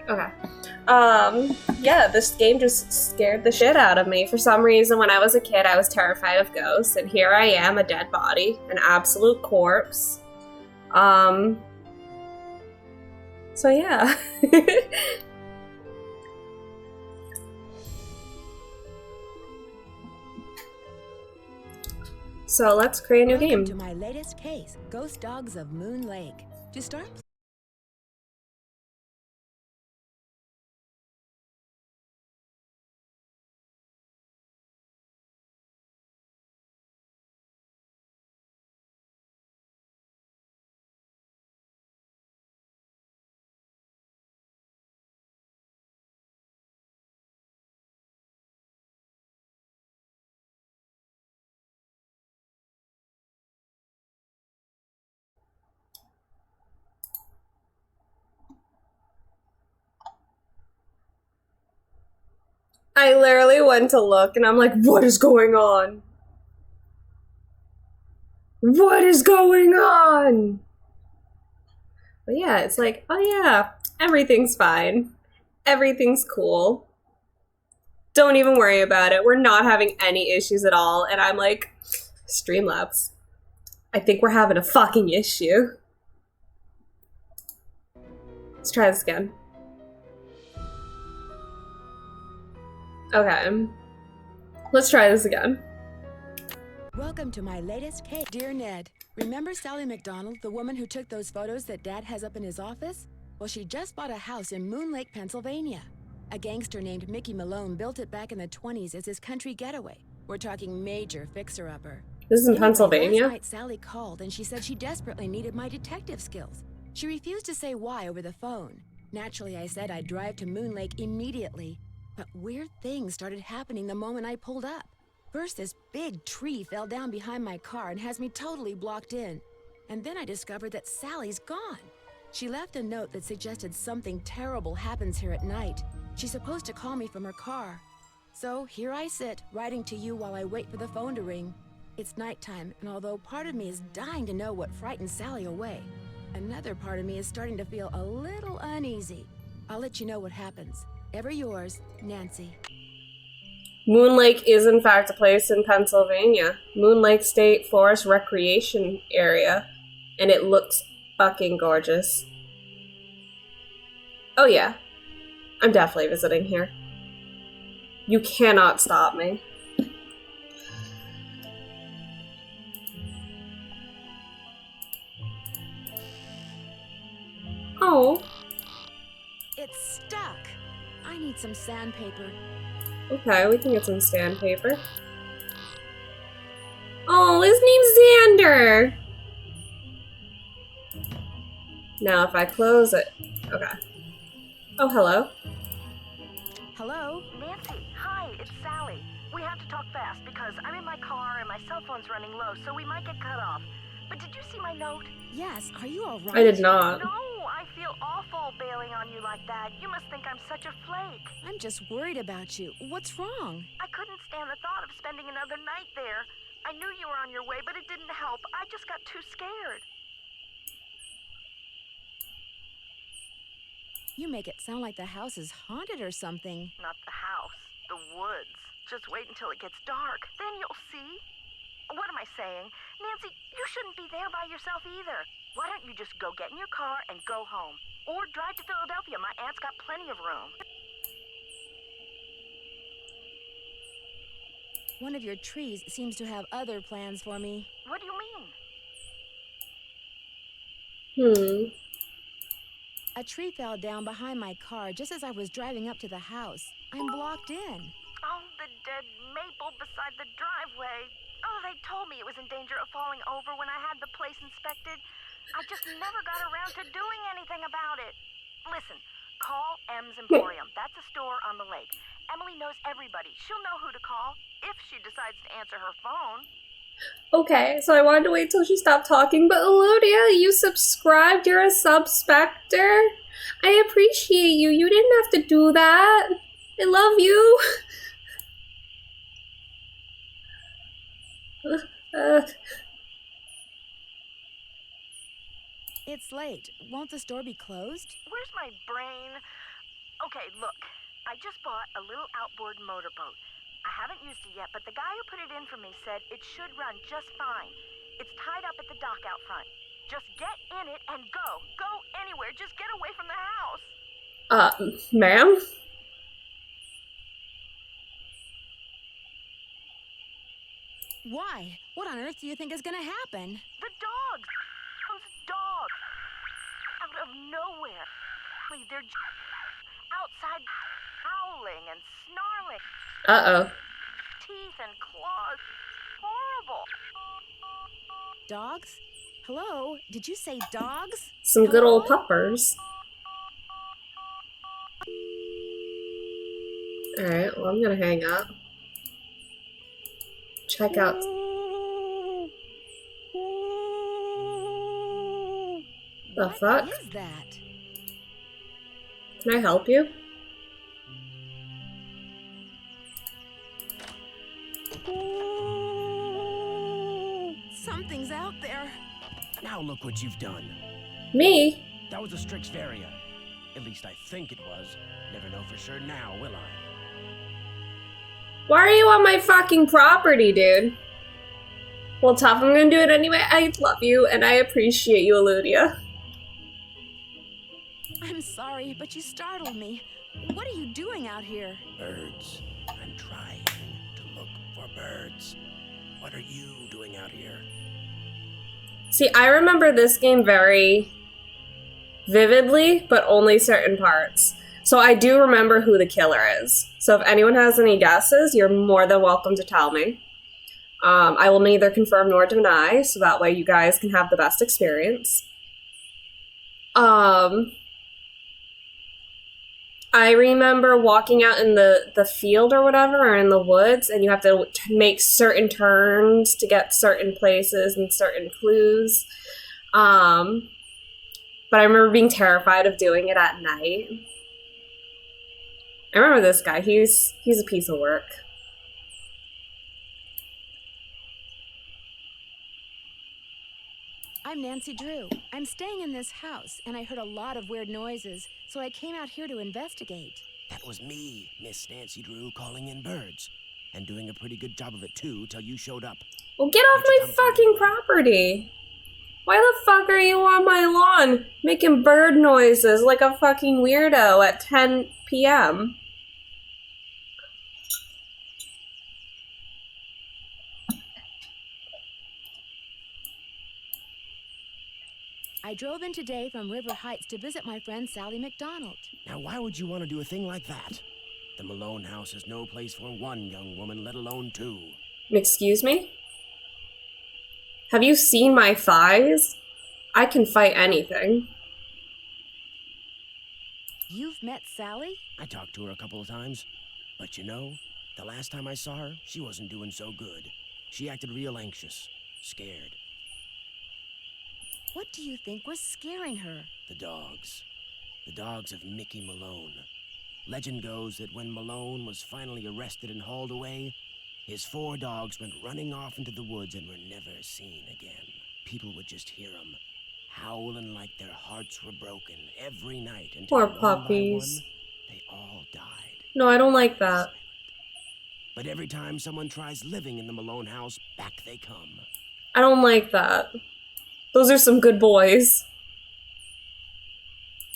Okay. Yeah, this game just scared the shit out of me. For some reason, when I was a kid, I was terrified of ghosts, and here I am, a dead body, an absolute corpse. Um, so yeah. So let's create a new game. Welcome to my latest case, Ghost Dogs of Moon Lake. To start, I literally went to look, and I'm like, what is going on? What is going on? But yeah, it's like, oh yeah, everything's fine. Everything's cool. Don't even worry about it. We're not having any issues at all. And I'm like, Streamlabs, I think we're having a fucking issue. Let's try this again. Okay. Let's try this again. welcome to my latest case. Dear Ned, remember Sally McDonald, the woman who took those photos that Dad has up in his office? Well, she just bought a house in Moon Lake, Pennsylvania. A gangster named Mickey Malone built it back in the 20s as his country getaway. We're talking major fixer-upper. This is in Anyway, Pennsylvania? last night, Sally called and she said she desperately needed my detective skills. She refused to say why over the phone. Naturally, I said I'd drive to Moon Lake immediately. But weird things started happening the moment I pulled up. First, this big tree fell down behind my car and has me totally blocked in. And then I discovered that Sally's gone. She left a note that suggested something terrible happens here at night. She's supposed to call me from her car. So here I sit, writing to you while I wait for the phone to ring. It's nighttime, and although part of me is dying to know what frightened Sally away, another part of me is starting to feel a little uneasy. I'll let you know what happens. Ever yours, Nancy. Moon Lake is in fact a place in Pennsylvania. Moon Lake State Forest Recreation Area. And it looks fucking gorgeous. Oh yeah. I'm definitely visiting here. You cannot stop me. Oh. It's stuck. I need some sandpaper. Okay, we can get some sandpaper. Oh, his name's Xander! Now if I close it... Okay. Oh, hello. Hello? Nancy, hi, it's Sally. We have to talk fast because I'm in my car and my cell phone's running low, so we might get cut off. But did you see my note? Yes, are you alright? I did not. No, I feel awful bailing on you like that. You must think I'm such a flake. I'm just worried about you. What's wrong? I couldn't stand the thought of spending another night there. I knew you were on your way, but it didn't help. I just got too scared. You make it sound like the house is haunted or something. Not the house, the woods. Just wait until it gets dark. Then you'll see. What am I saying? Nancy, you shouldn't be there by yourself either. Why don't you just go get in your car and go home? Or drive to Philadelphia. My aunt's got plenty of room. One of your trees seems to have other plans for me. What do you mean? A tree fell down behind my car just as I was driving up to the house. I'm blocked in. Oh, the dead maple beside the driveway. Oh, they told me it was in danger of falling over when I had the place inspected. I just never got around to doing anything about it. Listen, call M's Emporium. That's a store on the lake. Emily knows everybody. She'll know who to call if she decides to answer her phone. Okay, so I wanted to wait till she stopped talking, but Elodia, you subscribed. You're a sub-specter. I appreciate you. You didn't have to do that. I love you. It's late. Won't the store be closed? Where's my brain? Okay, look. I just bought a little outboard motorboat. I haven't used it yet, but the guy who put it in for me said it should run just fine. It's tied up at the dock out front. Just get in it and go. Go anywhere. Just get away from the house. Ma'am? Why? What on earth do you think is gonna happen? The dogs. Those dogs. Out of nowhere. They're outside howling and snarling. Uh-oh. Teeth and claws. Horrible. Dogs? Hello? Did you say dogs? Some good old puppers. Alright, well, I'm gonna hang up. Check out. The fuck? What is that? Can I help you? Something's out there. Now look what you've done. Me? That was a Strixvaria. At least I think it was. Never know for sure now, will I? Why are you on my fucking property, dude? Well, tough, I'm gonna do it anyway. I love you, and I appreciate you, Eludia. I'm sorry, but you startled me. What are you doing out here? Birds. I'm trying to look for birds. What are you doing out here? See, I remember this game very vividly, but only certain parts. So I do remember who the killer is. So if anyone has any guesses, you're more than welcome to tell me. I will neither confirm nor deny, so that way you guys can have the best experience. I remember walking out in the field or whatever, or in the woods, and you have to make certain turns to get certain places and certain clues. But I remember being terrified of doing it at night. I remember this guy. He's a piece of work. I'm Nancy Drew. I'm staying in this house, and I heard a lot of weird noises, so I came out here to investigate. That was me, Miss Nancy Drew, calling in birds. And doing a pretty good job of it, too, till you showed up. Well, get off my fucking property. Why the fuck are you on my lawn making bird noises like a fucking weirdo at 10 p.m.? I drove in today from River Heights to visit my friend Sally McDonald. Now, why would you want to do a thing like that? The Malone house is no place for one young woman, let alone two. Excuse me? Have you seen my thighs? I can fight anything. You've met Sally? I talked to her a couple of times. But you know, the last time I saw her, she wasn't doing so good. She acted real anxious, scared. What do you think was scaring her? The dogs. The dogs of Mickey Malone. Legend goes that when Malone was finally arrested and hauled away, his 4 dogs went running off into the woods and were never seen again. People would just hear them, howling like their hearts were broken every night until Poor one by puppies. one, they all died. No, I don't like that. But every time someone tries living in the Malone house, back they come. I don't like that. Those are some good boys.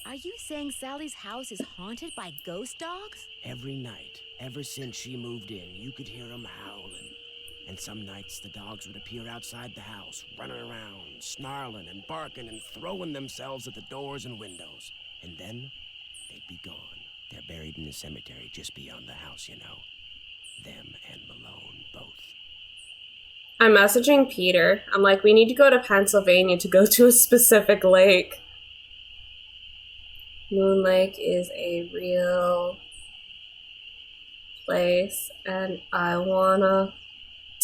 Are you saying Sally's house is haunted by ghost dogs? Every night, ever since she moved in, you could hear them howling. And some nights the dogs would appear outside the house, running around, snarling and barking and throwing themselves at the doors and windows. And then they'd be gone. They're buried in the cemetery just beyond the house, you know. Them and Malone both. I'm messaging Peter. I'm like, we need to go to Pennsylvania to go to a specific lake. Moon Lake is a real place, and I wanna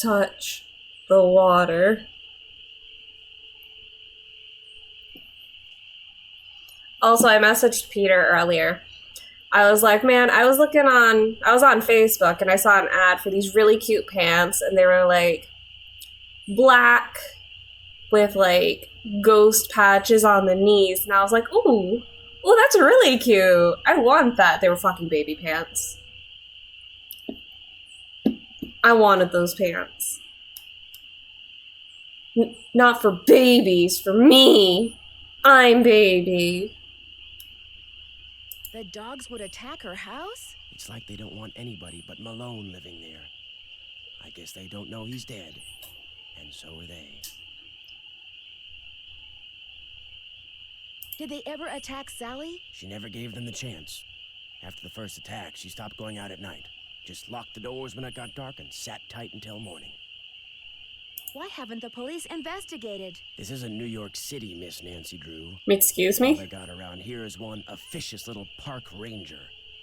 touch the water. Also, I messaged Peter earlier. I was like, man, I was on Facebook, and I saw an ad for these really cute pants, and they were like black with like ghost patches on the knees, and I was like, ooh, Oh, that's really cute. I want that. They were fucking baby pants. I wanted those pants. Not for babies, for me. I'm baby. The dogs would attack her house? It's like they don't want anybody but Malone living there. I guess they don't know he's dead. And so are they. Did they ever attack Sally? She never gave them the chance. After the first attack, she stopped going out at night. Just locked the doors when it got dark and sat tight until morning. Why haven't the police investigated? This isn't New York City, Miss Nancy Drew. Excuse All me? they got around here is one officious little park ranger.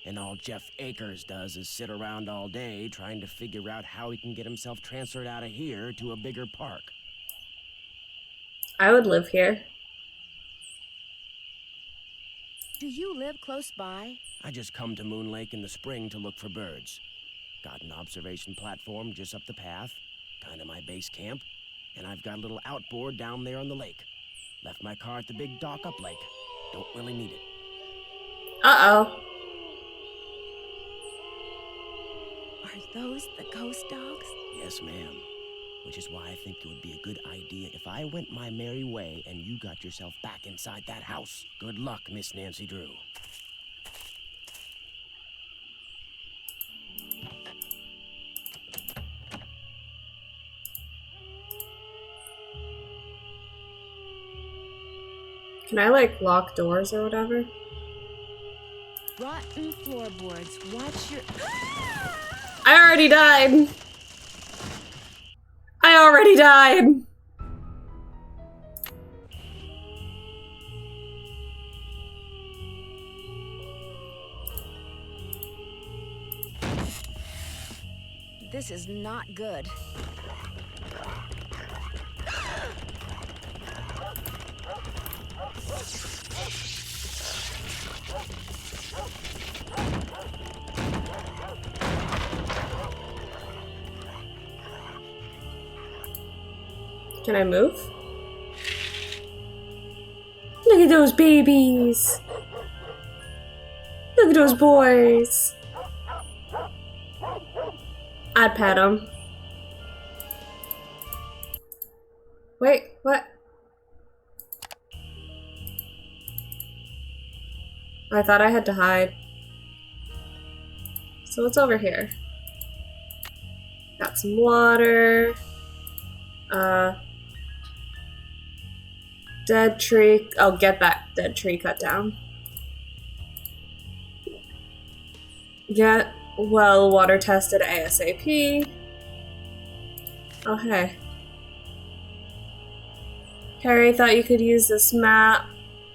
And all Jeff Akers does is sit around all day trying to figure out how he can get himself transferred out of here to a bigger park. I would live here. Do you live close by? I just come to Moon Lake in the spring to look for birds. Got an observation platform just up the path, kind of my base camp, and I've got a little outboard down there on the lake. Left my car at the big dock up lake. Don't really need it. Uh-oh. Are those the ghost dogs? Yes, ma'am. Which is why I think it would be a good idea if I went my merry way and you got yourself back inside that house. Good luck, Miss Nancy Drew. Can I, like, lock doors or whatever? Rotten floorboards. Watch your... I already died! I already died! This is not good. Can I move? Look at those babies! Look at those boys! I'd pet them. Wait, what? I thought I had to hide. So what's over here? Got some water. Dead tree. Oh, get that dead tree cut down. Get well water tested ASAP. Oh, hey. Harry thought you could use this map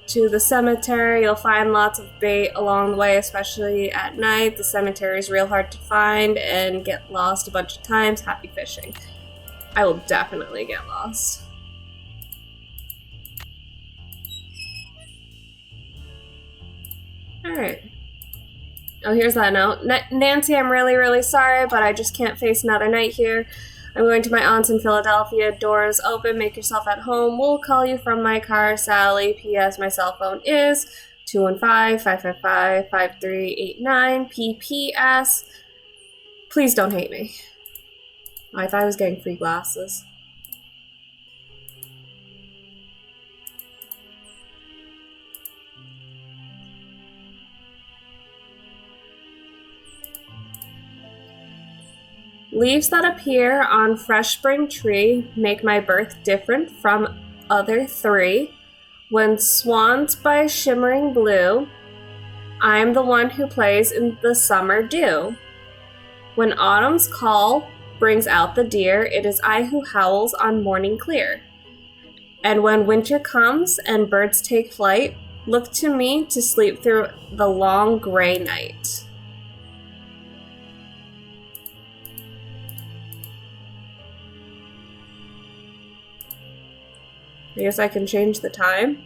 to the cemetery. You'll find lots of bait along the way, especially at night. The cemetery is real hard to find and get lost a bunch of times. Happy fishing. I will definitely get lost. Alright. Oh, here's that note. Nancy, I'm really, really sorry, but I just can't face another night here. I'm going to my aunt's in Philadelphia. Doors open. Make yourself at home. We'll call you from my car, Sally. P.S. My cell phone is 215-555-5389. P.P.S. Please don't hate me. Oh, I thought I was getting free glasses. Leaves that appear on fresh spring tree make my birth different from other three. When swans by shimmering blue, I'm the one who plays in the summer dew. When autumn's call brings out the deer, it is I who howls on morning clear. And when winter comes and birds take flight, look to me to sleep through the long gray night. I guess I can change the time.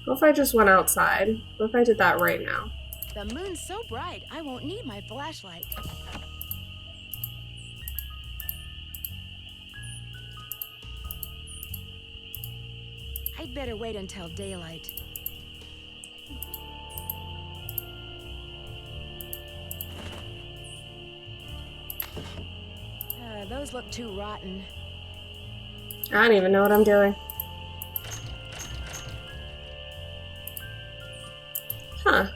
What if I just went outside? What if I did that right now? The moon's so bright, I won't need my flashlight. I'd better wait until daylight. Those look too rotten. I don't even know what I'm doing. Huh.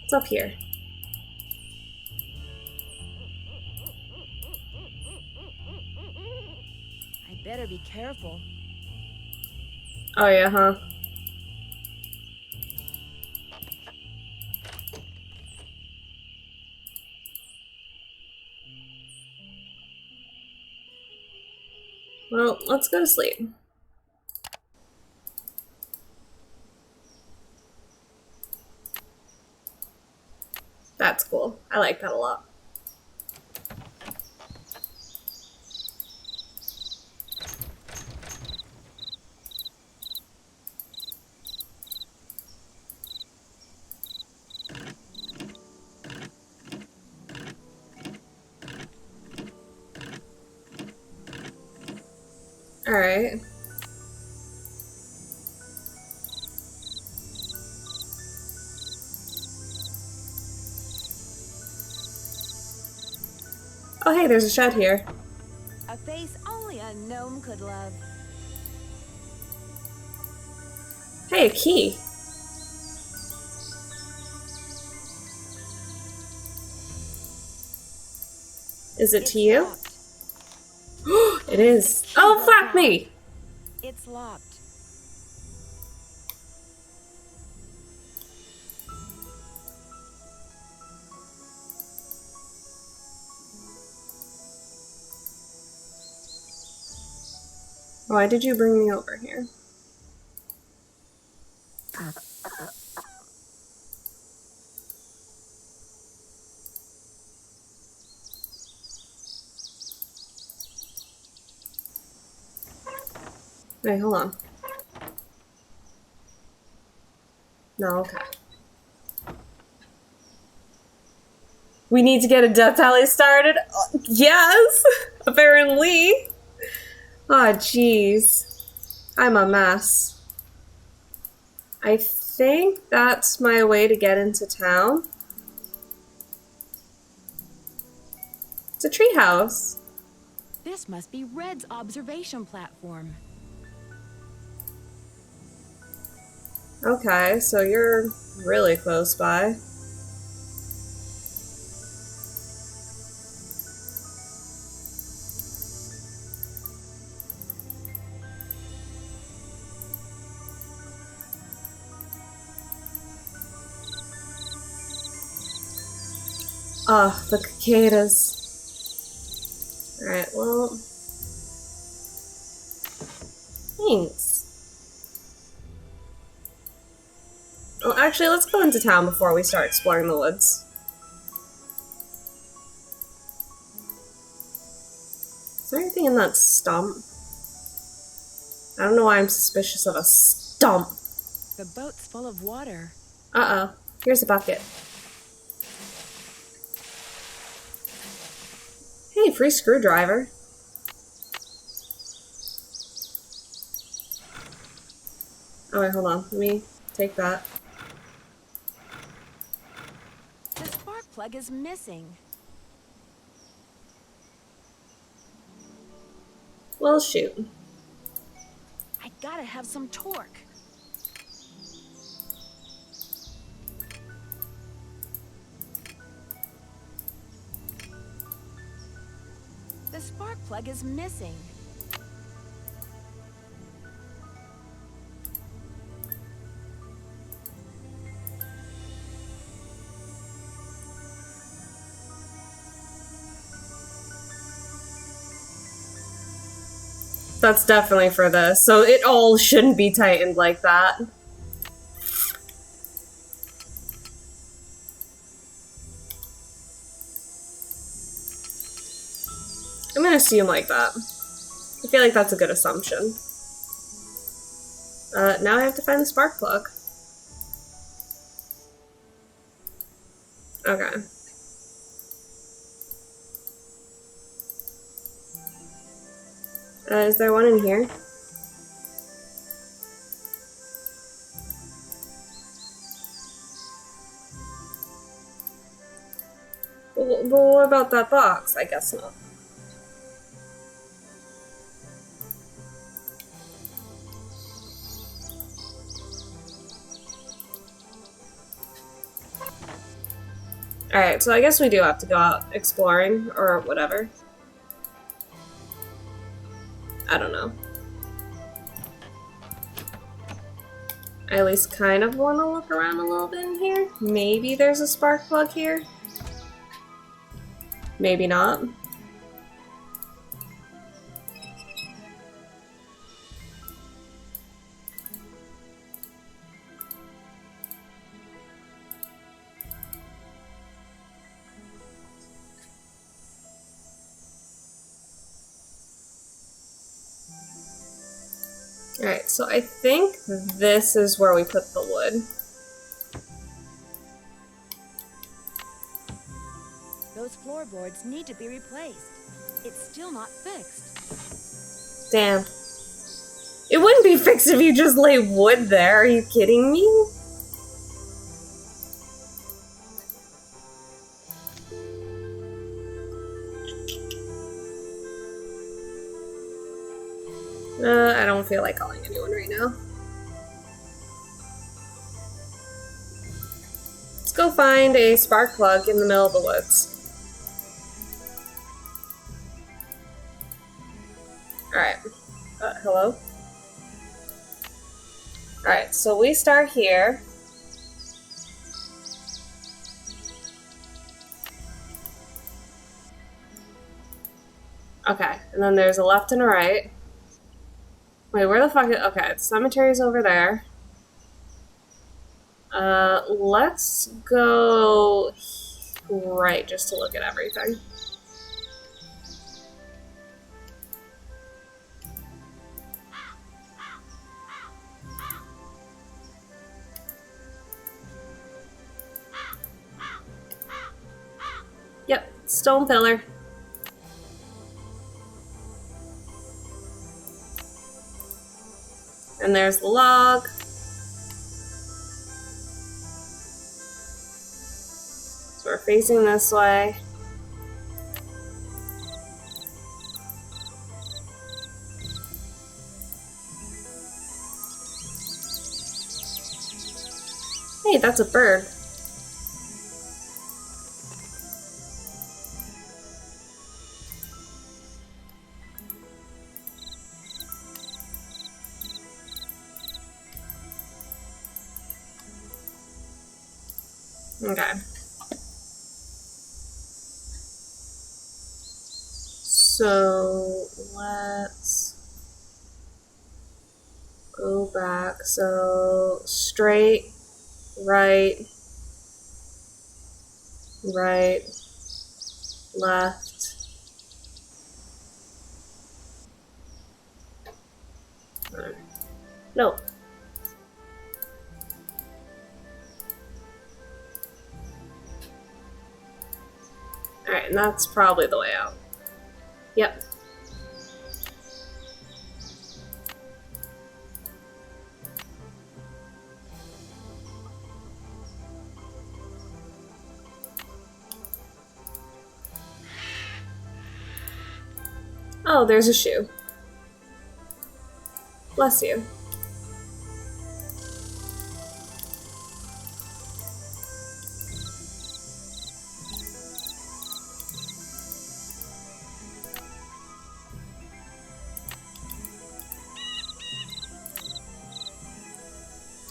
What's up here? I'd better be careful. Oh yeah, huh? Well, let's go to sleep. That's cool. I like that a lot. Alright. Oh hey, there's a shed here. A face only a gnome could love. Hey, a key. Is it to you? Locked. It is. Oh, fuck me! It's locked. Why did you bring me over here? Wait, hold on. No, okay. We need to get a death tally started? Yes! Apparently! Oh, jeez. I'm a mess. I think that's my way to get into town. It's a treehouse. This must be Red's observation platform. Okay, so you're really close by. Oh, the cicadas. Alright, well... Thanks. Well, actually, let's go into town before we start exploring the woods. Is there anything in that stump? I don't know why I'm suspicious of a stump. The boat's full of water. Uh-oh. Here's a bucket. Hey, free screwdriver. Oh wait, hold on. Let me take that. The spark plug is missing. Well, shoot. I gotta have some torque. The spark plug is missing. That's definitely for this, so it all shouldn't be tightened like that. I'm gonna assume like that. I feel like that's a good assumption. Now I have to find the spark plug. Okay. Is there one in here? Well, what about that box? I guess not. Alright, so I guess we do have to go out exploring, or whatever. I don't know. I at least kind of want to look around a little bit in here. Maybe there's a spark plug here. Maybe not. Alright, so I think this is where we put the wood. Those floorboards need to be replaced. It's still not fixed. Damn. It wouldn't be fixed if you just lay wood there. Are you kidding me? I don't feel like calling anyone right now. Let's go find a spark plug in the middle of the woods. Alright. Hello? Alright, so we start here. Okay, and then there's a left and a right. Wait, where the fuck is... Okay, the cemetery's over there. Let's go right just to look at everything. Yep, stone pillar. And there's the log. So we're facing this way. Hey, that's a bird. Okay. So let's go back. So straight, right, right, left. No. Alright, and that's probably the way out. Yep. Oh, there's a shoe. Bless you.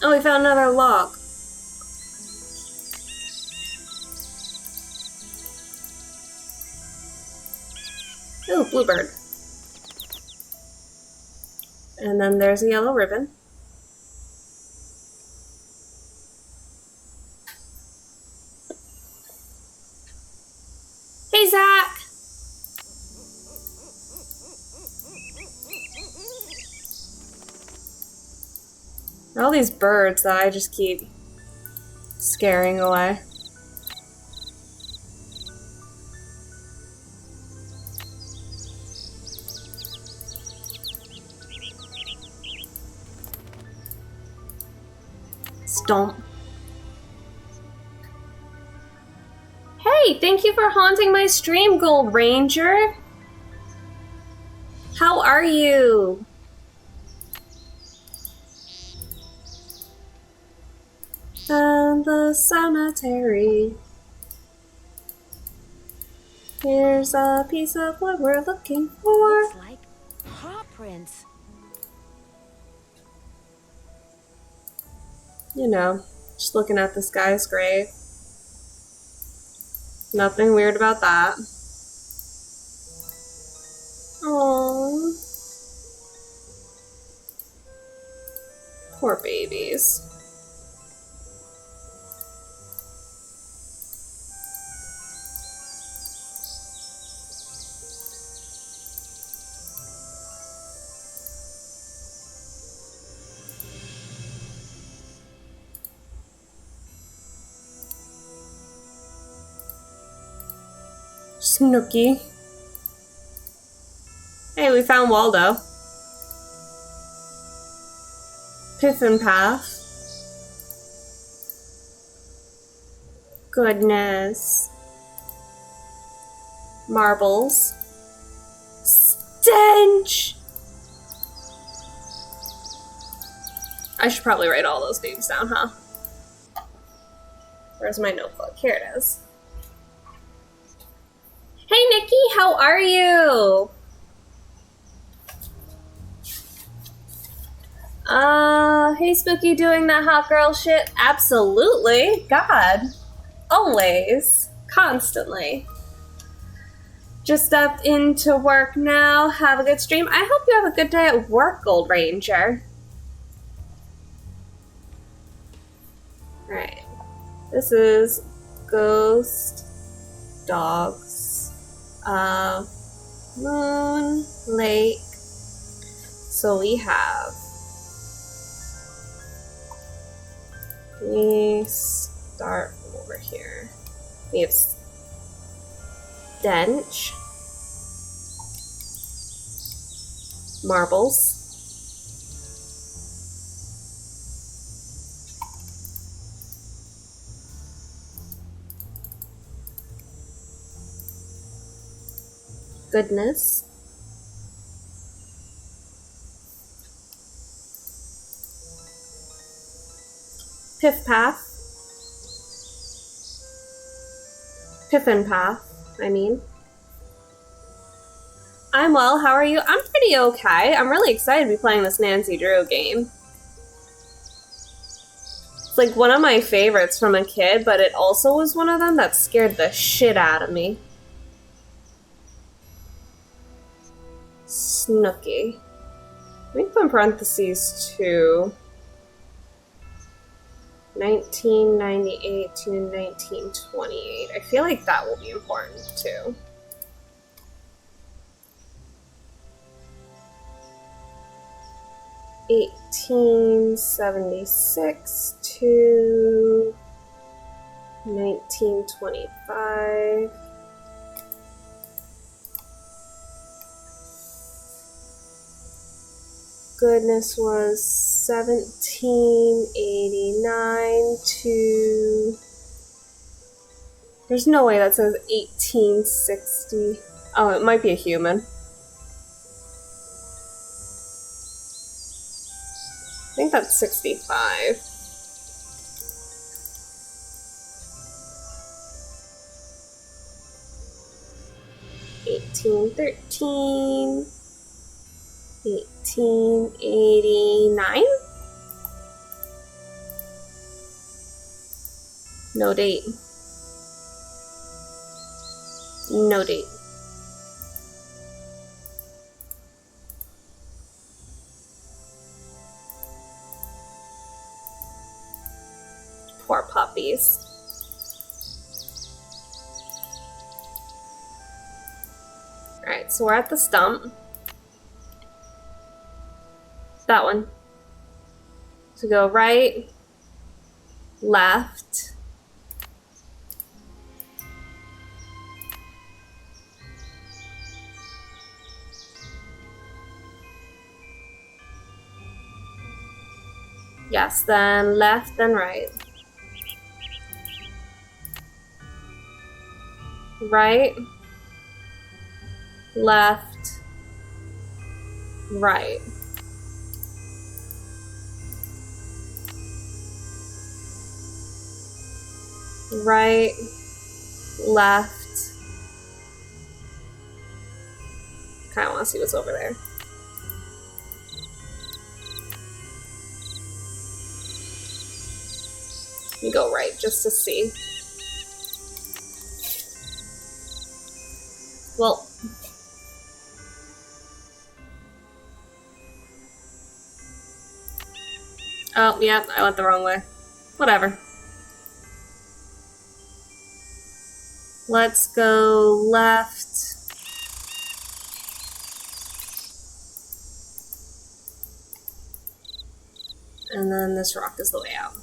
Oh, we found another log. Oh, bluebird. And then there's a yellow ribbon. Hey, Zach! All these birds that I just keep scaring away. Stomp. Hey, thank you for haunting my stream, Gold Ranger. How are you? And the cemetery. Here's a piece of what we're looking for. Looks like paw prints. You know, just looking at this guy's grave. Nothing weird about that. Aww. Poor babies. Snooky. Hey, we found Waldo. Piff and Path. Goodness. Marbles. Stench! I should probably write all those names down, huh? Where's my notebook? Here it is. Hey, Nikki, how are you? Hey, Spooky, doing that hot girl shit? Absolutely. God. Always. Constantly. Just stepped into work now. Have a good stream. I hope you have a good day at work, Gold Ranger. Alright. This is Ghost Dogs. Moon Lake. So we have... We start over here. We have Stench. Marbles. Goodness. Piff Path. Piffin Path, I mean. I'm well, how are you? I'm pretty okay. I'm really excited to be playing this Nancy Drew game. It's like one of my favorites from a kid, but it also was one of them that scared the shit out of me. Snooky. Let me put in parentheses too. 1998 to 1928. I feel like that will be important too. (1876 to 1925). Goodness was 1789 to... There's no way that says 1860. Oh, it might be a human. I think that's 65. (1813). 1889? No date. No date. Poor puppies. Alright, so we're at the stump. That one. So go right, left, Yes, then left, then right. Right, left, right. Right, left. Kinda wanna see what's over there. You go right just to see. Well, oh, yeah, I went the wrong way. Whatever. Let's go left. And then this rock is the way out.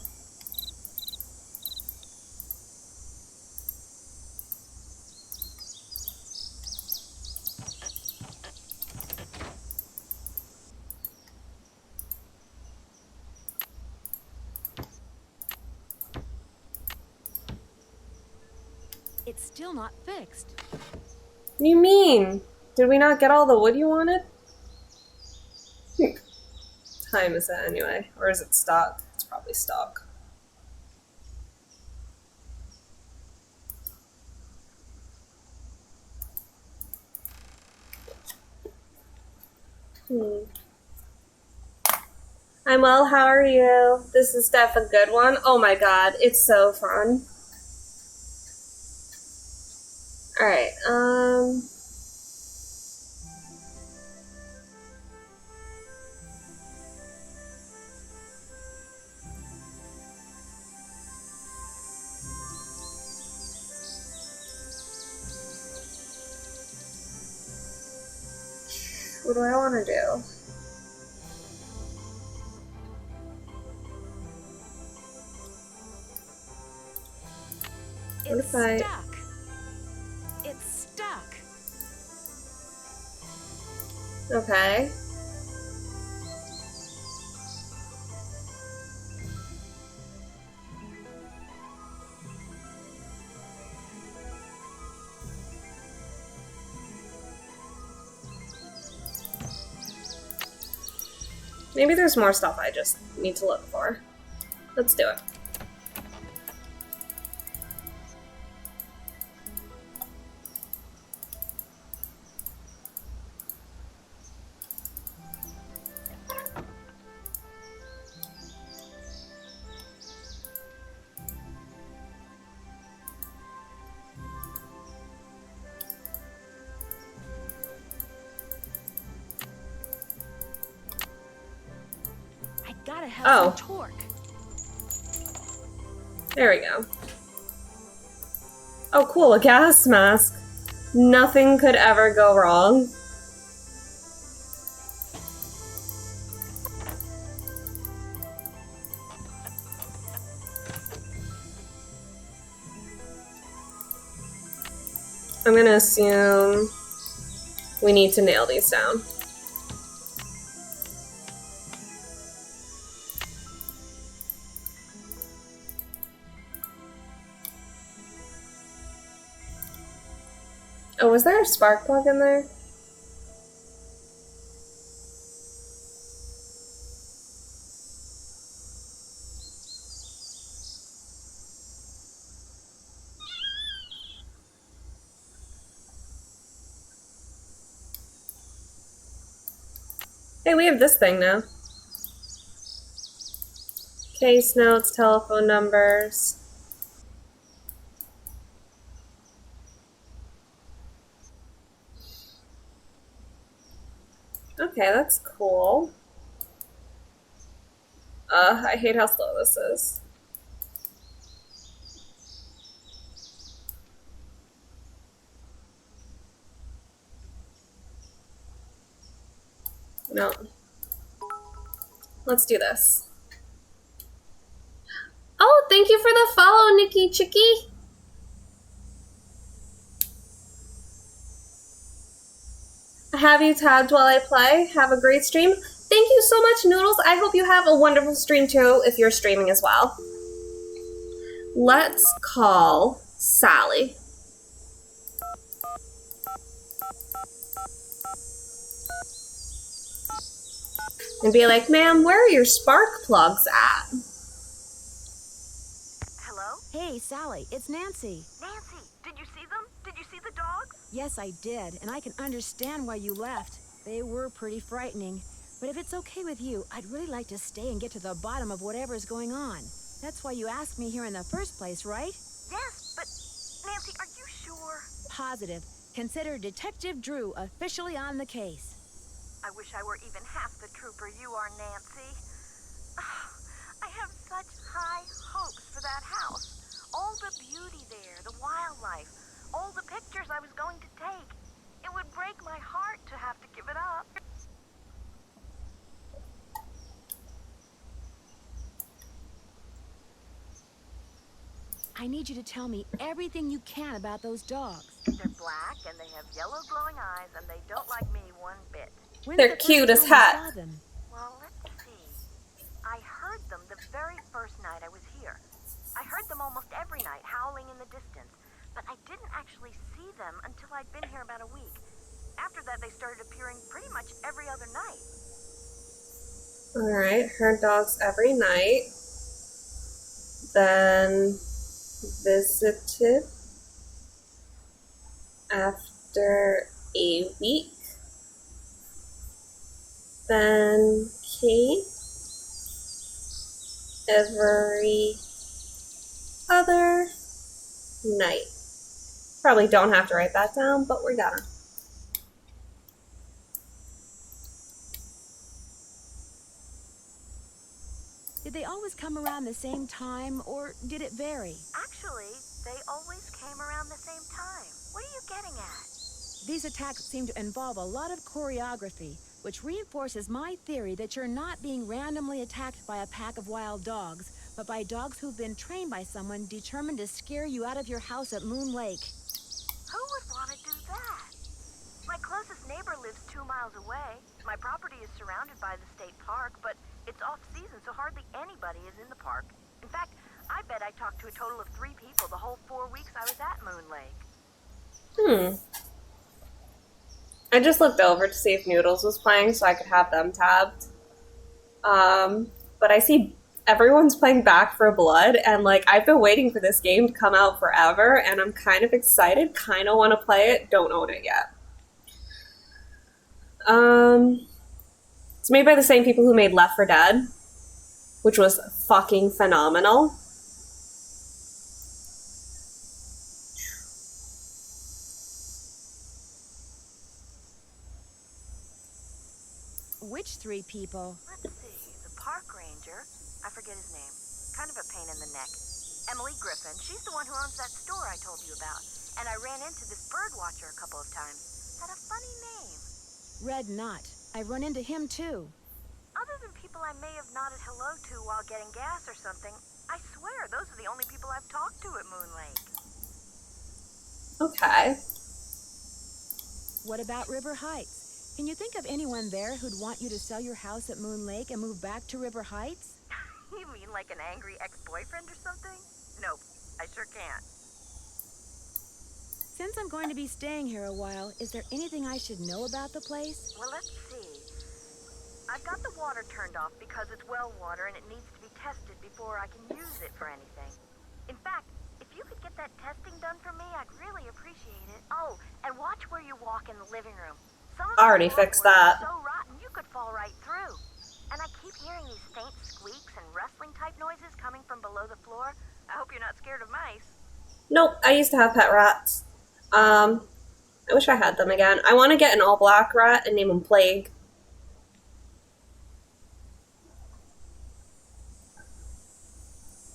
It's still not fixed. What do you mean? Did we not get all the wood you wanted? Time is it anyway? Or is it stock? It's probably stock. I'm well, how are you? This is Steph, a good one. Oh my god, it's so fun. Alright, what do I want to do? What It's if I... stuck. It's stuck. Okay. Maybe there's more stuff I just need to look for. Let's do it. Gotta have Oh. some torque. There we go. Oh, cool, a gas mask. Nothing could ever go wrong. I'm gonna assume we need to nail these down. Oh, was there a spark plug in there? Hey, we have this thing now. Case notes, telephone numbers. Okay, that's cool. I hate how slow this is. No. Let's do this. Oh, thank you for the follow, Nikki Chicky. Have you tagged while I play? Have a great stream. Thank you so much, Noodles. I hope you have a wonderful stream too, if you're streaming as well. Let's call Sally. And be like, ma'am, where are your spark plugs at? Hello? Hey, Sally, it's Nancy. Nancy, did you see them? Did you see the dogs? Yes, I did, and I can understand why you left. They were pretty frightening. But if it's okay with you, I'd really like to stay and get to the bottom of whatever's going on. That's why you asked me here in the first place, right? Yes, but Nancy, are you sure? Positive. Consider Detective Drew officially on the case. I wish I were even half the trooper you are, Nancy. I have such high hopes for that house. All the beauty there, the wildlife, all the pictures I was going to take. It would break my heart to have to give it up. I need you to tell me everything you can about those dogs. They're black and they have yellow glowing eyes and they don't like me one bit. When's They're the first cute as time you heck. saw them? Well, let's see. I heard them the very first night I was here. I heard them almost every night howling in the distance, but I didn't actually see them until I'd been here about a week. After that, they started appearing pretty much every other night. Alright, heard dogs every night. Then visited after a week. Then came every other night. Probably don't have to write that down, but we're gonna. Did they always come around the same time, or did it vary? Actually, they always came around the same time. What are you getting at? These attacks seem to involve a lot of choreography, which reinforces my theory that you're not being randomly attacked by a pack of wild dogs, but by dogs who've been trained by someone determined to scare you out of your house at Moon Lake. Who would want to do that? My closest neighbor lives 2 miles away. My property is surrounded by the state park, but it's off-season, so hardly anybody is in the park. In fact, I bet I talked to a total of 3 people the whole 4 weeks I was at Moon Lake. I just looked over to see if Noodles was playing so I could have them tabbed. But I see everyone's playing Back for Blood, and like I've been waiting for this game to come out forever, and I'm kind of excited, kind of want to play it, don't own it yet. It's made by the same people who made Left 4 Dead, which was fucking phenomenal. Which 3 people? Let's see. The park ranger, I forget his name. Kind of a pain in the neck. Emily Griffin, she's the one who owns that store I told you about. And I ran into this bird watcher a couple of times. Had a funny name. Red Knot. I've run into him too. Other than people I may have nodded hello to while getting gas or something, I swear those are the only people I've talked to at Moon Lake. Okay. What about River Heights? Can you think of anyone there who'd want you to sell your house at Moon Lake and move back to River Heights? You mean like an angry ex-boyfriend or something? Nope, I sure can't. Since I'm going to be staying here a while, is there anything I should know about the place? Well, let's see. I've got the water turned off because it's well water and it needs to be tested before I can use it for anything. In fact, if you could get that testing done for me, I'd really appreciate it. Oh, and watch where you walk in the living room. Some of Already the fixed floorboards that. are so rotten you could fall right through. And I keep hearing these faint squeaks and rustling type noises coming from below the floor. I hope you're not scared of mice. Nope, I used to have pet rats. I wish I had them again. I want to get an all-black rat and name him Plague.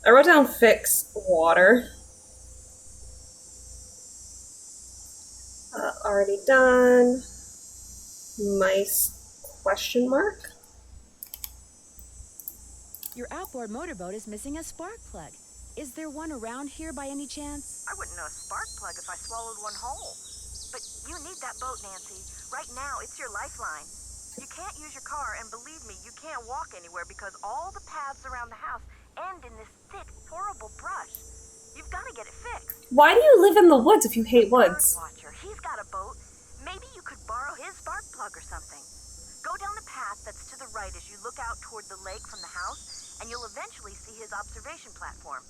I wrote down fix water. Already done. Mice question mark. Your outboard motorboat is missing a spark plug. Is there one around here by any chance? I wouldn't know a spark plug if I swallowed one whole. But you need that boat, Nancy. Right now, it's your lifeline. You can't use your car, and believe me, you can't walk anywhere because all the paths around the house end in this thick, horrible brush. You've got to get it fixed. Why do you live in the woods if you hate woods? Watcher, he's got a boat. Maybe you could borrow his spark plug or something. Go down the path that's to the right as you look out toward the lake from the house, and you'll eventually see his observation platform.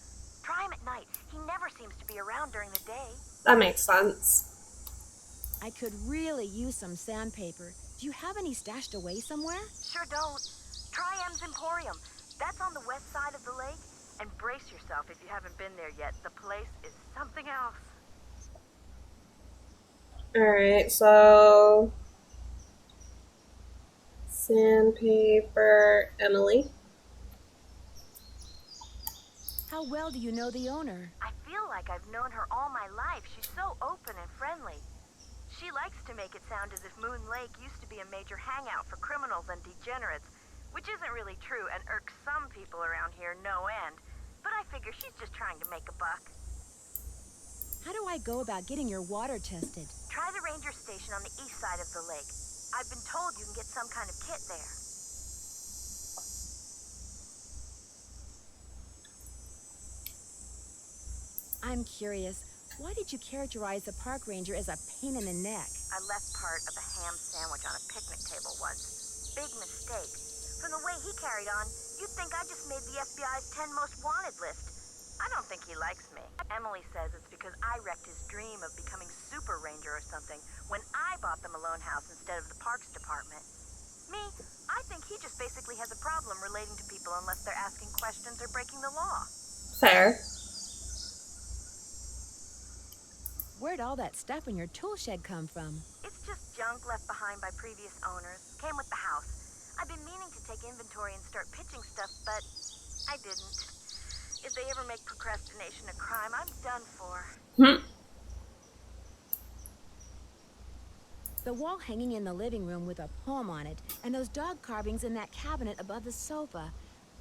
Try him at night. He never seems to be around during the day. That makes sense. I could really use some sandpaper. Do you have any stashed away somewhere? Sure don't. Try M's Emporium. That's on the west side of the lake. And brace yourself if you haven't been there yet. The place is something else. Alright, so... Sandpaper, Emily. How well do you know the owner? I feel like I've known her all my life. She's so open and friendly. She likes to make it sound as if Moon Lake used to be a major hangout for criminals and degenerates, which isn't really true and irks some people around here no end. But I figure she's just trying to make a buck. How do I go about getting your water tested? Try the ranger station on the east side of the lake. I've been told you can get some kind of kit there. I'm curious. Why did you characterize the park ranger as a pain in the neck? I left part of a ham sandwich on a picnic table once. Big mistake. From the way he carried on, you'd think I just made the FBI's 10 most wanted list. I don't think he likes me. Emily says it's because I wrecked his dream of becoming super ranger or something when I bought the Malone house instead of the parks department. Me, I think he just basically has a problem relating to people unless they're asking questions or breaking the law. Fair. Where'd all that stuff in your tool shed come from? It's just junk left behind by previous owners. Came with the house. I've been meaning to take inventory and start pitching stuff, but I didn't. If they ever make procrastination a crime, I'm done for. The wall hanging in the living room with a poem on it, and those dog carvings in that cabinet above the sofa.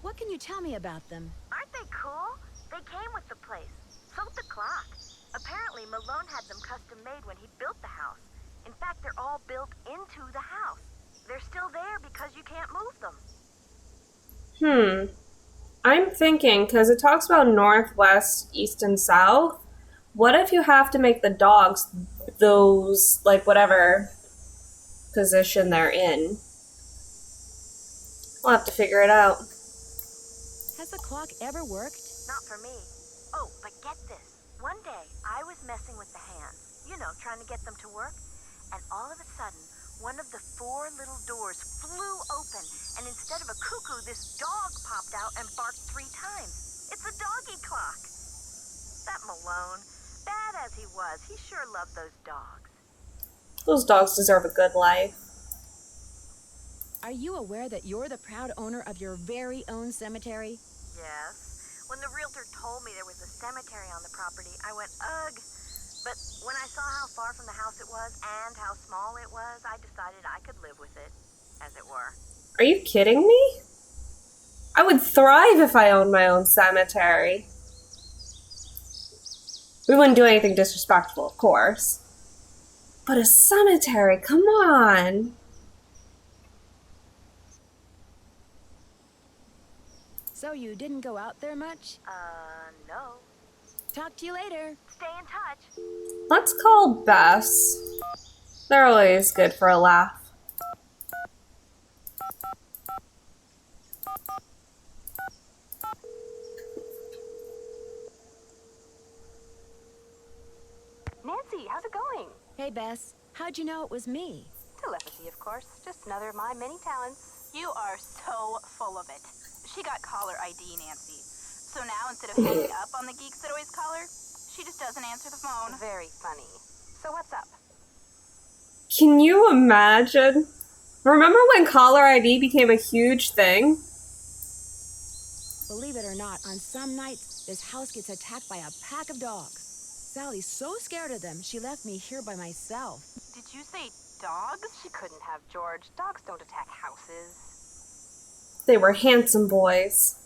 What can you tell me about them? Aren't they cool? They came with the place. So did the clock. Apparently, Malone had them custom made when he built the house. In fact, they're all built into the house. They're still there because you can't move them. I'm thinking, because it talks about northwest, east, and south. What if you have to make the dogs those, like, whatever position they're in? We'll have to figure it out. Has the clock ever worked? Not for me. Oh, but get this. One day, I was messing with the hands, you know, trying to get them to work, and all of a sudden, one of the 4 little doors flew open, and instead of a cuckoo, this dog popped out and barked 3 times. It's a doggy clock. That Malone, bad as he was, he sure loved those dogs. Those dogs deserve a good life. Are you aware that you're the proud owner of your very own cemetery? Yes. When the realtor told me there was a cemetery on the property, I went, ugh. But when I saw how far from the house it was and how small it was, I decided I could live with it, as it were. Are you kidding me? I would thrive if I owned my own cemetery. We wouldn't do anything disrespectful, of course. But a cemetery, come on. So you didn't go out there much? No. Talk to you later. Stay in touch. Let's call Bess. They're always good for a laugh. Nancy, how's it going? Hey, Bess. How'd you know it was me? Telepathy, of course. Just another of my many talents. You are so full of it. She got caller ID, Nancy. So now, instead of hanging up on the geeks that always call her, she just doesn't answer the phone. Very funny. So what's up? Can you imagine? Remember when caller ID became a huge thing? Believe it or not, on some nights, this house gets attacked by a pack of dogs. Sally's so scared of them, she left me here by myself. Did you say dogs? She couldn't have, George. Dogs don't attack houses. They were handsome boys.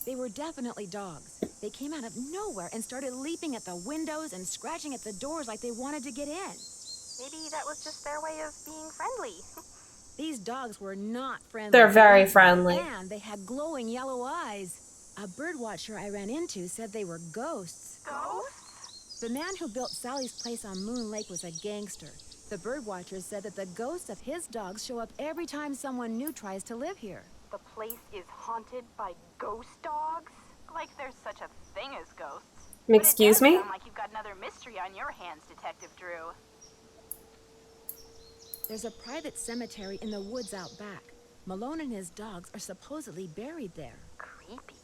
They were definitely dogs. They came out of nowhere and started leaping at the windows and scratching at the doors like they wanted to get in. Maybe that was just their way of being friendly. These dogs were not friendly. They're very friendly. And they had glowing yellow eyes. A birdwatcher I ran into said they were ghosts. Ghosts? The man who built Sally's place on Moon Lake was a gangster. The birdwatcher said that the ghosts of his dogs show up every time someone new tries to live here. The place is haunted by ghost dogs? Like there's such a thing as ghosts. Excuse me? But it does sound like you've got another mystery on your hands, Detective Drew. There's a private cemetery in the woods out back. Malone and his dogs are supposedly buried there. Creepy.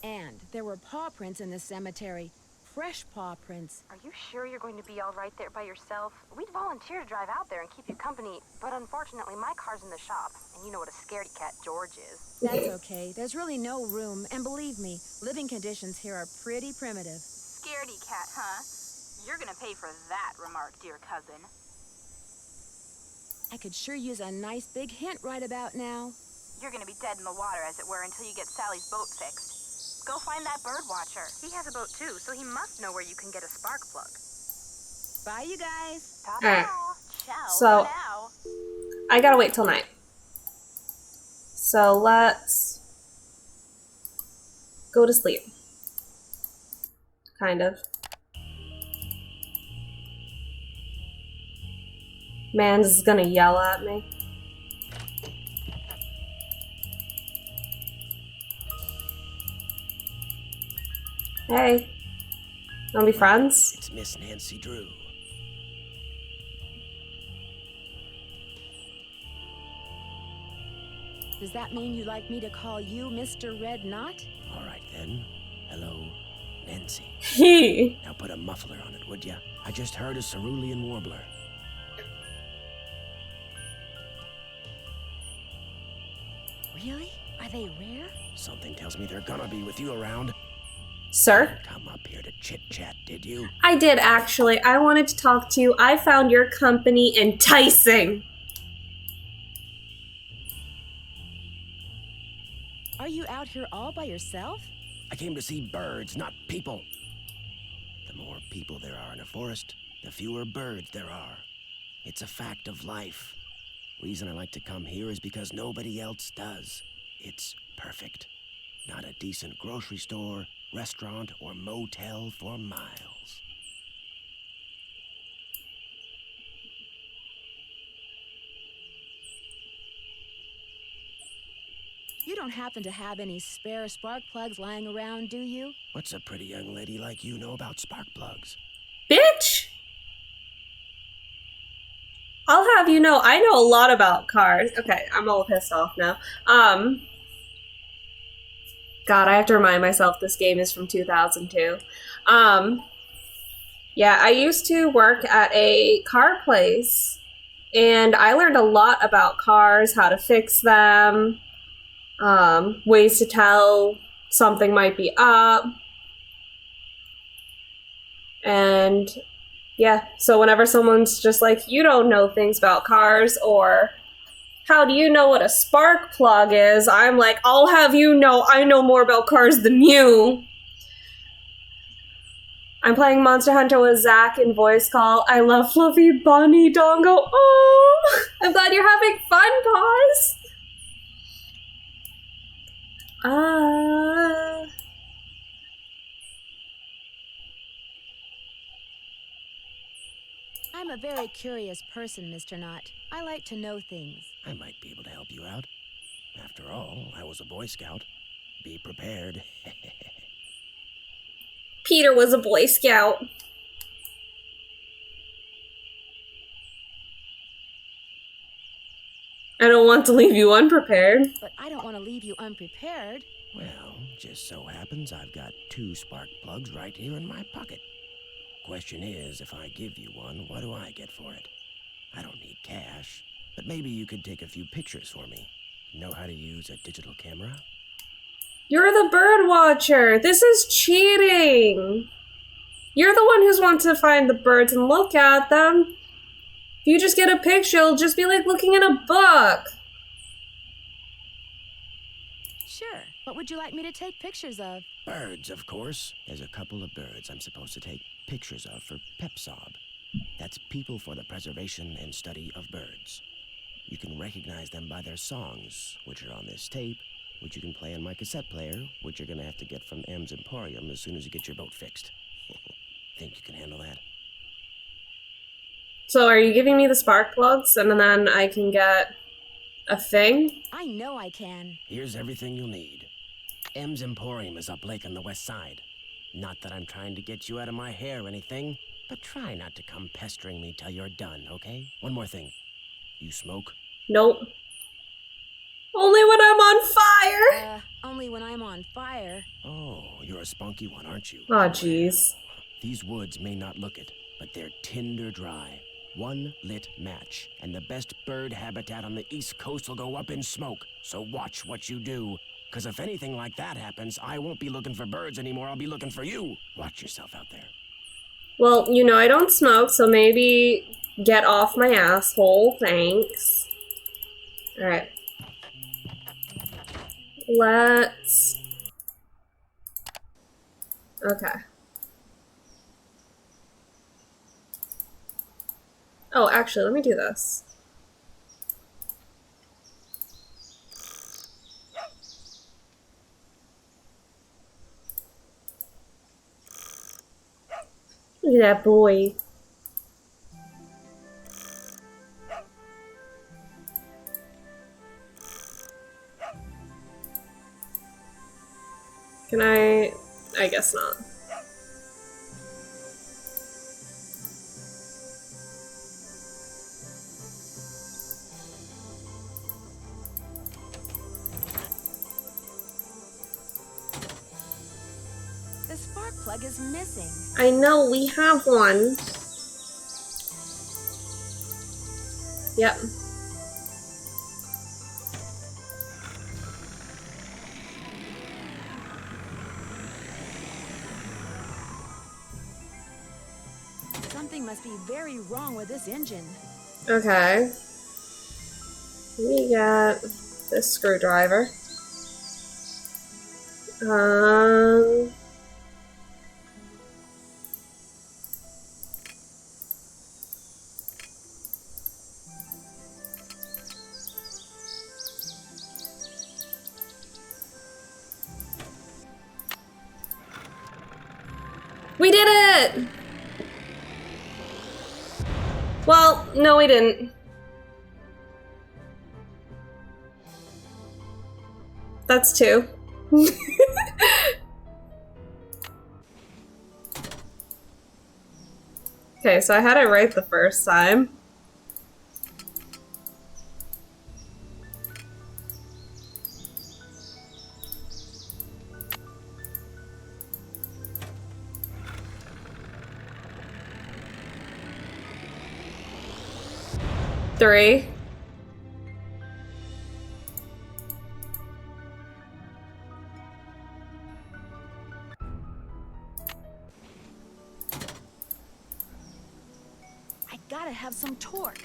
And there were paw prints in the cemetery. Fresh paw prints. Are you sure you're going to be all right there by yourself? We'd volunteer to drive out there and keep you company, but unfortunately my car's in the shop, and you know what a scaredy cat George is. That's okay. There's really no room, and believe me, living conditions here are pretty primitive. Scaredy cat, huh? You're gonna pay for that remark, dear cousin. I could sure use a nice big hint right about now. You're gonna be dead in the water, as it were, until you get Sally's boat fixed. Go find that bird watcher. He has a boat too, so he must know where you can get a spark plug. Bye, you guys. Ta-ta. Alright. Ciao So- for now. I gotta wait till night. So let's go to sleep. Kind of. Man, this is gonna yell at me. Hey. Wanna be friends? It's Miss Nancy Drew. Does that mean you'd like me to call you Mr. Red Knot? All right, then. Hello, Nancy. He. Now put a muffler on it, would ya? I just heard a cerulean warbler. Really? Are they rare? Something tells me they're gonna be with you around. Sir? Come up here to chit-chat, did you? I did actually. I wanted to talk to you. I found your company enticing. Are you out here all by yourself? I came to see birds, not people. The more people there are in a forest, the fewer birds there are. It's a fact of life. Reason I like to come here is because nobody else does. It's perfect. Not a decent grocery store, restaurant, or motel for miles. You don't happen to have any spare spark plugs lying around, do you? What's a pretty young lady like you know about spark plugs? Bitch! I'll have you know, I know a lot about cars. Okay, I'm all pissed off now. God, I have to remind myself this game is from 2002. Yeah, I used to work at a car place, and I learned a lot about cars, how to fix them, ways to tell something might be up. And yeah, so whenever someone's just like, you don't know things about cars, or how do you know what a spark plug is? I'm like, I'll have you know I know more about cars than you. I'm playing Monster Hunter with Zach in voice call. I love Fluffy Bunny Dongo. Oh, I'm glad you're having fun, Pause. I'm a very curious person, Mr. Knott. I like to know things. I might be able to help you out. After all, I was a Boy Scout. Be prepared. Peter was a Boy Scout. I don't want to leave you unprepared. But I don't want to leave you unprepared. Well, just so happens I've got 2 spark plugs right here in my pocket. Question is, if I give you one, what do I get for it? I don't need cash, but maybe you could take a few pictures for me. Know how to use a digital camera? You're the bird watcher. This is cheating. You're the one who's want to find the birds and look at them. If you just get a picture, it'll just be like looking in a book. Sure. What would you like me to take pictures of? Birds, of course. There's a couple of birds I'm supposed to take pictures of for PEPSOB. That's People for the Preservation and Study of Birds. You can recognize them by their songs, which are on this tape, which you can play on my cassette player, which you're gonna have to get from M's Emporium as soon as you get your boat fixed. Think you can handle that? So are you giving me the spark plugs and then I can get a thing? I know I can. Here's everything you'll need. M's Emporium is up lake on the west side. Not that I'm trying to get you out of my hair or anything, but try not to come pestering me till you're done, okay? One more thing. You smoke? Nope. Only when I'm on fire! Only when I'm on fire. Oh, you're a spunky one, aren't you? Oh, jeez. These woods may not look it, but they're tinder dry. One lit match, and the best bird habitat on the East Coast will go up in smoke. So watch what you do, because if anything like that happens, I won't be looking for birds anymore, I'll be looking for you. Watch yourself out there. Well, you know I don't smoke, so maybe get off my asshole, thanks. Alright. Let's... Okay. Oh, actually, let me do this. Look at that boy. Can I guess not. The spark plug is missing. I know, we have one. Yep. Something must be very wrong with this engine. Okay. Let me get this screwdriver. We did it! Well, no, we didn't. That's two. Okay, so I had it right the first time. Three. I gotta have some torque.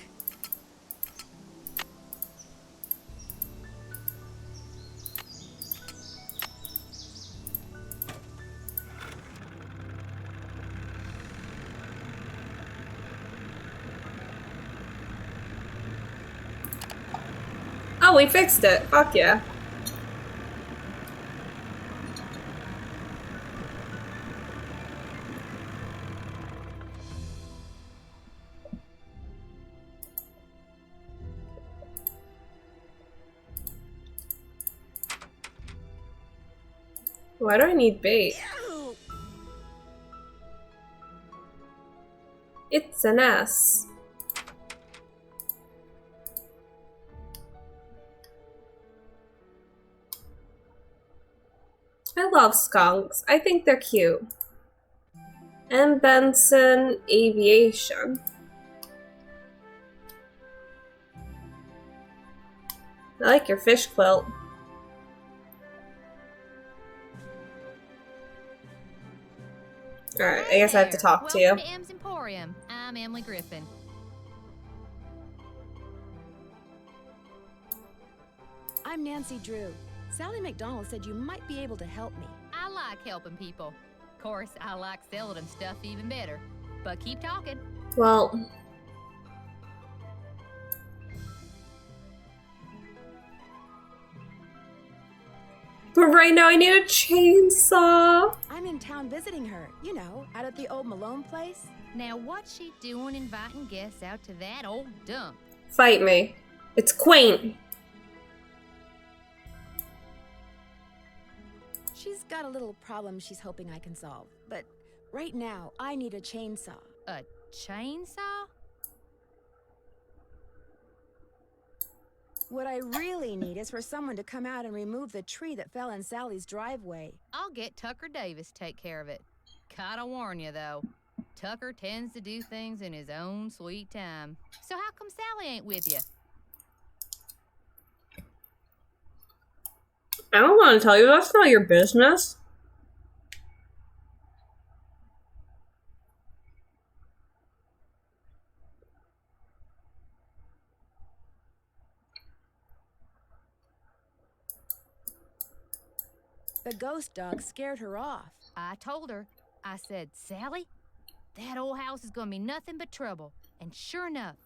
Oh, we fixed it. Fuck yeah. Why do I need bait? It's an S. I love skunks. I think they're cute. And Benson Aviation. I like your fish quilt. Alright, I guess I have to talk to you. Welcome to M's Emporium. I'm Emily Griffin. I'm Nancy Drew. Sally McDonald said you might be able to help me. I like helping people. Of course, I like selling them stuff even better. But keep talking. Well, but right now I need a chainsaw. I'm in town visiting her, you know, out at the old Malone place. Now, what's she doing inviting guests out to that old dump? Fight me. It's quaint. She's got a little problem she's hoping I can solve. But right now, I need a chainsaw. A chainsaw? What I really need is for someone to come out and remove the tree that fell in Sally's driveway. I'll get Tucker Davis to take care of it. Gotta warn you, though. Tucker tends to do things in his own sweet time. So how come Sally ain't with you? I don't want to tell you. That's not your business. The ghost dog scared her off. I told her. I said, Sally, that old house is gonna be nothing but trouble. And sure enough,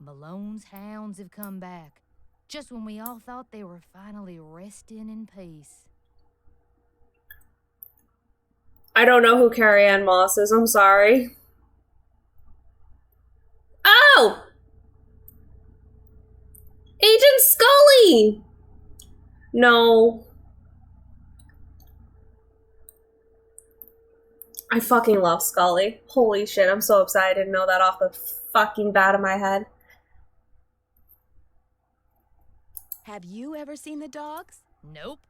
Malone's hounds have come back. Just when we all thought they were finally resting in peace. I don't know who Carrie Ann Moss is. I'm sorry. Oh! Agent Scully! No. I fucking love Scully. Holy shit, I'm so upset I didn't know that off the fucking bat of my head. Have you ever seen the dogs? Nope.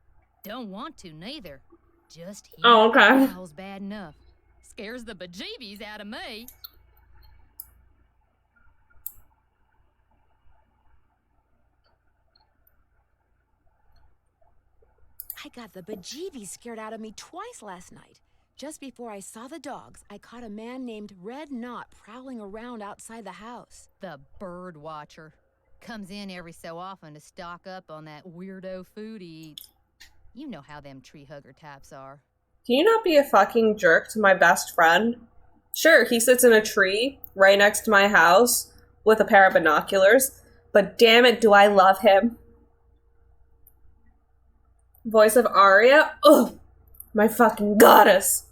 Don't want to, neither. Just hearing Oh, okay. howl's bad enough. Scares the bejeebies out of me. I got the bejeebies scared out of me twice last night. Just before I saw the dogs, I caught a man named Red Knot prowling around outside the house. The bird watcher. Comes in every so often to stock up on that weirdo food he eats. You know how them tree hugger types are. Can you not be a fucking jerk to my best friend? Sure, he sits in a tree right next to my house with a pair of binoculars, but damn it, do I love him. Voice of Arya? Ugh! My fucking goddess!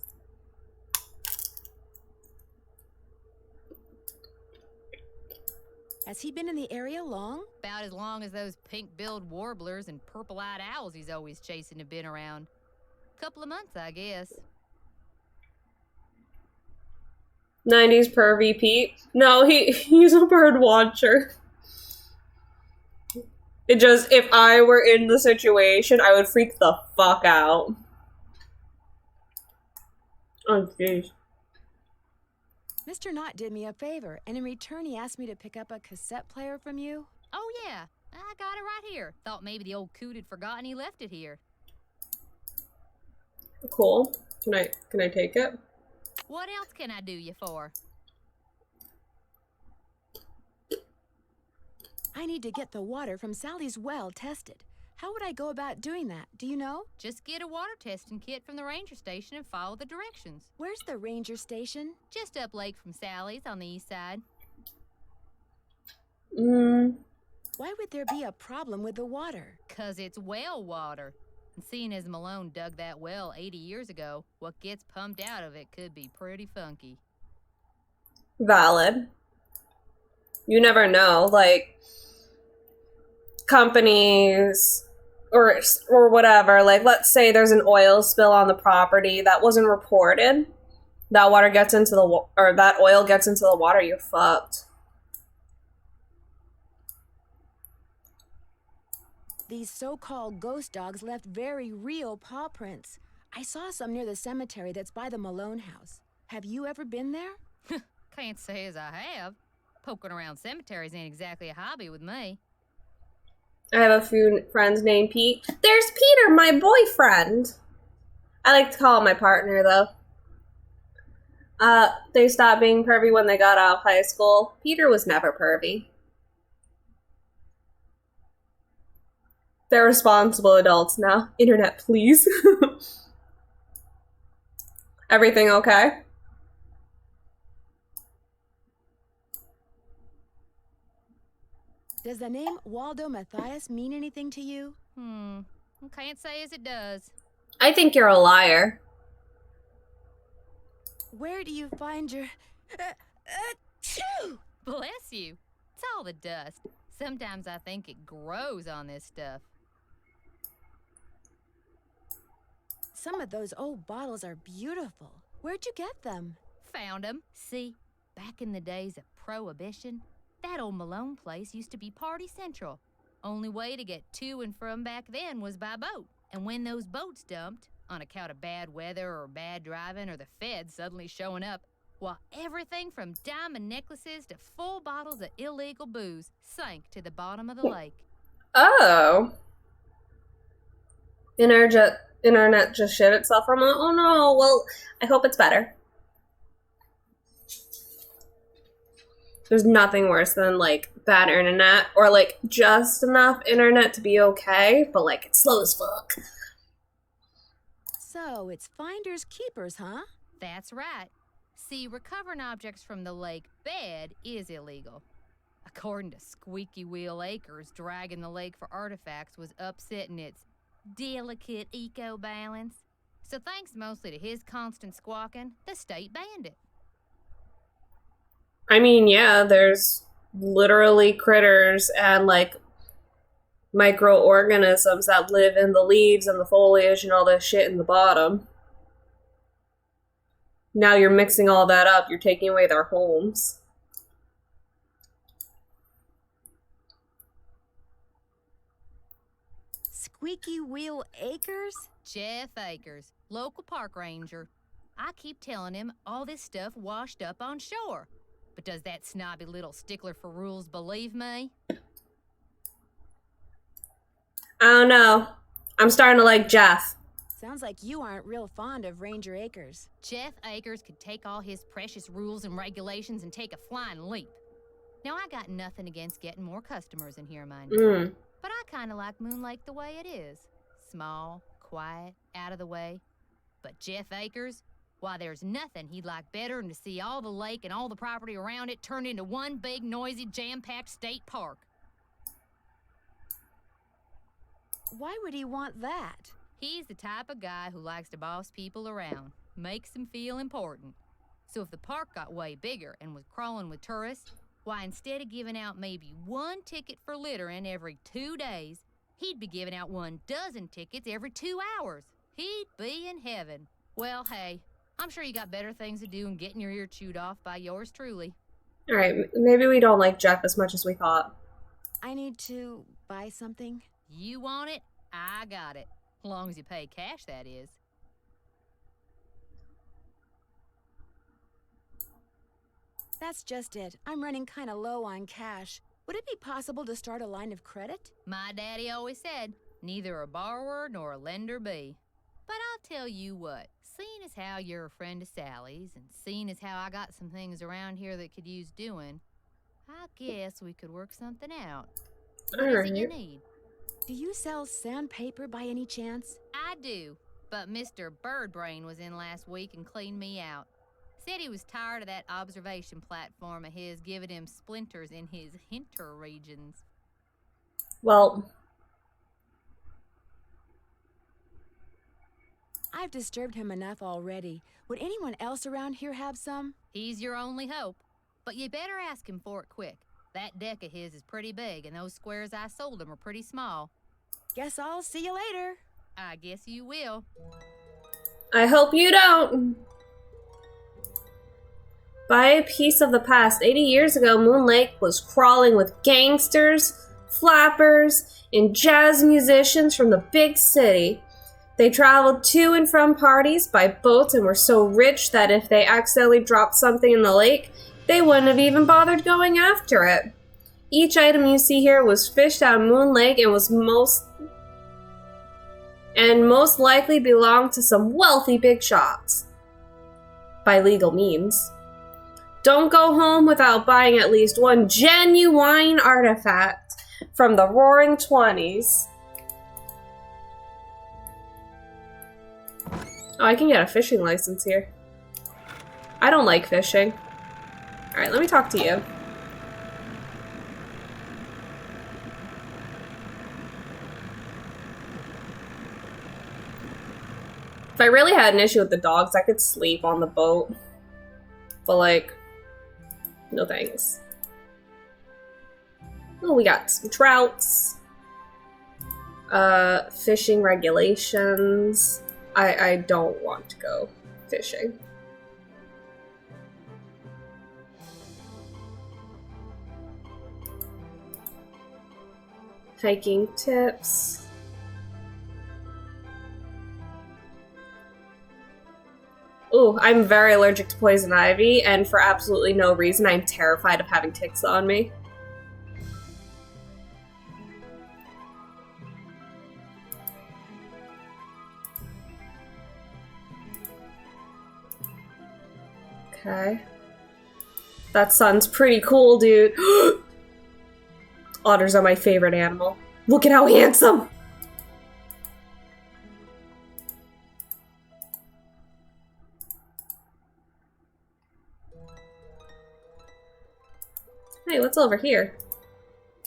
Has he been in the area long? About as long as those pink-billed warblers and purple-eyed owls he's always chasing have been around. Couple of months, I guess. 90s pervy Pete? No, he's a bird watcher. It just, if I were in the situation, I would freak the fuck out. Oh, jeez. Mr. Knott did me a favor, and in return he asked me to pick up a cassette player from you. Oh, yeah. I got it right here. Thought maybe the old coot had forgotten he left it here. Cool. Can I take it? What else can I do you for? I need to get the water from Sally's well tested. How would I go about doing that? Do you know? Just get a water testing kit from the ranger station and follow the directions. Where's the ranger station? Just up lake from Sally's on the east side. Why would there be a problem with the water? 'Cause it's well water. And seeing as Malone dug that well 80 years ago, what gets pumped out of it could be pretty funky. Valid. You never know, like, companies or whatever, like, let's say there's an oil spill on the property that wasn't reported. That water gets into that oil gets into the water, you're fucked. These so-called ghost dogs left very real paw prints. I saw some near the cemetery that's by the Malone house. Have you ever been there? Can't say as I have. Poking around cemeteries ain't exactly a hobby with me. I have a few friends named Pete. There's Peter, my boyfriend. I like to call him my partner, though. They stopped being pervy when they got out of high school. Peter was never pervy. They're responsible adults now. Internet, please. Everything okay? Does the name Waldo Matthias mean anything to you? Can't say as it does. I think you're a liar. Where do you find your... Achoo! Bless you. It's all the dust. Sometimes I think it grows on this stuff. Some of those old bottles are beautiful. Where'd you get them? Found 'em. See, back in the days of Prohibition, that old Malone place used to be party central. Only way to get to and from back then was by boat. And when those boats dumped, on account of bad weather or bad driving or the feds suddenly showing up, well, everything from diamond necklaces to full bottles of illegal booze sank to the bottom of the lake. Oh. Internet just shit itself from it? Oh no, well, I hope it's better. There's nothing worse than, like, bad internet, or, like, just enough internet to be okay, but, like, it's slow as fuck. So, it's finders keepers, huh? That's right. See, recovering objects from the lake bed is illegal. According to Squeaky Wheel Acres, dragging the lake for artifacts was upsetting its delicate eco-balance. So thanks mostly to his constant squawking, the state banned it. I mean, yeah, there's literally critters and, like, microorganisms that live in the leaves and the foliage and all this shit in the bottom. Now you're mixing all that up, you're taking away their homes. Squeaky Wheel Acres? Jeff Akers, local park ranger. I keep telling him all this stuff washed up on shore. But does that snobby little stickler for rules believe me? I don't know. I'm starting to like Jeff. Sounds like you aren't real fond of Ranger Acres. Jeff Akers could take all his precious rules and regulations and take a flying leap. Now, I got nothing against getting more customers in here, mind you. But I kind of like Moon Lake the way it is. Small, quiet, out of the way. But Jeff Akers, why, there's nothing he'd like better than to see all the lake and all the property around it turned into one big, noisy, jam-packed state park. Why would he want that? He's the type of guy who likes to boss people around, makes them feel important. So if the park got way bigger and was crawling with tourists, why, instead of giving out maybe one ticket for littering every 2 days, he'd be giving out 12 tickets every 2 hours. He'd be in heaven. Well, hey, I'm sure you got better things to do than getting your ear chewed off by yours truly. Alright, maybe we don't like Jeff as much as we thought. I need to buy something. You want it? I got it. As long as you pay cash, that is. That's just it. I'm running kind of low on cash. Would it be possible to start a line of credit? My daddy always said, neither a borrower nor a lender be. But I'll tell you what, seeing as how you're a friend of Sally's, and seeing as how I got some things around here that could use doing, I guess we could work something out. What is it you need? Do you sell sandpaper by any chance? I do, but Mr. Birdbrain was in last week and cleaned me out. Said he was tired of that observation platform of his giving him splinters in his hinter regions. Well, I've disturbed him enough already. Would anyone else around here have some? He's your only hope, but you better ask him for it quick. That deck of his is pretty big, and those squares I sold him are pretty small. Guess I'll see you later. I guess you will. I hope you don't. By a piece of the past, 80 years ago, Moon Lake was crawling with gangsters, flappers, and jazz musicians from the big city. They traveled to and from parties by boats and were so rich that if they accidentally dropped something in the lake, they wouldn't have even bothered going after it. Each item you see here was fished out of Moon Lake and was most likely belonged to some wealthy big shots. By legal means. Don't go home without buying at least one genuine artifact from the Roaring 20s. Oh, I can get a fishing license here. I don't like fishing. Alright, let me talk to you. If I really had an issue with the dogs, I could sleep on the boat. But like, no thanks. Oh, we got some trouts. Fishing regulations. I don't want to go fishing. Hiking tips. Ooh, I'm very allergic to poison ivy, and for absolutely no reason, I'm terrified of having ticks on me. Okay. That sun's pretty cool, dude. Otters are my favorite animal. Look at how handsome! Hey, what's over here?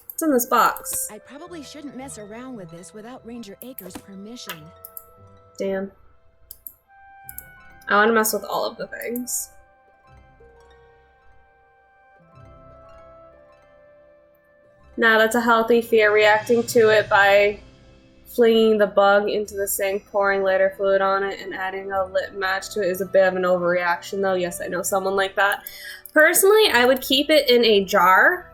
What's in this box? I probably shouldn't mess around with this without Ranger Acres' permission. Damn. I want to mess with all of the things. Nah, that's a healthy fear. Reacting to it by flinging the bug into the sink, pouring lighter fluid on it, and adding a lit match to it is a bit of an overreaction, though. Yes, I know someone like that. Personally, I would keep it in a jar,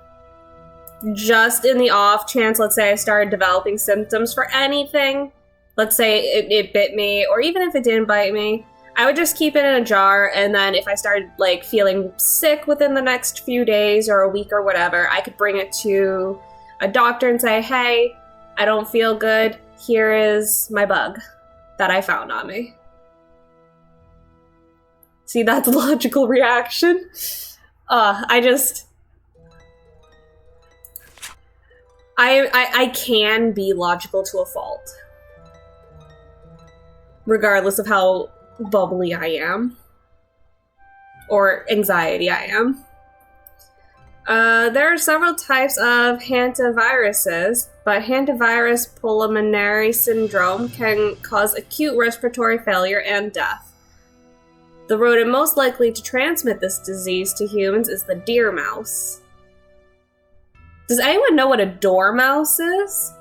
just in the off chance, let's say I started developing symptoms for anything. Let's say it bit me, or even if it didn't bite me, I would just keep it in a jar, and then if I started like feeling sick within the next few days or a week or whatever, I could bring it to a doctor and say, hey, I don't feel good. Here is my bug that I found on me. See, that's a logical reaction. I can be logical to a fault. Regardless of how bubbly I am. Or anxiety I am. There are several types of hantaviruses, but hantavirus pulmonary syndrome can cause acute respiratory failure and death. The rodent most likely to transmit this disease to humans is the deer mouse. Does anyone know what a dormouse is?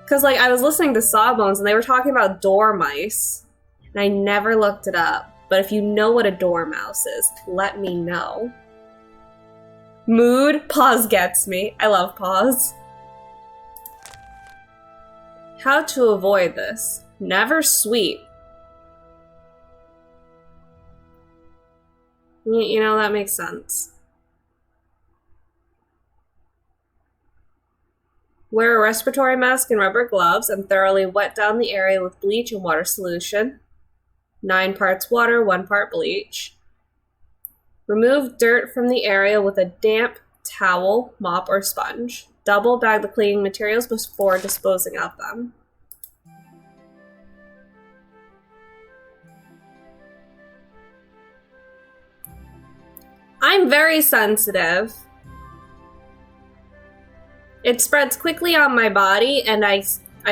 Because, like, I was listening to Sawbones and they were talking about dormice, and I never looked it up. But if you know what a dormouse is, let me know. Mood? Pause gets me. I love pause. How to avoid this? Never sweep. You know, that makes sense. Wear a respiratory mask and rubber gloves and thoroughly wet down the area with bleach and water solution. 9 parts water, 1 part bleach. Remove dirt from the area with a damp towel, mop, or sponge. Double bag the cleaning materials before disposing of them. I'm very sensitive. It spreads quickly on my body, and I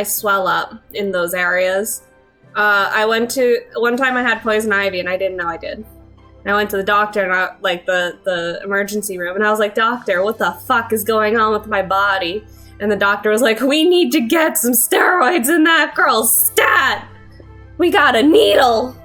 swell up in those areas. One time I had poison ivy, and I didn't know I did. And I went to the doctor, and the emergency room, and I was like, doctor, what the fuck is going on with my body? And the doctor was like, we need to get some steroids in that girl, stat! We got a needle!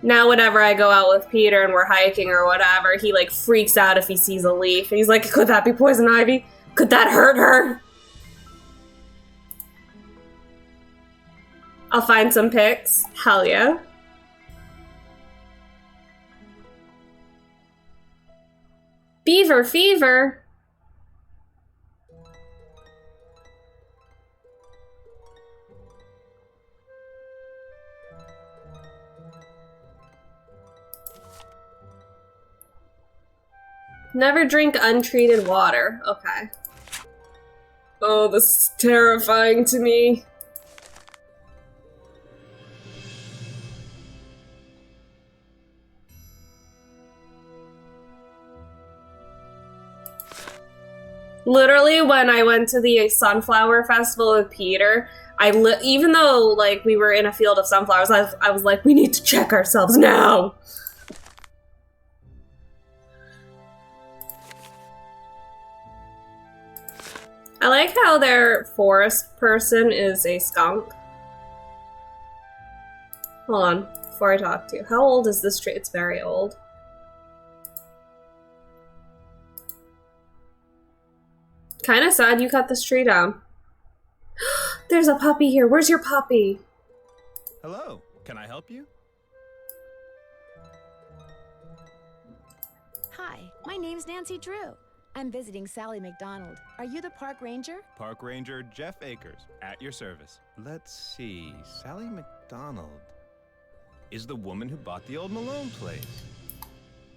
Now whenever I go out with Peter and we're hiking or whatever, he like freaks out if he sees a leaf. And he's like, could that be poison ivy? Could that hurt her? I'll find some pics. Hell yeah. Beaver fever. Never drink untreated water. Okay. Oh, this is terrifying to me. Literally, when I went to the Sunflower Festival with Peter, even though like we were in a field of sunflowers, I was like, we need to check ourselves now. I like how their forest person is a skunk. Hold on, before I talk to you. How old is this tree? It's very old. Kind of sad you cut this tree down. There's a puppy here. Where's your puppy? Hello, can I help you? Hi, my name's Nancy Drew. I'm visiting Sally McDonald. Are you the park ranger? Park Ranger Jeff Akers, at your service. Let's see, Sally McDonald is the woman who bought the old Malone place.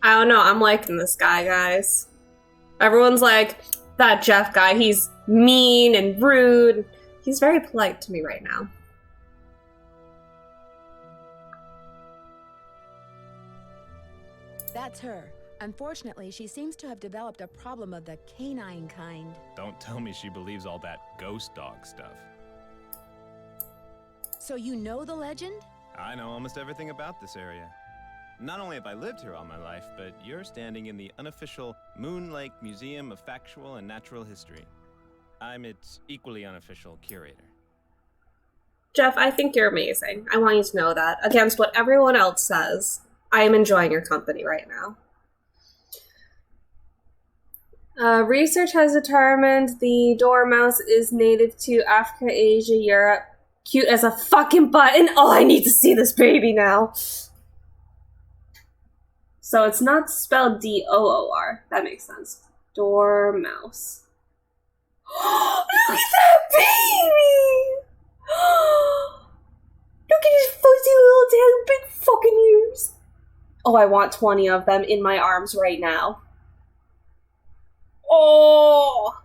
I don't know. I'm liking this guy, guys. Everyone's like, that Jeff guy, he's mean and rude. He's very polite to me right now. That's her. Unfortunately, she seems to have developed a problem of the canine kind. Don't tell me she believes all that ghost dog stuff. So you know the legend? I know almost everything about this area. Not only have I lived here all my life, but you're standing in the unofficial Moon Lake Museum of Factual and Natural History. I'm its equally unofficial curator. Jeff, I think you're amazing. I want you to know that. Against what everyone else says, I am enjoying your company right now. Research has determined the dormouse is native to Africa, Asia, Europe. Cute as a fucking button. Oh, I need to see this baby now. So it's not spelled D-O-O-R. That makes sense. Dormouse. Look at that baby! Look at his fuzzy little tail, big fucking ears. Oh, I want 20 of them in my arms right now. Oh!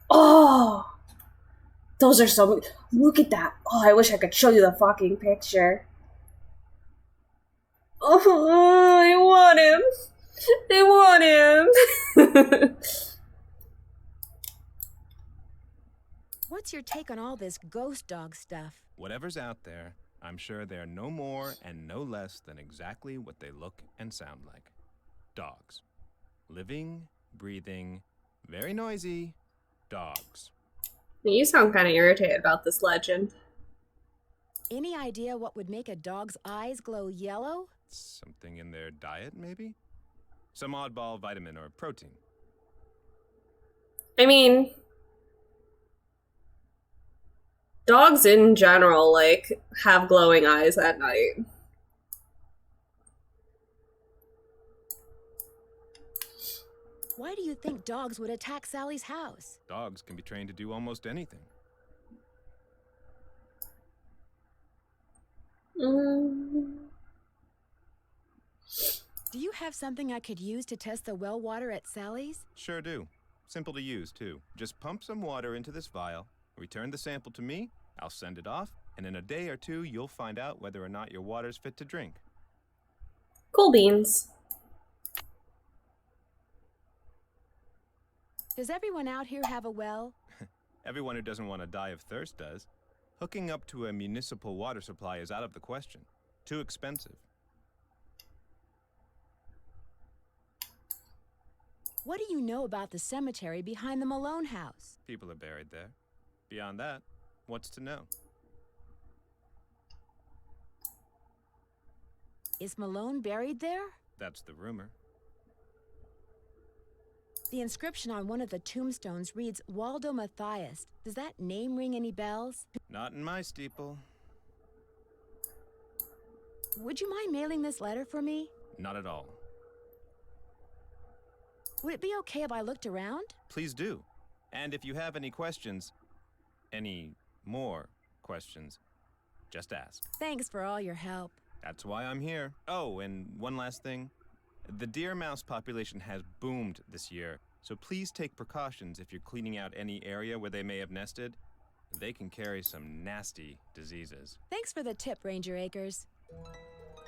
Oh! Those are so... Look at that. Oh, I wish I could show you the fucking picture. Oh, I want him. I want him. What's your take on all this ghost dog stuff? Whatever's out there, I'm sure they're no more and no less than exactly what they look and sound like. Dogs. Living, breathing, very noisy dogs. You sound kind of irritated about this legend. Any idea what would make a dog's eyes glow yellow? Something in their diet, maybe? Some oddball vitamin or protein. I mean, dogs in general, like, have glowing eyes at night. Why do you think dogs would attack Sally's house? Dogs can be trained to do almost anything. Do you have something I could use to test the well water at Sally's? Sure do. Simple to use, too. Just pump some water into this vial, return the sample to me, I'll send it off, and in a day or two, you'll find out whether or not your water's fit to drink. Cool beans. Does everyone out here have a well? Everyone who doesn't want to die of thirst does. Hooking up to a municipal water supply is out of the question. Too expensive. What do you know about the cemetery behind the Malone house? People are buried there. Beyond that, what's to know? Is Malone buried there? That's the rumor. The inscription on one of the tombstones reads Waldo Matthias. Does that name ring any bells? Not in my steeple. Would you mind mailing this letter for me? Not at all. Would it be okay if I looked around? Please do. And if you have any questions, any more questions, just ask. Thanks for all your help. That's why I'm here. Oh, and one last thing. The deer mouse population has boomed this year, so please take precautions if you're cleaning out any area where they may have nested. They can carry some nasty diseases. Thanks for the tip, Ranger Acres.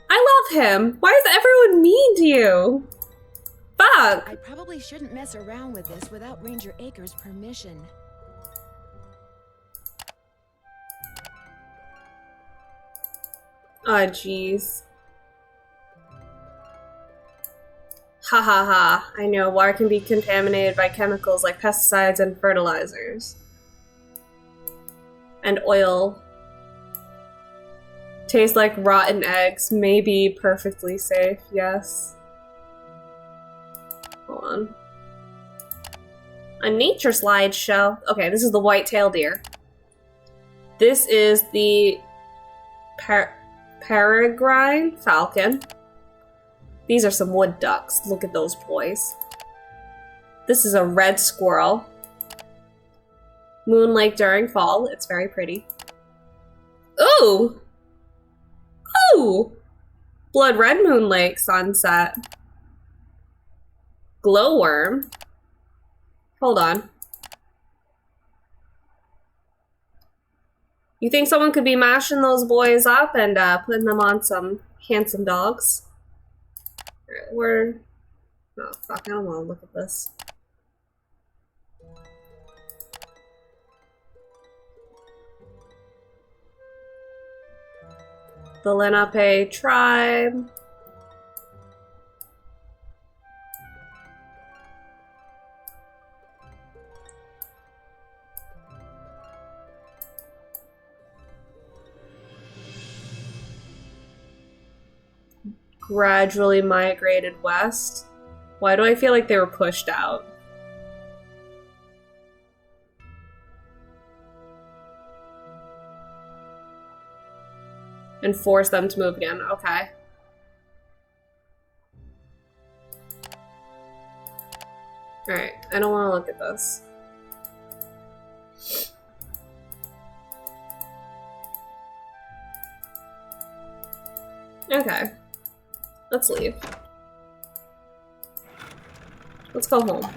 I love him. Why is everyone mean to you? Fuck. I probably shouldn't mess around with this without Ranger Acres' permission. Oh, jeez. Ha ha ha. I know, water can be contaminated by chemicals like pesticides and fertilizers. And oil. Tastes like rotten eggs. May be perfectly safe, yes. Hold on. A nature slideshow. Okay, this is the white-tailed deer. This is the peregrine falcon. These are some wood ducks. Look at those boys. This is a red squirrel. Moon Lake during fall. It's very pretty. Ooh! Ooh! Blood red Moon Lake sunset. Glowworm. Hold on. You think someone could be mashing those boys up and putting them on some handsome dogs? Oh, fuck, I don't want to look at this. The Lenape tribe. Gradually migrated west. Why do I feel like they were pushed out? And force them to move again. Okay. Alright, I don't want to look at this. Okay. Let's leave. Let's go home.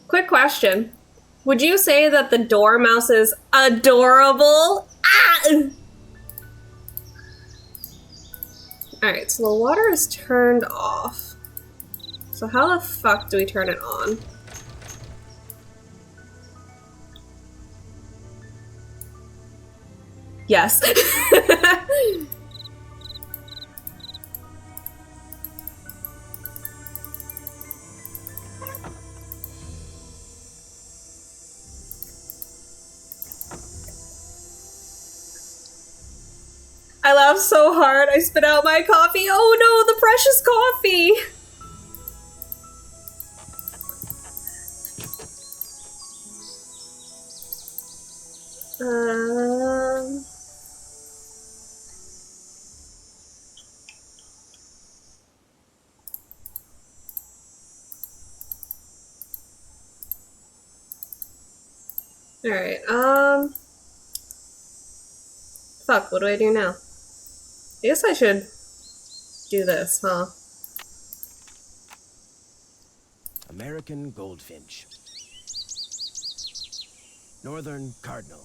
Quick question. Would you say that the dormouse is adorable? Ah! Alright, so the water is turned off. So how the fuck do we turn it on? Yes. I laughed so hard I spit out my coffee. Oh no, the precious coffee! Alright, fuck, what do I do now? I guess I should do this, huh? American goldfinch. Northern cardinal.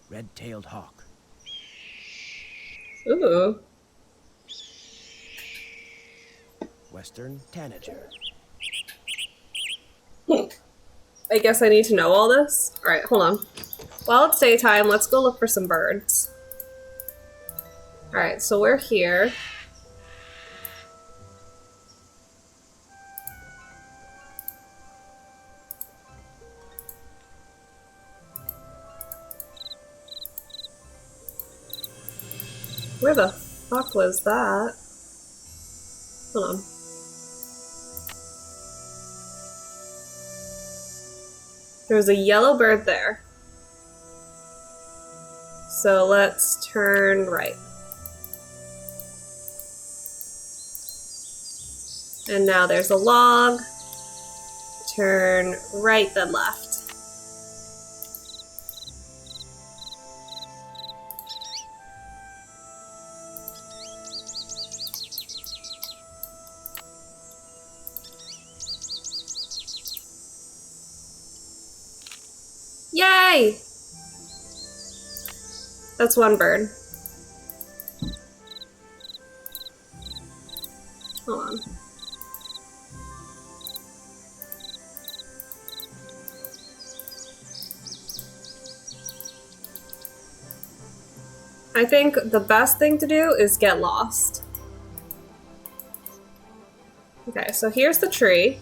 Red-tailed hawk. Ooh. Western tanager. I guess I need to know all this? Alright, hold on. While it's daytime, let's go look for some birds. Alright, so we're here. Where the fuck was that? Hold on. There was a yellow bird there. So let's turn right. And now there's a log. Turn right, then left. Yay! That's one bird. Hold on. I think the best thing to do is get lost. Okay, so here's the tree.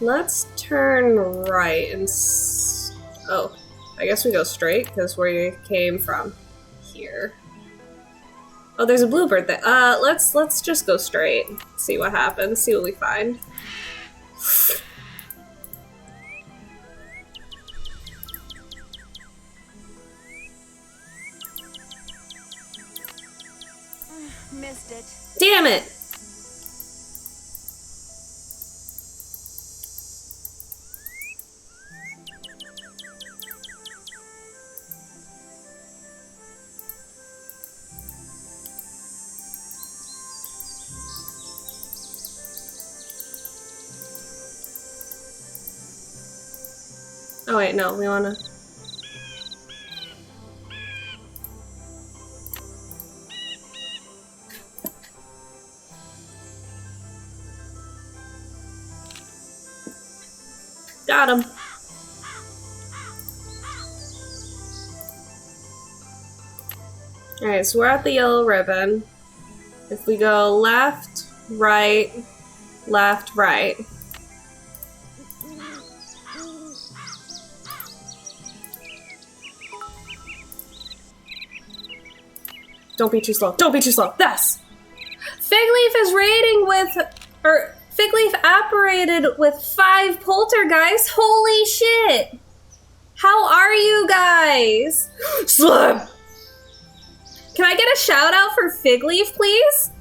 Let's turn right and oh, I guess we go straight because we came from here. Oh, there's a bluebird there. Let's just go straight. See what happens. See what we find. Missed it. Damn it! Oh wait, no, we wanna... Got him. Alright, so we're at the yellow ribbon. If we go left, right, left, right. Don't be too slow. Don't be too slow. Yes! Figleaf is raiding with... Figleaf apparated with 5 poltergeists. Holy shit! How are you guys? Slim! Can I get a shout out for Figleaf, please?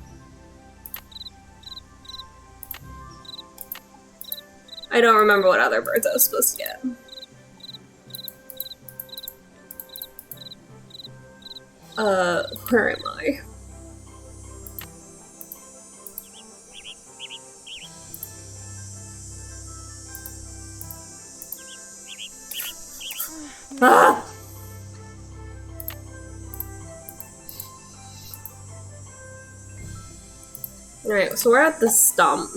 I don't remember what other birds I was supposed to get. Where am I? Ah! Alright, so we're at the stump.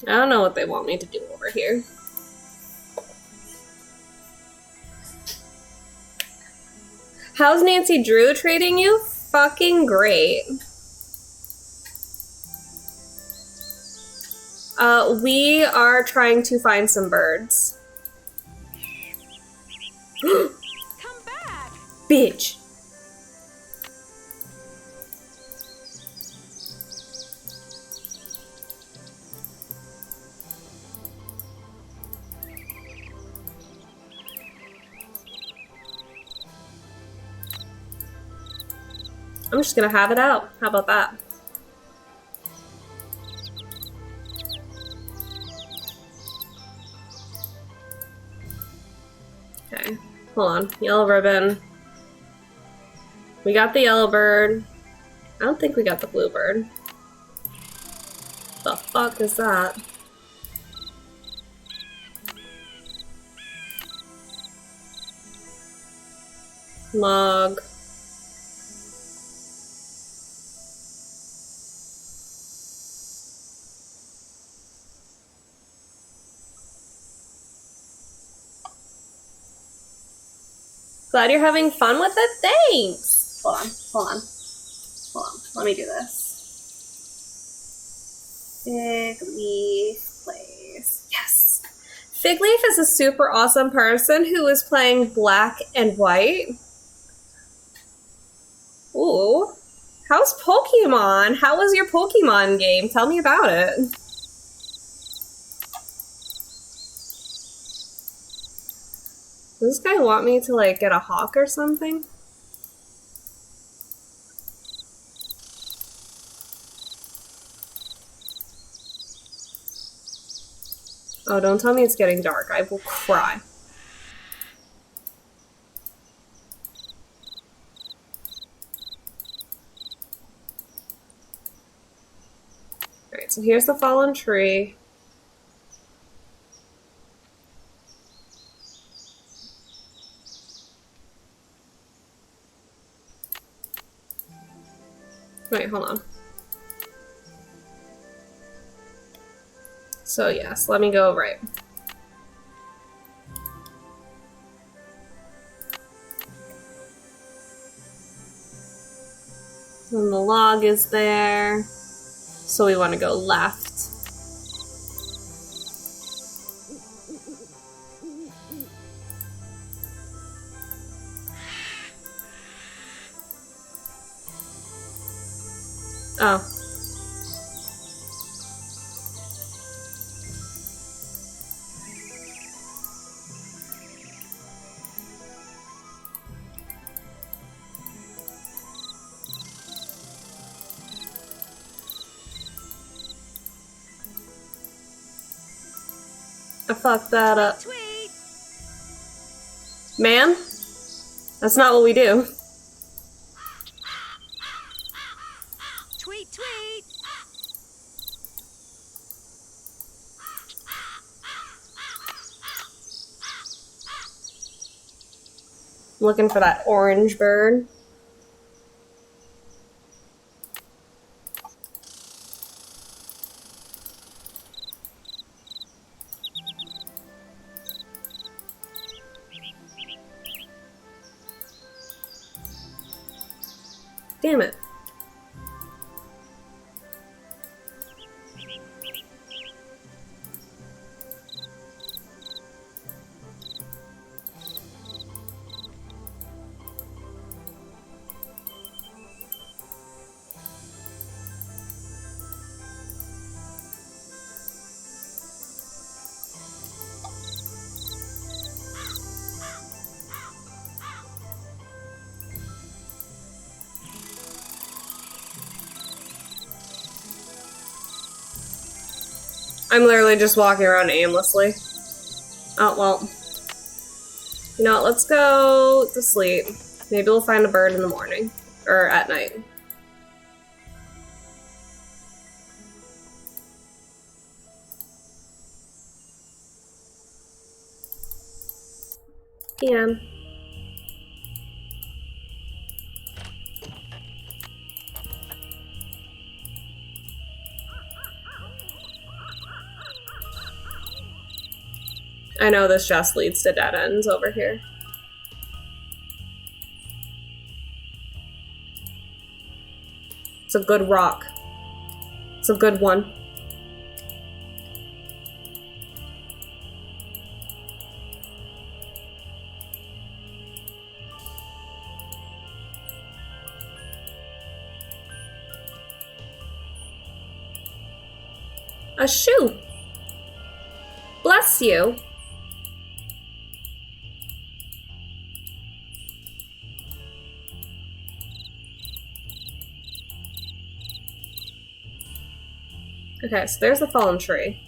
I don't know what they want me to do over here. How's Nancy Drew treating you? Fucking great. We are trying to find some birds. Come back! Bitch. I'm just gonna have it out. How about that? Okay, hold on. Yellow ribbon. We got the yellow bird. I don't think we got the blue bird. The fuck is that? Log. Glad you're having fun with it? Thanks! Hold on, hold on. Hold on, let me do this. Figleaf plays. Yes! Figleaf is a super awesome person who is playing black and white. Ooh. How's Pokemon? How was your Pokemon game? Tell me about it. Does this guy want me to, like, get a hawk or something? Oh, don't tell me it's getting dark. I will cry. Alright, so here's the fallen tree. Wait, hold on. So yes, let me go right. And the log is there. So we want to go left. Oh. I fucked that up. Tweet! Man? That's not what we do. Tweet, tweet! Looking for that orange bird. Damn it. I'm literally just walking around aimlessly. Oh, well. You know what, let's go to sleep. Maybe we'll find a bird in the morning. Or at night. PM. I know this just leads to dead ends over here. It's a good rock. It's a good one. A shoe. Bless you. Okay, so there's the fallen tree.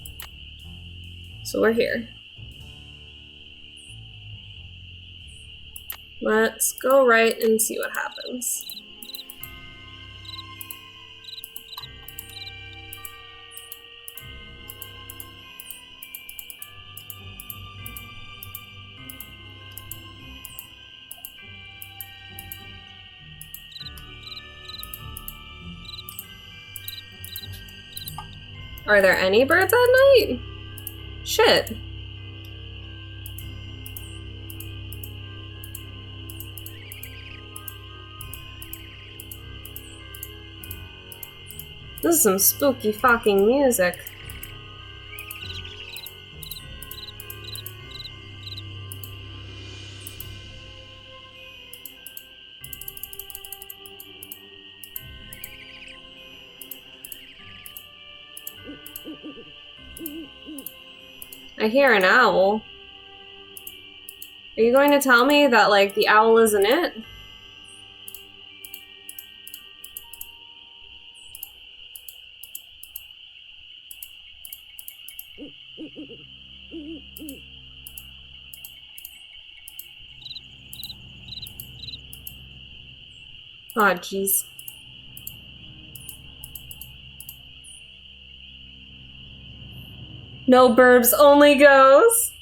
So we're here. Let's go right and see what happens. Are there any birds at night? Shit. This is some spooky fucking music. I hear an owl. Are you going to tell me that, like, the owl isn't it? Oh, jeez. No burbs, only goes.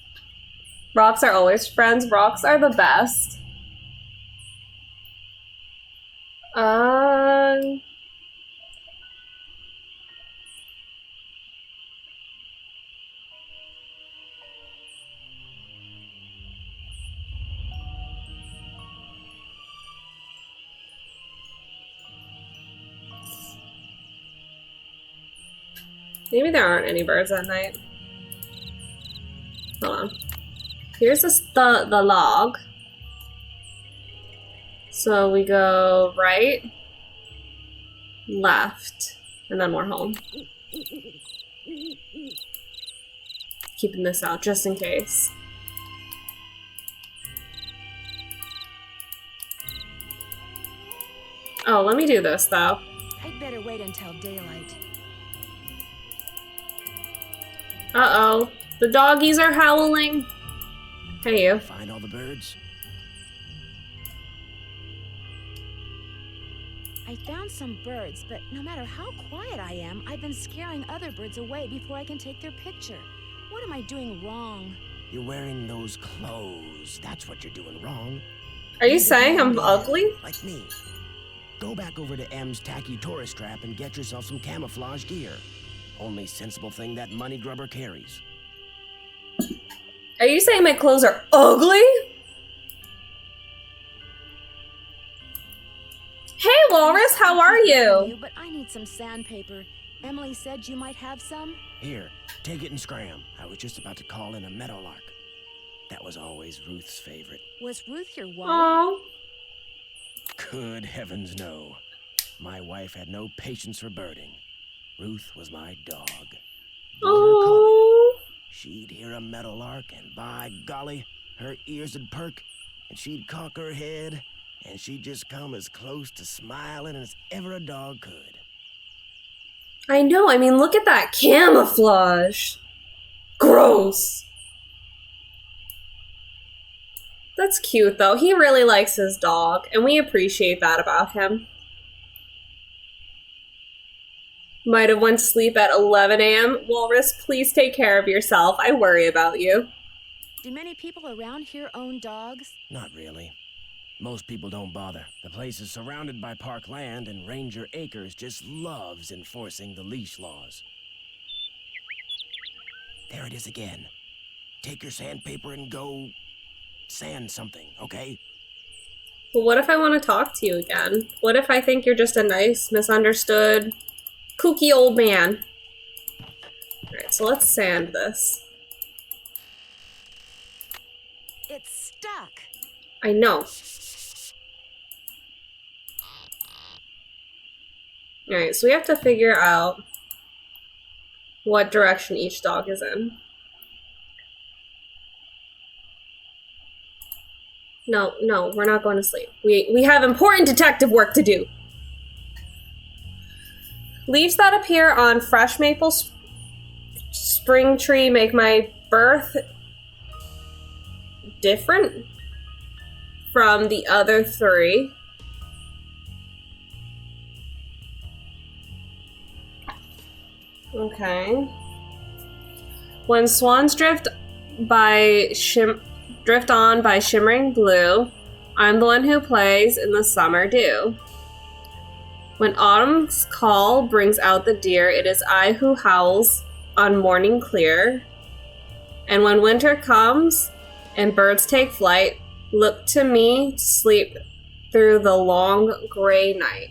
Rocks are always friends. Rocks are the best. Maybe there aren't any birds at night. Hold on. Here's the log. So we go right, left, and then we're home. Keeping this out just in case. Oh, let me do this though. I'd better wait until daylight. Uh-oh. The doggies are howling. Hey, you. Find all the birds? I found some birds, but no matter how quiet I am, I've been scaring other birds away before I can take their picture. What am I doing wrong? You're wearing those clothes. That's what you're doing wrong. Are you saying I'm ugly? Like me. Go back over to M's tacky tourist trap and get yourself some camouflage gear. Only sensible thing that money grubber carries. Are you saying my clothes are ugly? Hey, Walrus, how are you? But I need some sandpaper. Emily said you might have some. Here, take it and scram. I was just about to call in a meadowlark. That was always Ruth's favorite. Was Ruth your wife? Aww. Good heavens, no. My wife had no patience for birding. Ruth was my dog. Border collie. She'd hear a meadowlark, and by golly, her ears would perk, and she'd cock her head, and she'd just come as close to smiling as ever a dog could. I know, I mean, look at that camouflage. Gross. That's cute, though. He really likes his dog, and we appreciate that about him. Might have went to sleep at 11 a.m. Walrus, please take care of yourself. I worry about you. Do many people around here own dogs? Not really. Most people don't bother. The place is surrounded by park land, and Ranger Acres just loves enforcing the leash laws. There it is again. Take your sandpaper and go sand something, okay? But what if I want to talk to you again? What if I think you're just a nice, misunderstood, kooky old man? Alright, so let's sand this. It's stuck. I know. Alright, so we have to figure out what direction each dog is in. No, we're not going to sleep. We have important detective work to do. Leaves that appear on fresh maple spring tree make my birth different from the other three. Okay. When swans drift on by shimmering blue, I'm the one who plays in the summer dew. When autumn's call brings out the deer, it is I who howls on morning clear. And when winter comes and birds take flight, look to me to sleep through the long gray night.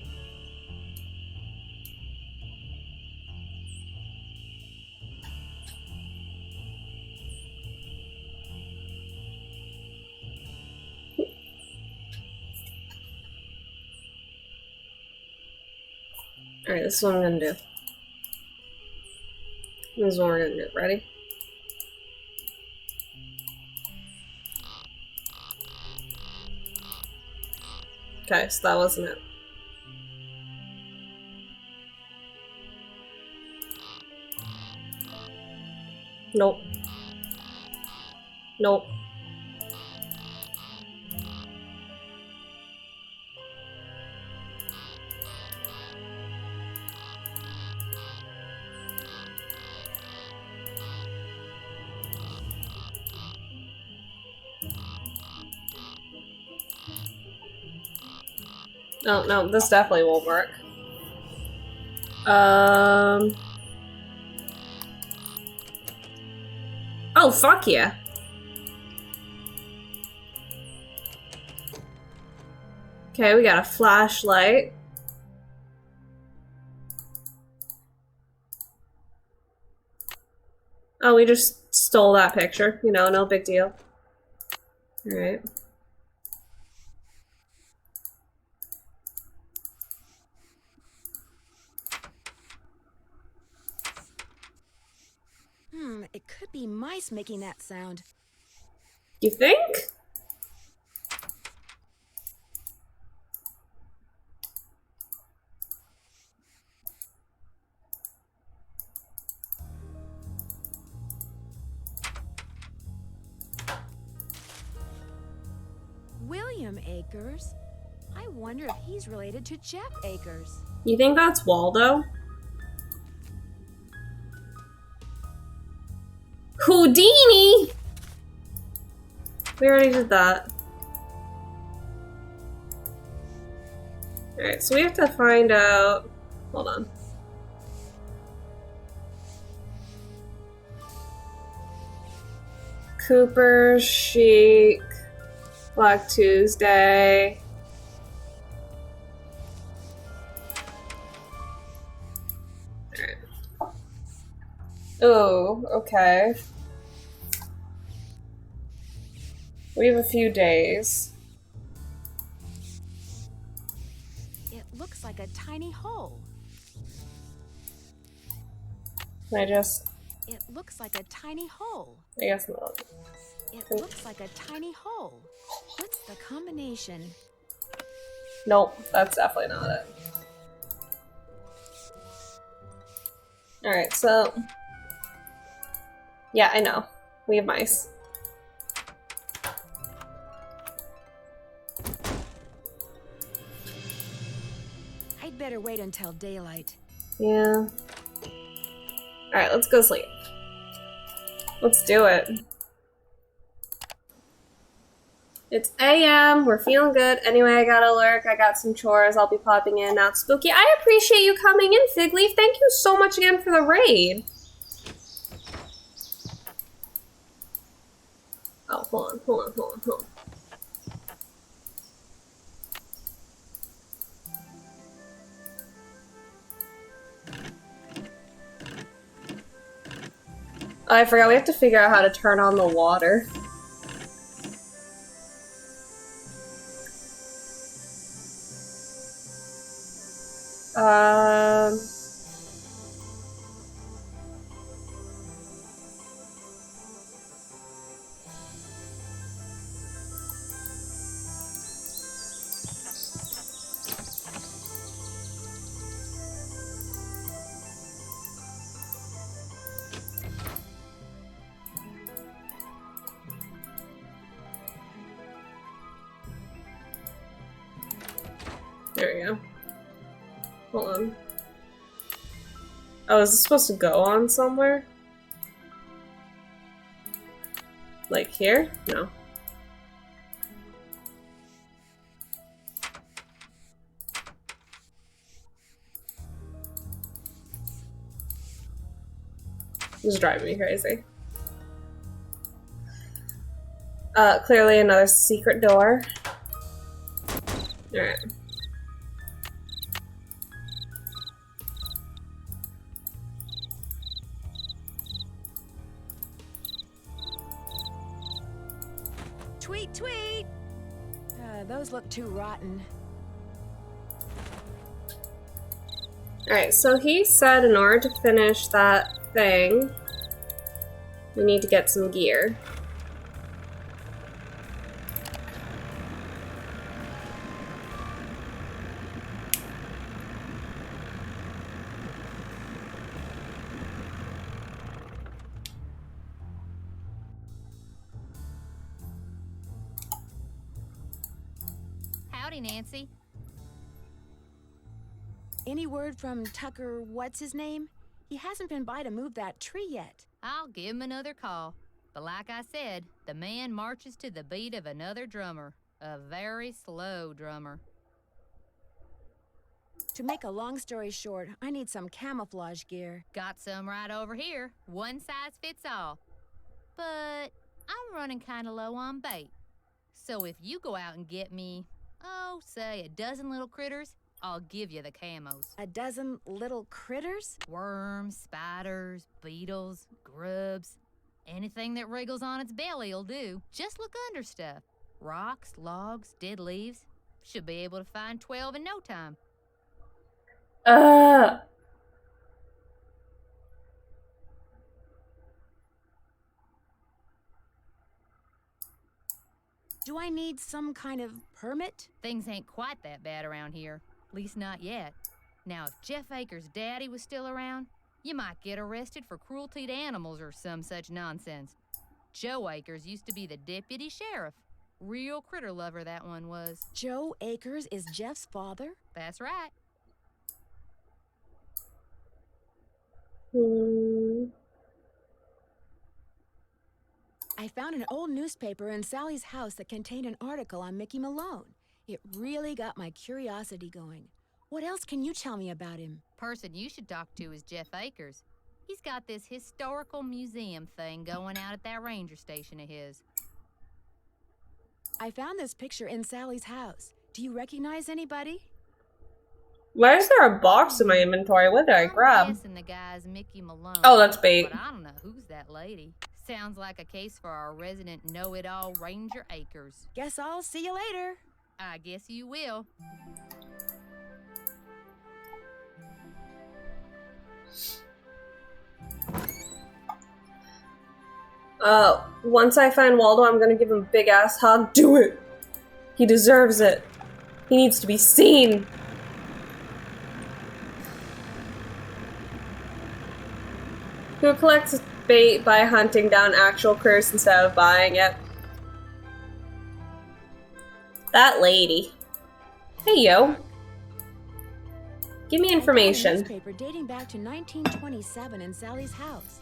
Alright, this is what I'm gonna do. This is when we're gonna get ready. Okay, so that wasn't it. Nope. Nope. No, no, this definitely won't work. Oh, fuck yeah. Okay, we got a flashlight. Oh, we just stole that picture. You know, no big deal. Alright. It could be mice making that sound. You think? William Akers? I wonder if he's related to Jeff Akers. You think that's Waldo? Houdini! We already did that. Alright, so we have to find out... Hold on. Cooper, Chic, Black Tuesday. Alright. Oh, okay. We have a few days. It looks like a tiny hole. Can I just... It looks like a tiny hole. I guess not. It looks like a tiny hole. What's the combination? Nope, that's definitely not it. Alright, so... Yeah, I know. We have mice. I'd better wait until daylight. Yeah. Alright, let's go sleep. Let's do it. It's AM, we're feeling good. Anyway, I gotta lurk, I got some chores, I'll be popping in now. Spooky, I appreciate you coming in, Figleaf. Thank you so much again for the raid. Oh, hold on. Oh, I forgot, we have to figure out how to turn on the water. There we go. Hold on. Oh, is this supposed to go on somewhere? Like here? No. This is driving me crazy. Clearly another secret door. Alright. Tweet, tweet! Those look too rotten. Alright, so he said in order to finish that thing. We need to get some gear. Howdy, Nancy. Any word from Tucker, what's his name? He hasn't been by to move that tree yet. I'll give him another call. But like I said, the man marches to the beat of another drummer. A very slow drummer. To make a long story short, I need some camouflage gear. Got some right over here. One size fits all. But I'm running kind of low on bait. So if you go out and get me, say a dozen little critters, I'll give you the camos. A dozen little critters? Worms, spiders, beetles, grubs. Anything that wriggles on its belly'll do. Just look under stuff. Rocks, logs, dead leaves. Should be able to find 12 in no time. Do I need some kind of permit? Things ain't quite that bad around here. At least not yet. Now, if Jeff Akers' daddy was still around, you might get arrested for cruelty to animals or some such nonsense. Joe Akers used to be the deputy sheriff. Real critter lover, that one was. Joe Akers is Jeff's father? That's right. I found an old newspaper in Sally's house that contained an article on Mickey Malone. It really got my curiosity going. What else can you tell me about him? Person you should talk to is Jeff Akers. He's got this historical museum thing going out at that ranger station of his. I found this picture in Sally's house. Do you recognize anybody? Why is there a box in my inventory? What did I grab? I'm guessing the guy's Mickey Malone. Oh, that's bait. But I don't know who's that lady. Sounds like a case for our resident know-it-all Ranger Akers. Guess I'll see you later. I guess you will. Once I find Waldo, I'm gonna give him a big ass hug. Do it! He deserves it. He needs to be seen. Who collects bait by hunting down actual critters instead of buying it? That lady. Hey, yo. Give me information. I found a newspaper dating back to 1927 in Sally's house.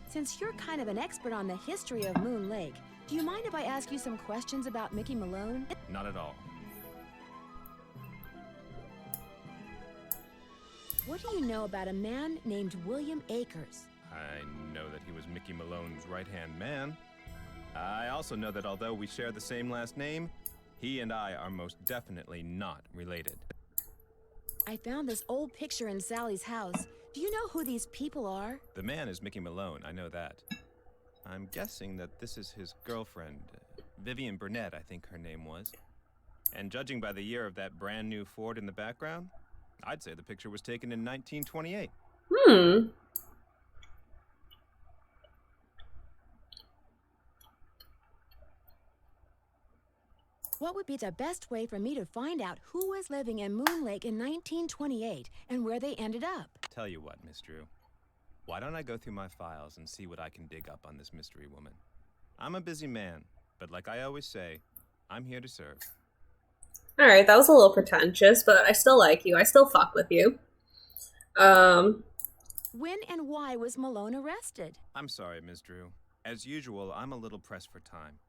Since you're kind of an expert on the history of Moon Lake, do you mind if I ask you some questions about Mickey Malone? Not at all. What do you know about a man named William Akers? I know that he was Mickey Malone's right-hand man. I also know that although we share the same last name, he and I are most definitely not related. I found this old picture in Sally's house. Do you know who these people are? The man is Mickey Malone, I know that. I'm guessing that this is his girlfriend, Vivian Burnett, I think her name was. And judging by the year of that brand new Ford in the background, I'd say the picture was taken in 1928. What would be the best way for me to find out who was living in Moon Lake in 1928 and where they ended up? Tell you what, Miss Drew. Why don't I go through my files and see what I can dig up on this mystery woman? I'm a busy man, but like I always say, I'm here to serve. Alright, that was a little pretentious, but I still like you. I still fuck with you. When and why was Malone arrested? I'm sorry, Miss Drew. As usual, I'm a little pressed for time.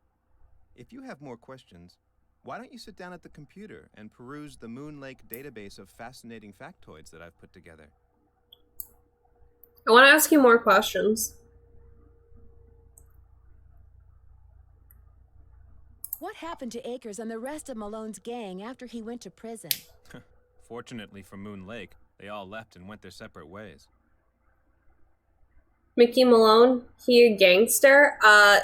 If you have more questions, why don't you sit down at the computer and peruse the Moon Lake database of fascinating factoids that I've put together? I want to ask you more questions. What happened to Akers and the rest of Malone's gang after he went to prison? Fortunately for Moon Lake, they all left and went their separate ways. Mickey Malone, he a gangster?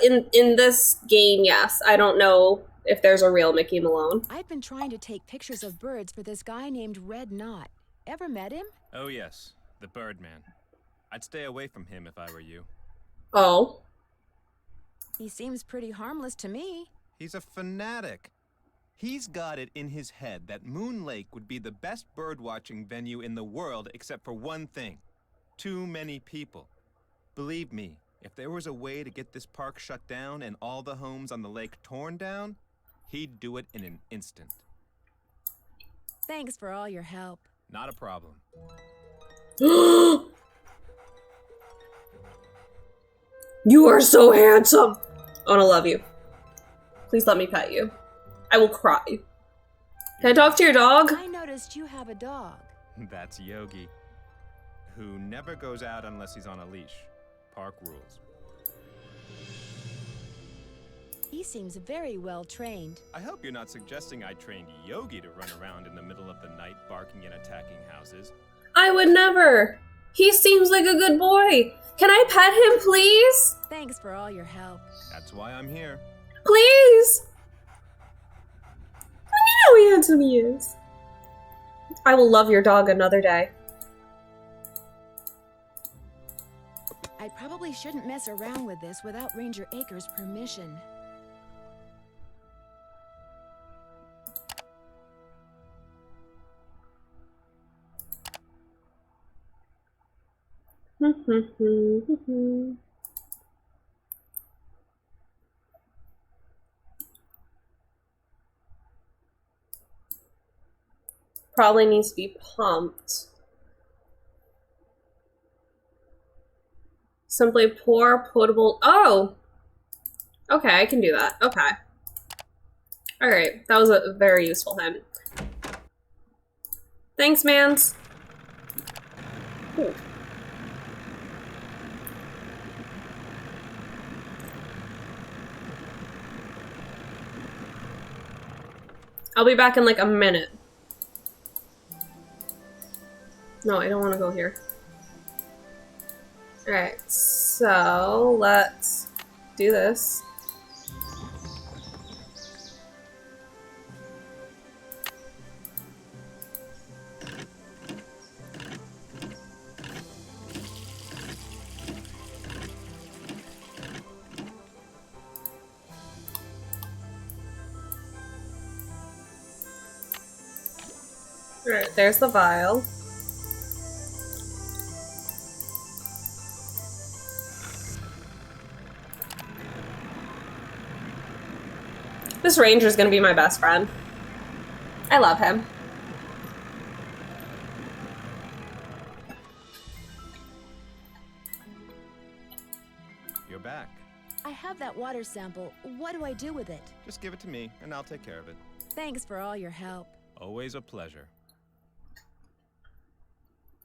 In this game, yes. I don't know if there's a real Mickey Malone. I've been trying to take pictures of birds for this guy named Red Knot. Ever met him? Oh yes, the Birdman. I'd stay away from him if I were you. Oh. He seems pretty harmless to me. He's a fanatic. He's got it in his head that Moon Lake would be the best birdwatching venue in the world except for one thing. Too many people. Believe me, if there was a way to get this park shut down and all the homes on the lake torn down, he'd do it in an instant. Thanks for all your help. Not a problem. You are so handsome. I want to love you. Please let me pet you. I will cry. Can I talk to your dog? I noticed you have a dog. That's Yogi, who never goes out unless he's on a leash. Park rules. He seems very well trained. I hope you're not suggesting I trained Yogi to run around in the middle of the night barking and attacking houses. I would never. He seems like a good boy. Can I pet him, please? Thanks for all your help. That's why I'm here. Please. Let me know how handsome he is. I will love your dog another day. I probably shouldn't mess around with this without Ranger Acres' permission. Probably needs to be pumped. Simply pour potable. Oh! Okay, I can do that. Okay. Alright, that was a very useful hint. Thanks, mans. Ooh. I'll be back in like a minute. No, I don't want to go here. Alright, so let's do this. Alright, there's the vial. This ranger's gonna be my best friend. I love him. You're back. I have that water sample. What do I do with it? Just give it to me, and I'll take care of it. Thanks for all your help. Always a pleasure.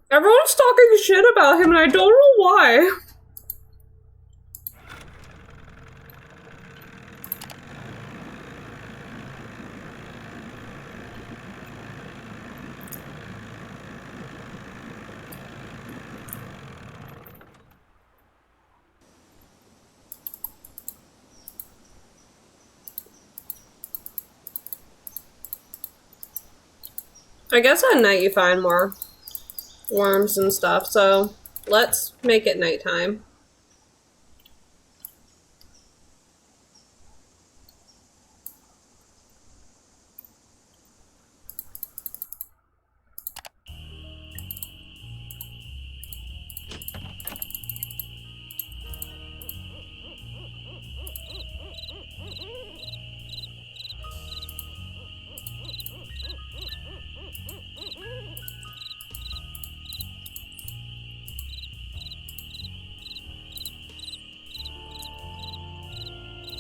Everyone's talking shit about him and I don't know why. I guess at night you find more worms and stuff, so let's make it nighttime.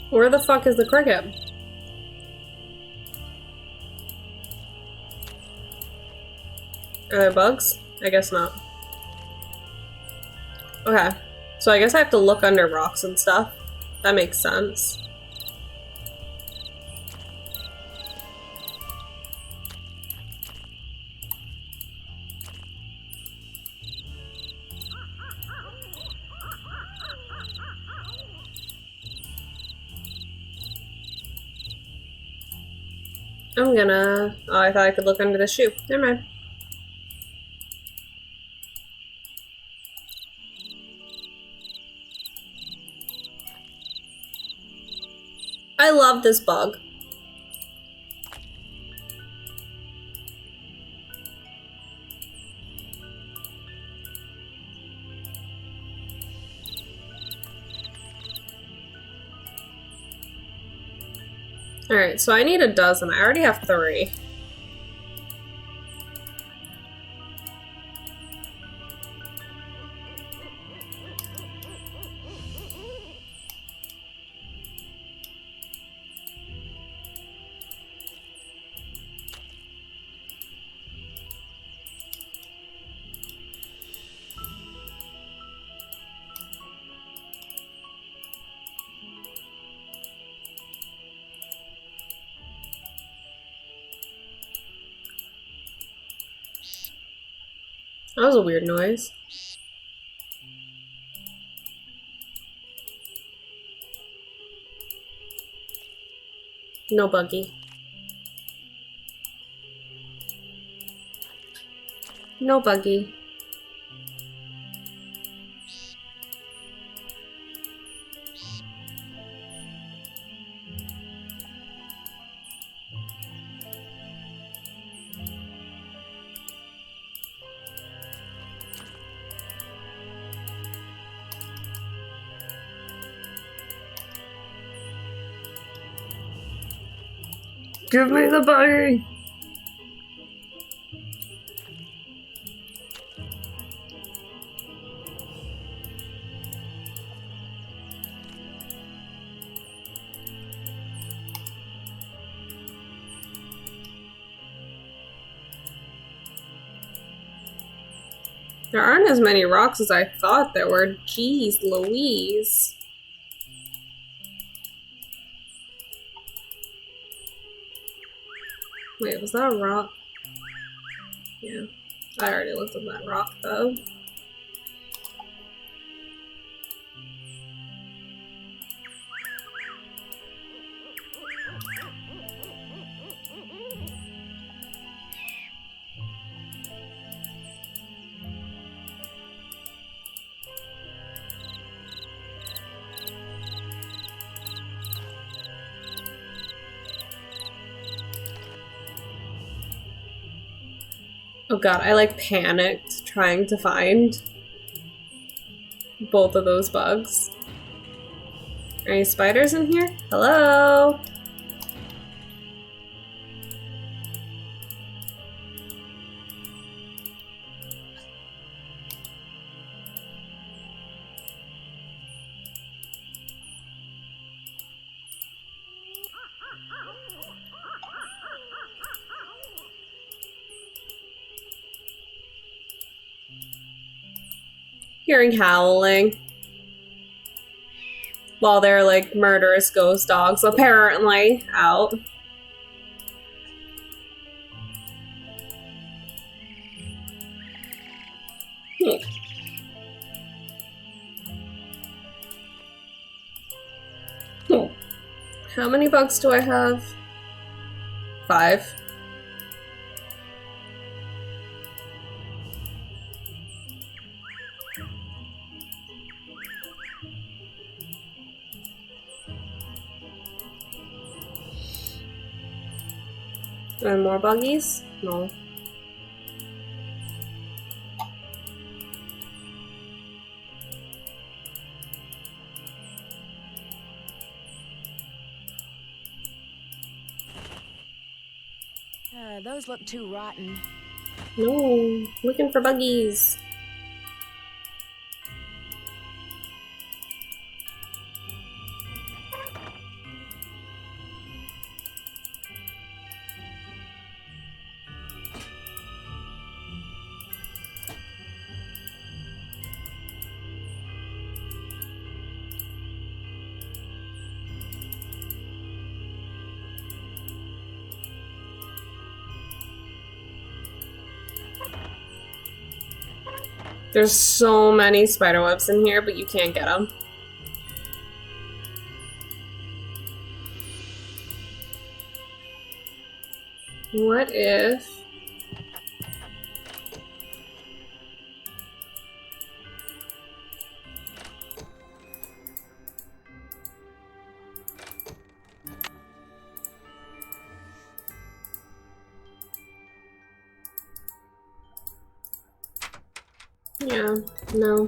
Where the fuck is the cricket? Are there bugs? I guess not. Okay, so I guess I have to look under rocks and stuff. That makes sense. I'm gonna... Oh, I thought I could look under the shoe. Never mind. I love this bug. Alright, so I need a dozen. I already have 3. That was a weird noise. No buggy. No buggy. Give me the buggy! There aren't as many rocks as I thought there were. Jeez Louise. Wait, was that a rock? Yeah. I already looked at that rock though. Oh god, I like panicked trying to find both of those bugs. Are any spiders in here? Hello? Hearing howling. While they're like murderous ghost dogs apparently out. How many bugs do I have? 5. And more buggies? No. Those look too rotten. No. Looking for buggies. There's so many spider webs in here, but you can't get them. What if... Yeah, no.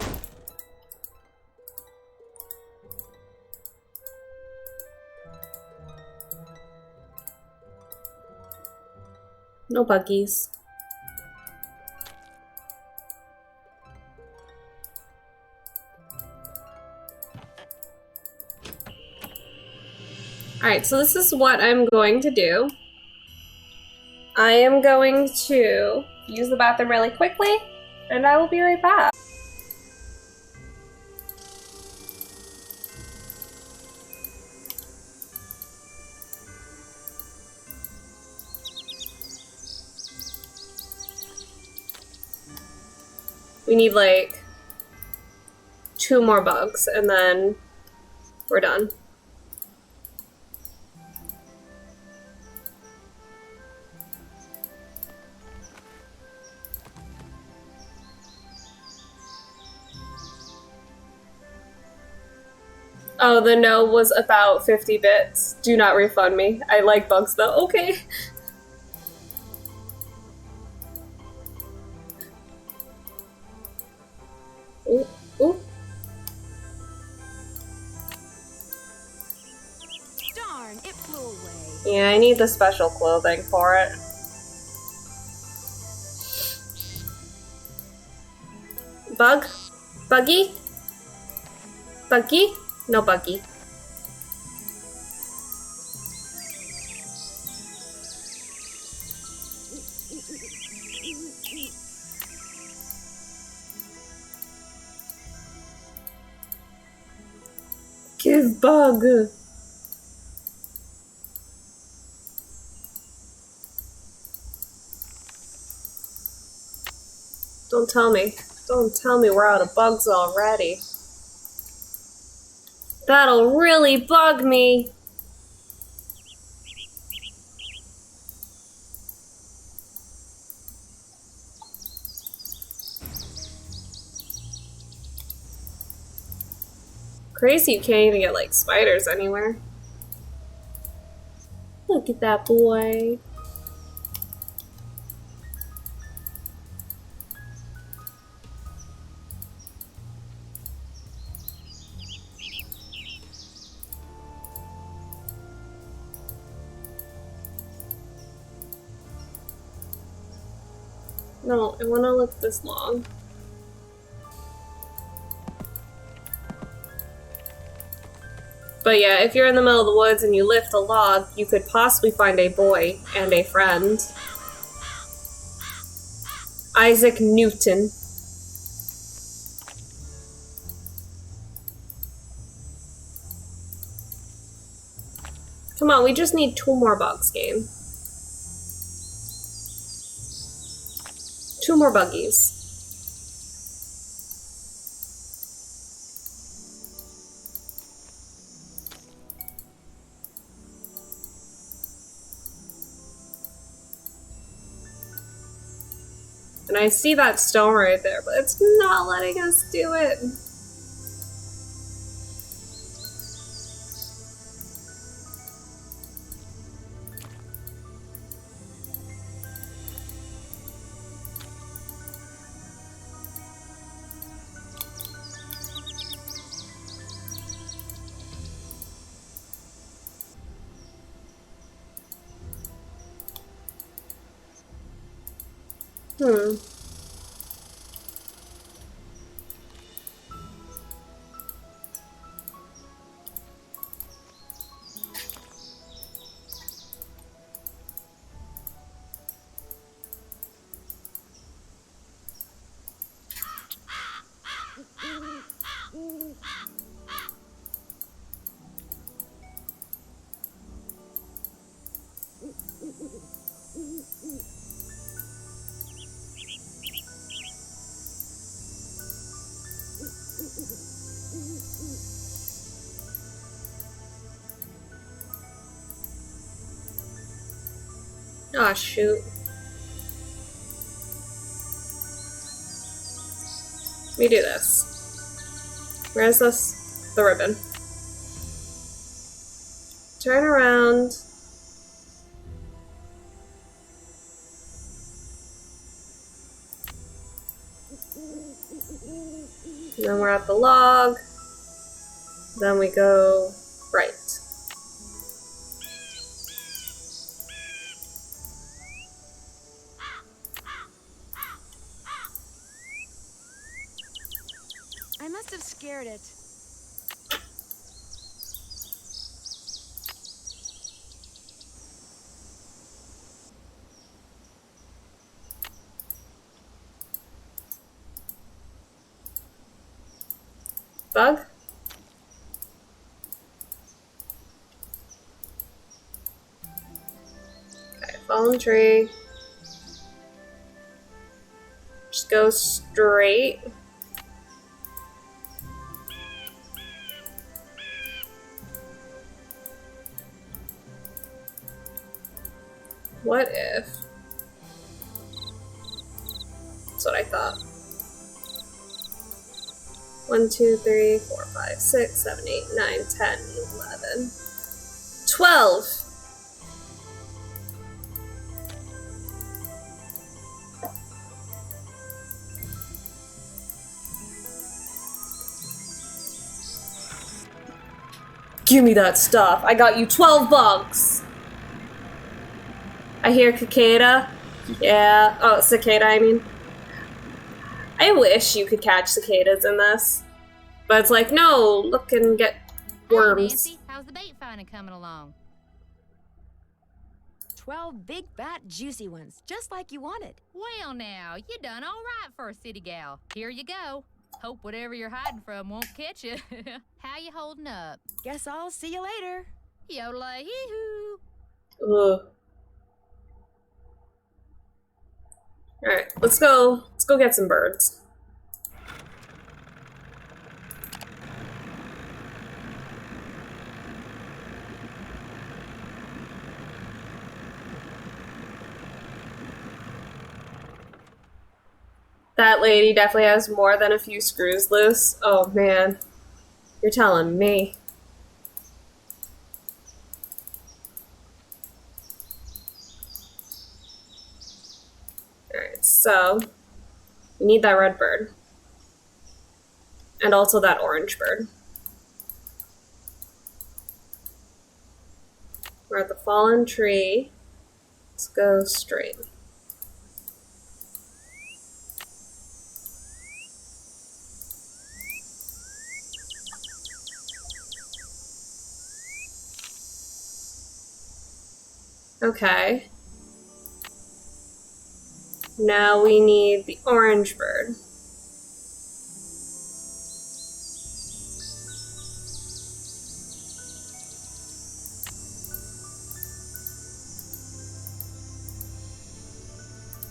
No buggies. Alright, so this is what I'm going to do. I am going to use the bathroom really quickly, and I will be right back. We need like 2 more bugs, and then we're done. Oh, the no was about 50 bits. Do not refund me. I like bugs though. Okay. Ooh, ooh. Darn, it flew away. Yeah, I need the special clothing for it. Bug? Buggy? Buggy? No buggy. Give bug. Don't tell me. Don't tell me we're out of bugs already. That'll really bug me. Crazy you can't even get like spiders anywhere. Look at that boy. No, I want to look this long. But yeah, if you're in the middle of the woods and you lift a log, you could possibly find a boy and a friend. Isaac Newton. Come on, we just need 2 more bugs, game. 2 more buggies. And I see that stone right there, but it's not letting us do it. Aw, shoot. Let me do this. Where's this? The ribbon. Turn around. And then we're at the log. Then we go right. I must have scared it. Bug? Okay, fallen tree. Just go straight. What if? That's what I thought. 1, 2, 3, 4, 5, 6, 7, 8, 9, 10, 11, 12. Give me that stuff. I got you 12 bucks. I hear cicada. Yeah. Oh, cicada, I mean. I wish you could catch cicadas in this. But it's like, no, look and get worms. Hey, Nancy, how's the bait finding coming along? 12 big, fat, juicy ones, just like you wanted. Well, now, you done all right for a city gal. Here you go. Hope whatever you're hiding from won't catch you. How you holding up? Guess I'll see you later. Yodelah hee-hoo. Ugh. Alright, let's go get some birds. That lady definitely has more than a few screws loose. Oh man, you're telling me. Alright, so we need that red bird. And also that orange bird. We're at the fallen tree. Let's go straight. Okay. Now we need the orange bird.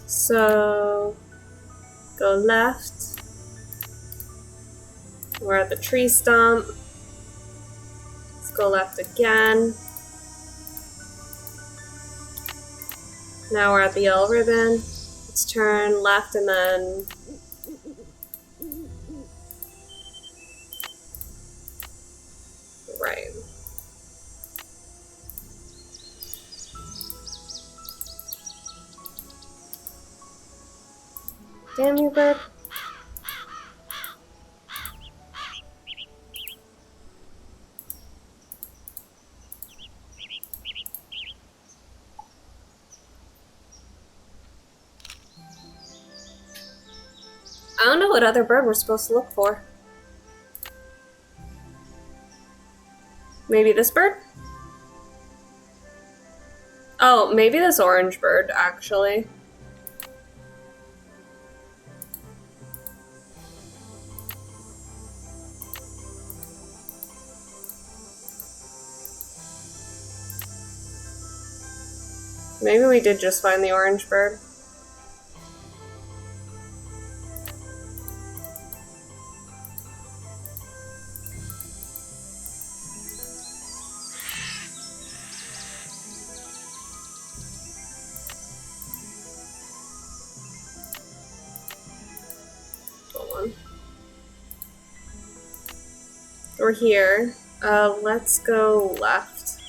So, go left. We're at the tree stump. Let's go left again. Now we're at the yellow ribbon. Let's turn left and then right. Damn you, bird. I don't know what other bird we're supposed to look for. Maybe this bird? Oh, maybe this orange bird, actually. Maybe we did just find the orange bird. We're here. Let's go left.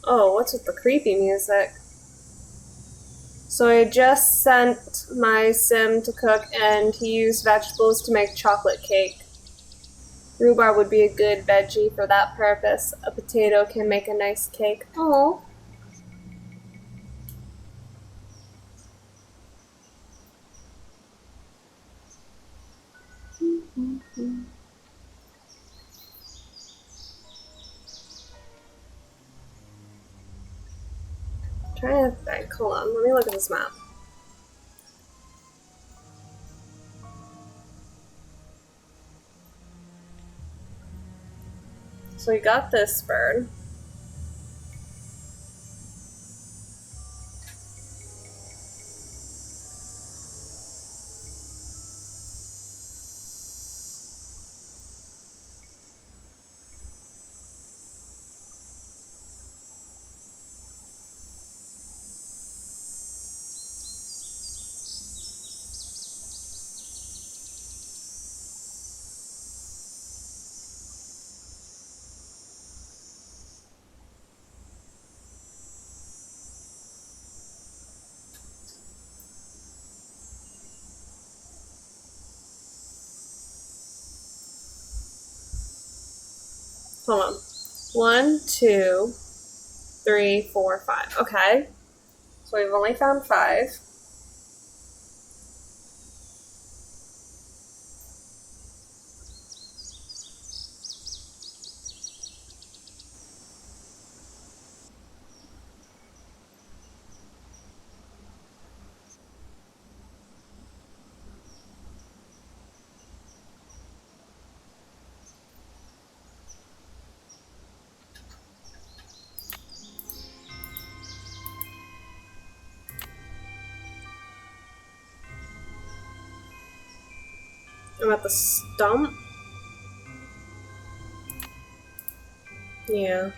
Oh, what's with the creepy music? So I just sent my sim to cook and he used vegetables to make chocolate cake. Rhubarb would be a good veggie for that purpose. A potato can make a nice cake. Oh. Trying to think. Hold on. Let me look at this map. So we got this bird. Hold on. 1, 2, 3, 4, 5. Okay. So we've only found 5. I'm at the stump. Yeah.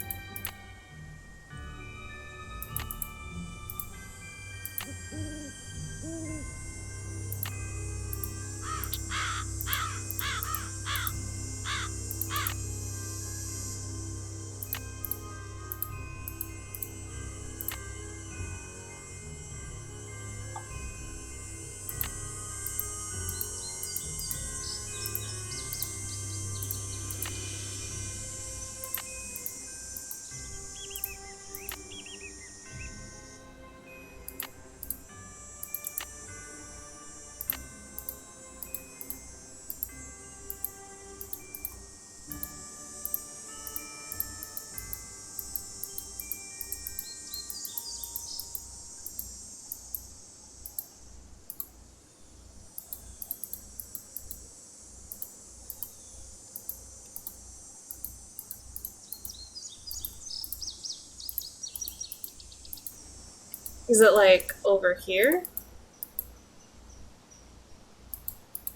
Is it like over here?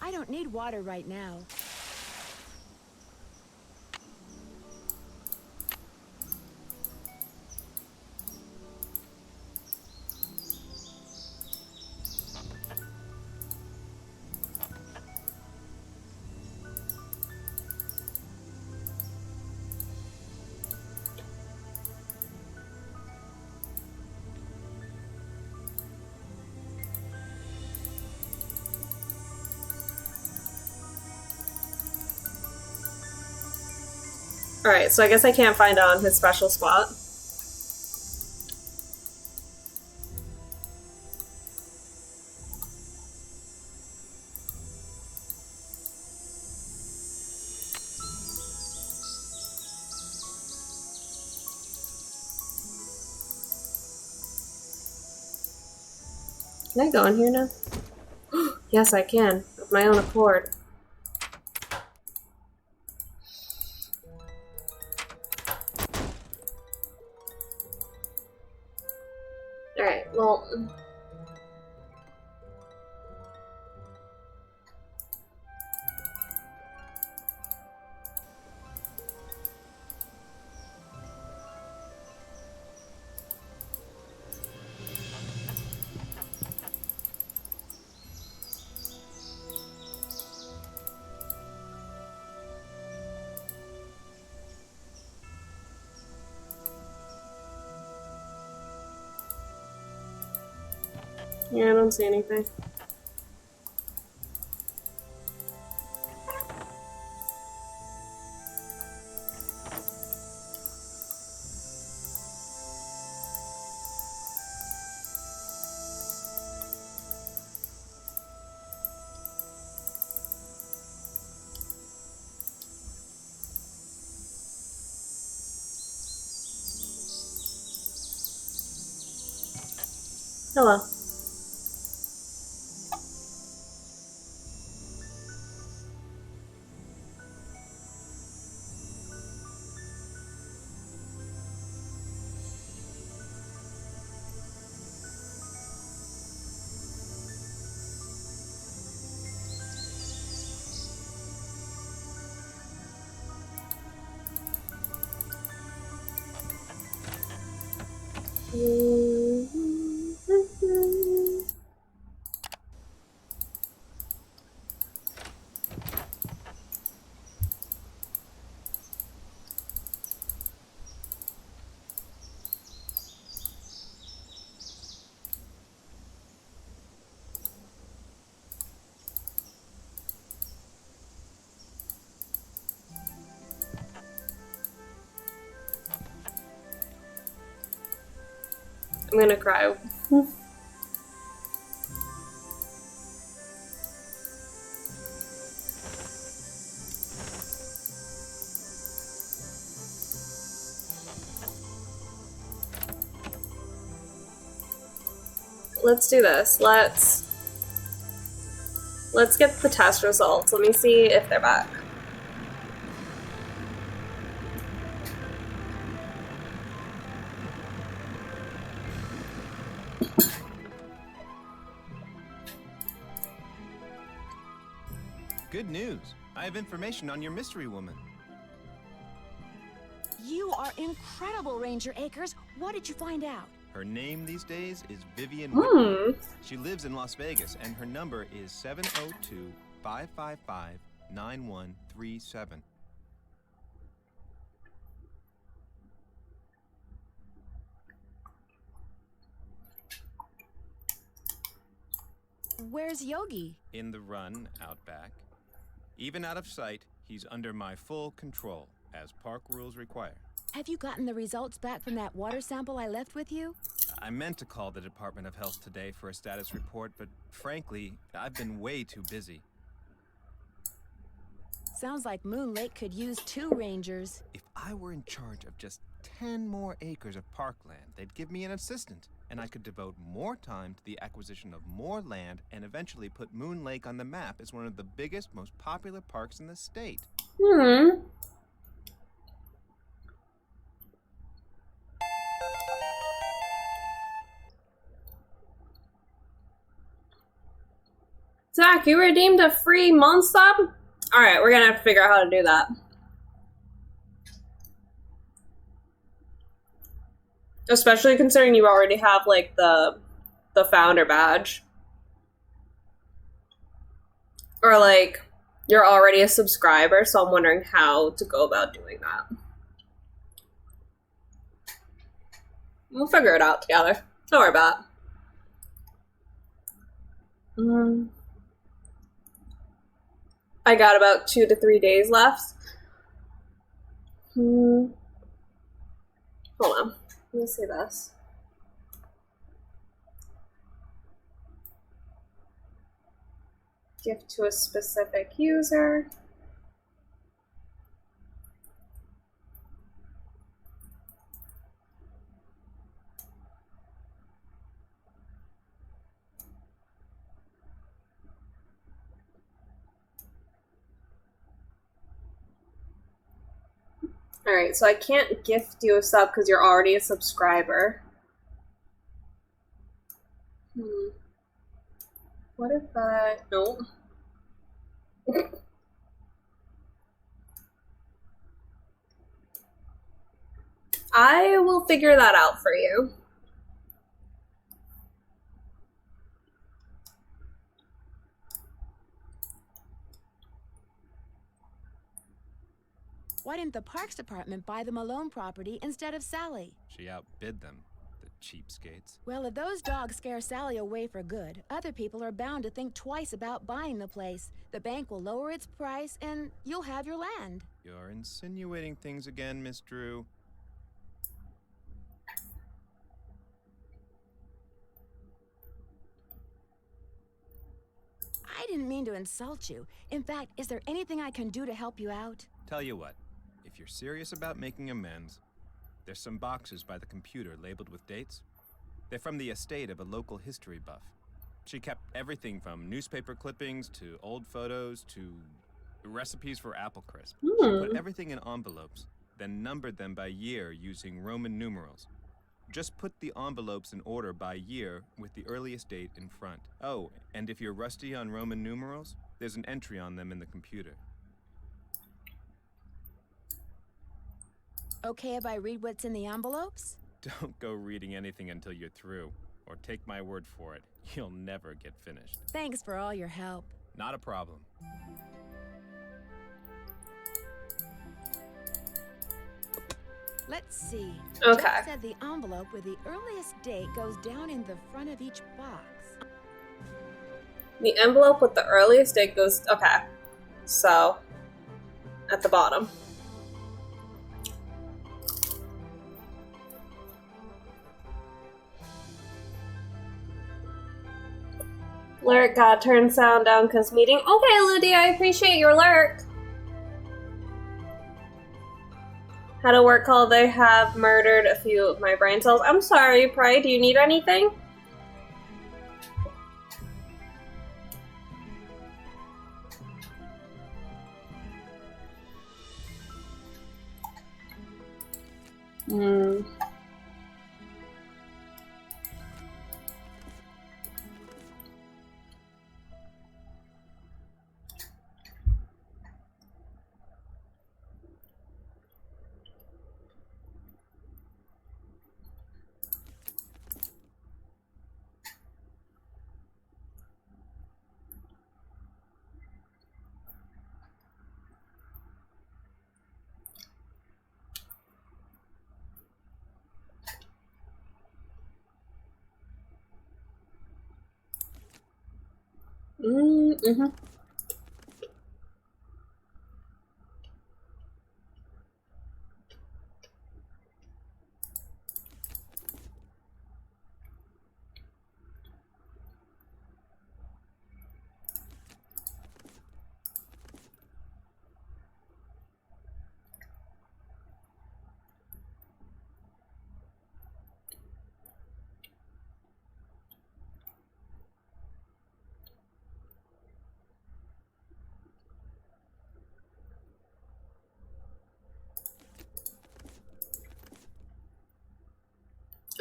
I don't need water right now. Alright, so I guess I can't find it on his special spot. Can I go in here now? Yes, I can. Of my own accord. Alright, well... Yeah, I don't see anything. Hello. I'm gonna cry. Let's do this. Let's get the test results. Let me see if they're back. Good news. I have information on your mystery woman. You are incredible, Ranger Akers. What did you find out? Her name these days is Vivian Whitmore. Hmm. She lives in Las Vegas, and her number is 702-555-9137. Where's Yogi? In the run out back. Even out of sight, he's under my full control, as park rules require. Have you gotten the results back from that water sample I left with you? I meant to call the Department of Health today for a status report, but frankly, I've been way too busy. Sounds like Moon Lake could use 2 rangers. If I were in charge of just 10 more acres of parkland, they'd give me an assistant, and I could devote more time to the acquisition of more land and eventually put Moon Lake on the map as one of the biggest, most popular parks in the state. Hmm. Zach, you redeemed a free month sub? Alright, we're gonna have to figure out how to do that. Especially considering you already have, like, the founder badge. Or, like, you're already a subscriber, so I'm wondering how to go about doing that. We'll figure it out together. Don't worry about it. I got about 2 to 3 days left. Hold on. Let me see this. Gift to a specific user. Alright, so I can't gift you a sub because you're already a subscriber. What if I... No. I will figure that out for you. Why didn't the Parks Department buy the Malone property instead of Sally? She outbid them. The Cheapskates. Well, if those dogs scare Sally away for good, other people are bound to think twice about buying the place. The bank will lower its price, and you'll have your land. You're insinuating things again, Miss Drew. I didn't mean to insult you. In fact, is there anything I can do to help you out? Tell you what, if you're serious about making amends, there's some boxes by the computer labeled with dates. They're from the estate of a local history buff. She kept everything from newspaper clippings to old photos to recipes for apple crisp. She put everything in envelopes, then numbered them by year using Roman numerals. Just put the envelopes in order by year with the earliest date in front. Oh, and if you're rusty on Roman numerals, there's an entry on them in the computer. Okay if I read what's in the envelopes? Don't go reading anything until you're through, or take my word for it, you'll never get finished. Thanks for all your help. Not a problem. Let's see. Okay. Jeff said the envelope with the earliest date goes down in the front of each box. The envelope with the earliest date goes... Okay. So, at the bottom. Lurk got turned sound down because meeting. Okay, Lydia, I appreciate your lurk. Had a work call. They have murdered a few of my brain cells. I'm sorry, Pride. Do you need anything? Mm-hmm.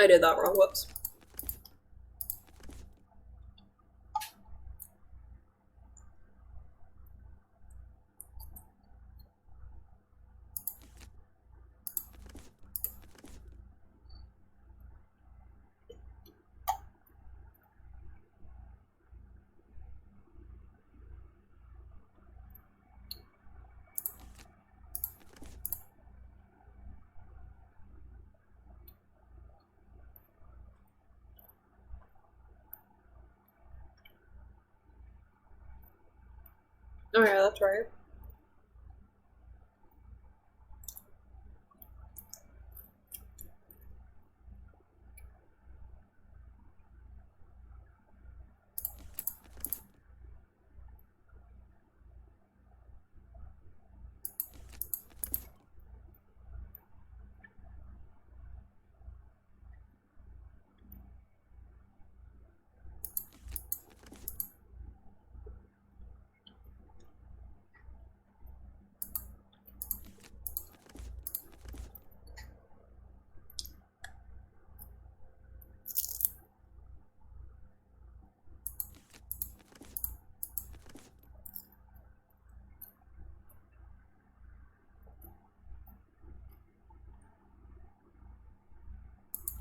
I did that wrong. Whoops. Oh yeah, that's right.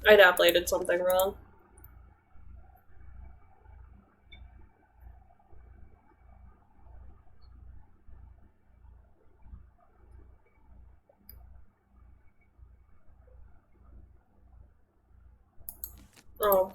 I definitely did something wrong. Oh.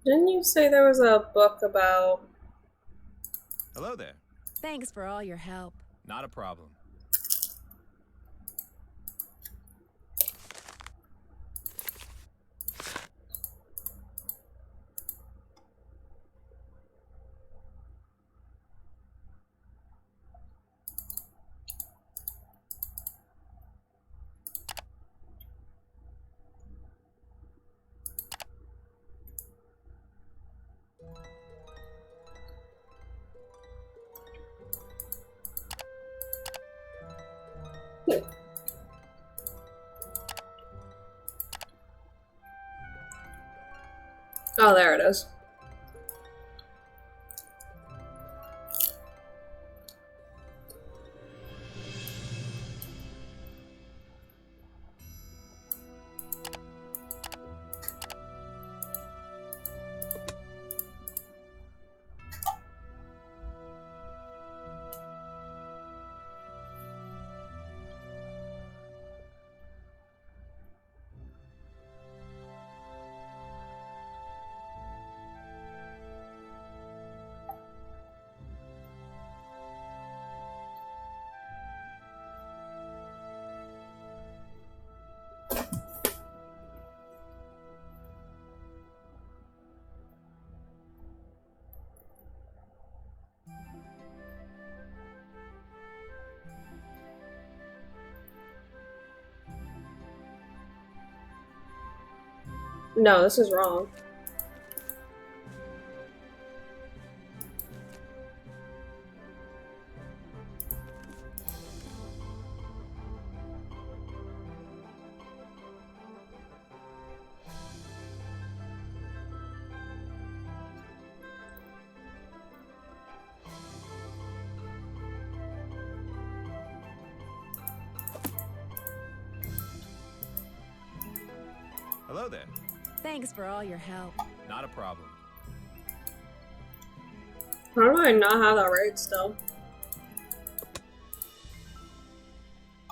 Didn't you say there was a book about... Hello there. Thanks for all your help. Not a problem. Oh, there it is. No, this is wrong. Hello there. Thanks for all your help. Not a problem. How do I not have that right still?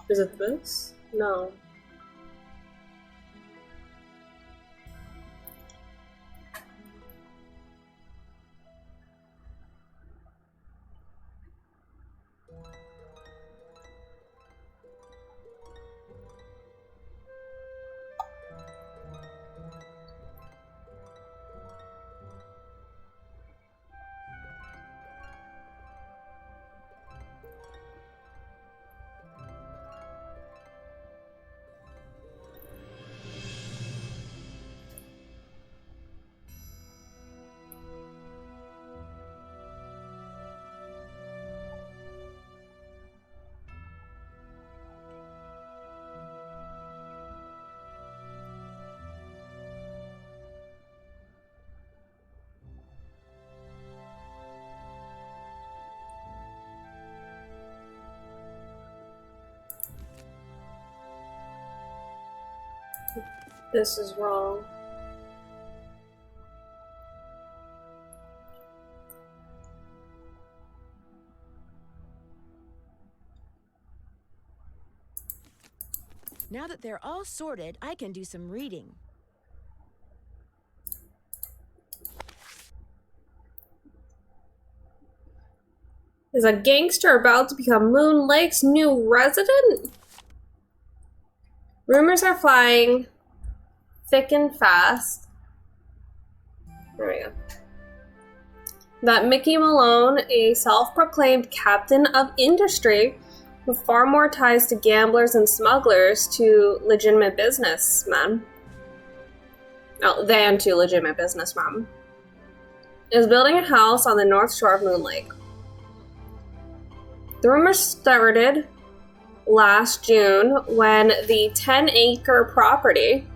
Is it this? No. This is wrong. Now that they're all sorted, I can do some reading. Is a gangster about to become Moon Lake's new resident? Rumors are flying thick and fast. There we go. That Mickey Malone, a self-proclaimed captain of industry with far more ties to gamblers and smugglers to legitimate businessmen, than to legitimate businessmen, is building a house on the north shore of Moon Lake. The rumors started last June when the 10-acre property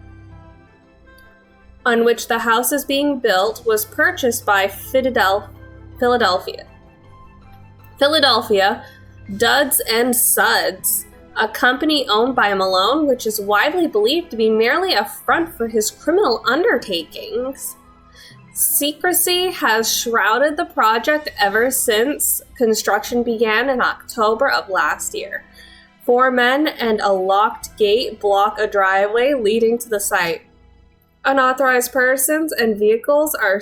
on which the house is being built was purchased by Philadelphia, Duds and Suds, a company owned by Malone, which is widely believed to be merely a front for his criminal undertakings. Secrecy has shrouded the project ever since construction began in October of last year. 4 men and a locked gate block a driveway leading to the site. Unauthorized persons and vehicles are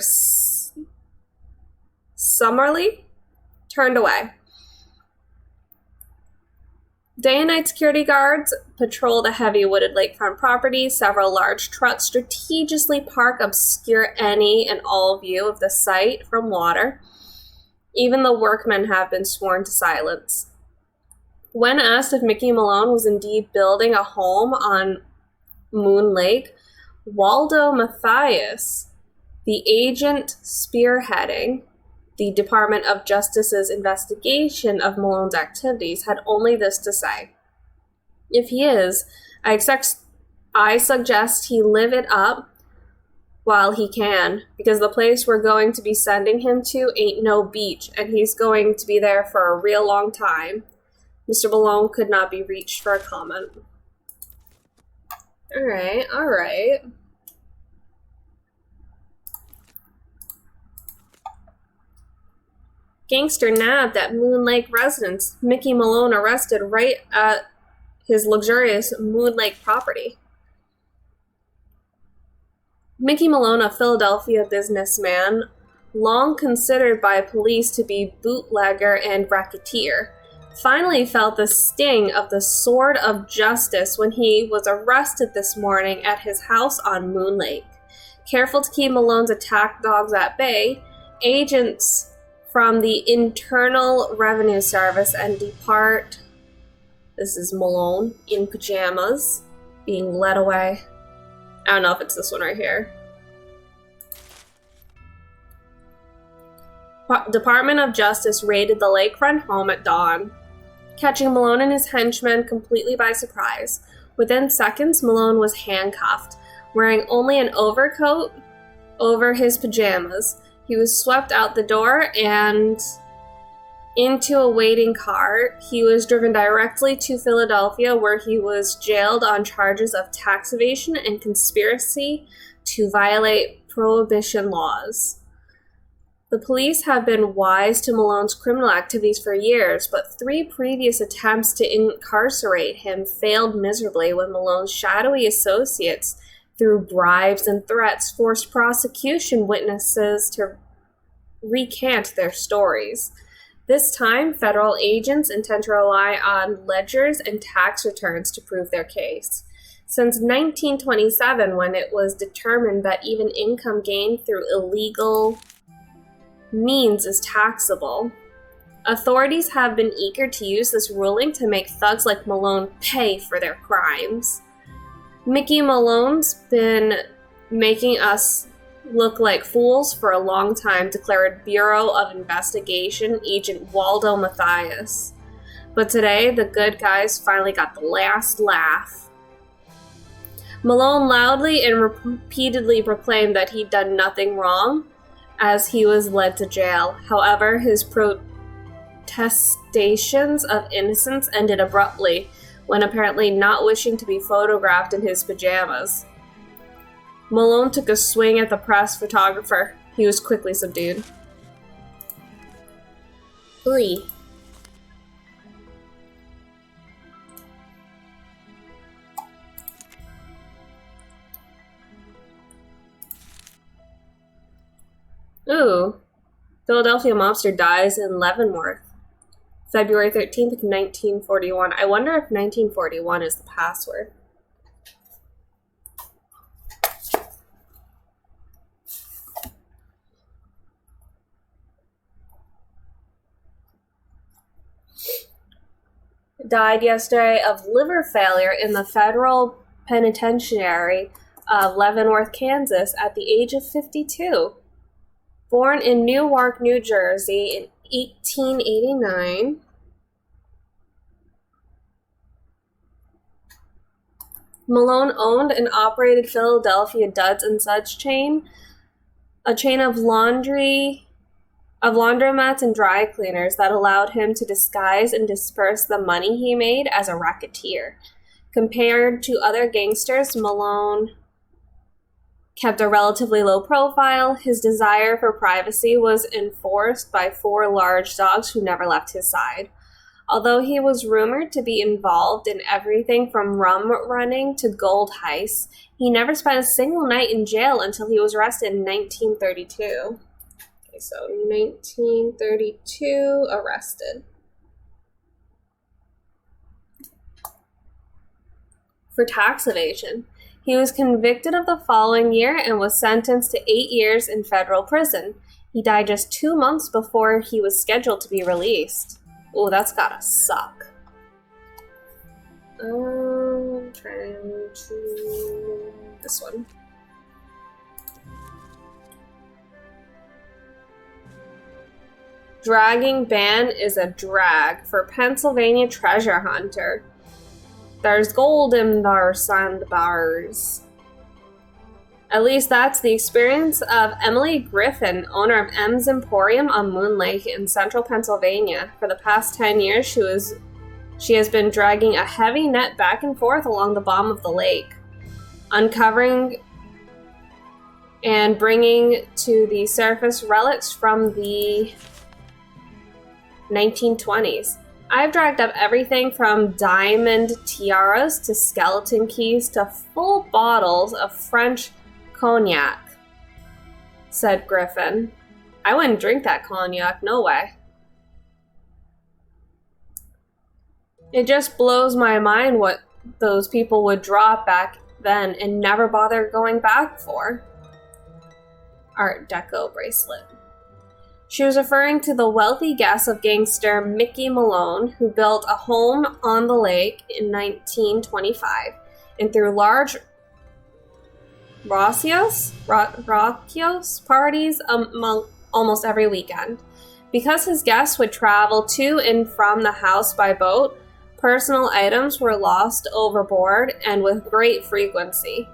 summarily turned away. Day and night security guards patrol the heavy wooded lakefront property. Several large trucks strategically park obscure any and all view of the site from water. Even the workmen have been sworn to silence. When asked if Mickey Malone was indeed building a home on Moon Lake, Waldo Mathias, the agent spearheading the Department of Justice's investigation of Malone's activities, had only this to say: "If he is, I suggest he live it up while he can, because the place we're going to be sending him to ain't no beach, and he's going to be there for a real long time." Mr. Malone could not be reached for a comment. All right. Gangster nabbed at Moon Lake residence. Mickey Malone arrested right at his luxurious Moon Lake property. Mickey Malone, a Philadelphia businessman, long considered by police to be bootlegger and racketeer, finally felt the sting of the sword of justice when he was arrested this morning at his house on Moon Lake. Careful to keep Malone's attack dogs at bay, agents from the Internal Revenue Service and this is Malone in pajamas, being led away. I don't know if it's this one right here. Department of Justice raided the lakefront home at dawn, catching Malone and his henchmen completely by surprise. Within seconds, Malone was handcuffed, wearing only an overcoat over his pajamas. He was swept out the door and into a waiting car. He was driven directly to Philadelphia, where he was jailed on charges of tax evasion and conspiracy to violate prohibition laws. The police have been wise to Malone's criminal activities for years, but 3 previous attempts to incarcerate him failed miserably when Malone's shadowy associates, through bribes and threats, forced prosecution witnesses to recant their stories. This time, federal agents intend to rely on ledgers and tax returns to prove their case. Since 1927, when it was determined that even income gained through illegal means is taxable, authorities have been eager to use this ruling to make thugs like Malone pay for their crimes. Mickey Malone's been making us look like fools for a long time, declared Bureau of Investigation Agent Waldo Mathias. But today, the good guys finally got the last laugh. Malone loudly and repeatedly proclaimed that he'd done nothing wrong as he was led to jail. However, his protestations of innocence ended abruptly when, apparently not wishing to be photographed in his pajamas, Malone took a swing at the press photographer. He was quickly subdued. Lee. Ooh. Philadelphia mobster dies in Leavenworth. February 13th, 1941. I wonder if 1941 is the password. Died yesterday of liver failure in the federal penitentiary of Leavenworth, Kansas, at the age of 52. Born in Newark, New Jersey in 1889. Malone owned and operated Philadelphia Duds and Suds chain, a chain of laundromats and dry cleaners that allowed him to disguise and disperse the money he made as a racketeer. Compared to other gangsters, Malone kept a relatively low profile. His desire for privacy was enforced by 4 large dogs who never left his side. Although he was rumored to be involved in everything from rum running to gold heists, he never spent a single night in jail until he was arrested in 1932. Okay, so 1932, arrested. For tax evasion. He was convicted of the following year and was sentenced to 8 years in federal prison. He died just 2 months before he was scheduled to be released. Oh, that's gotta suck. Trying to... this one. Dragging ban is a drag for Pennsylvania treasure hunter. There's gold in our sandbars. At least that's the experience of Emily Griffin, owner of M's Emporium on Moon Lake in central Pennsylvania. For the past 10 years, she has been dragging a heavy net back and forth along the bottom of the lake, uncovering and bringing to the surface relics from the 1920s. I've dragged up everything from diamond tiaras to skeleton keys to full bottles of French cognac, said Griffin. I wouldn't drink that cognac, no way. It just blows my mind what those people would drop back then and never bother going back for. Art Deco bracelet. She was referring to the wealthy guest of gangster Mickey Malone, who built a home on the lake in 1925 and threw large Roccios parties almost every weekend. Because his guests would travel to and from the house by boat, personal items were lost overboard and with great frequency.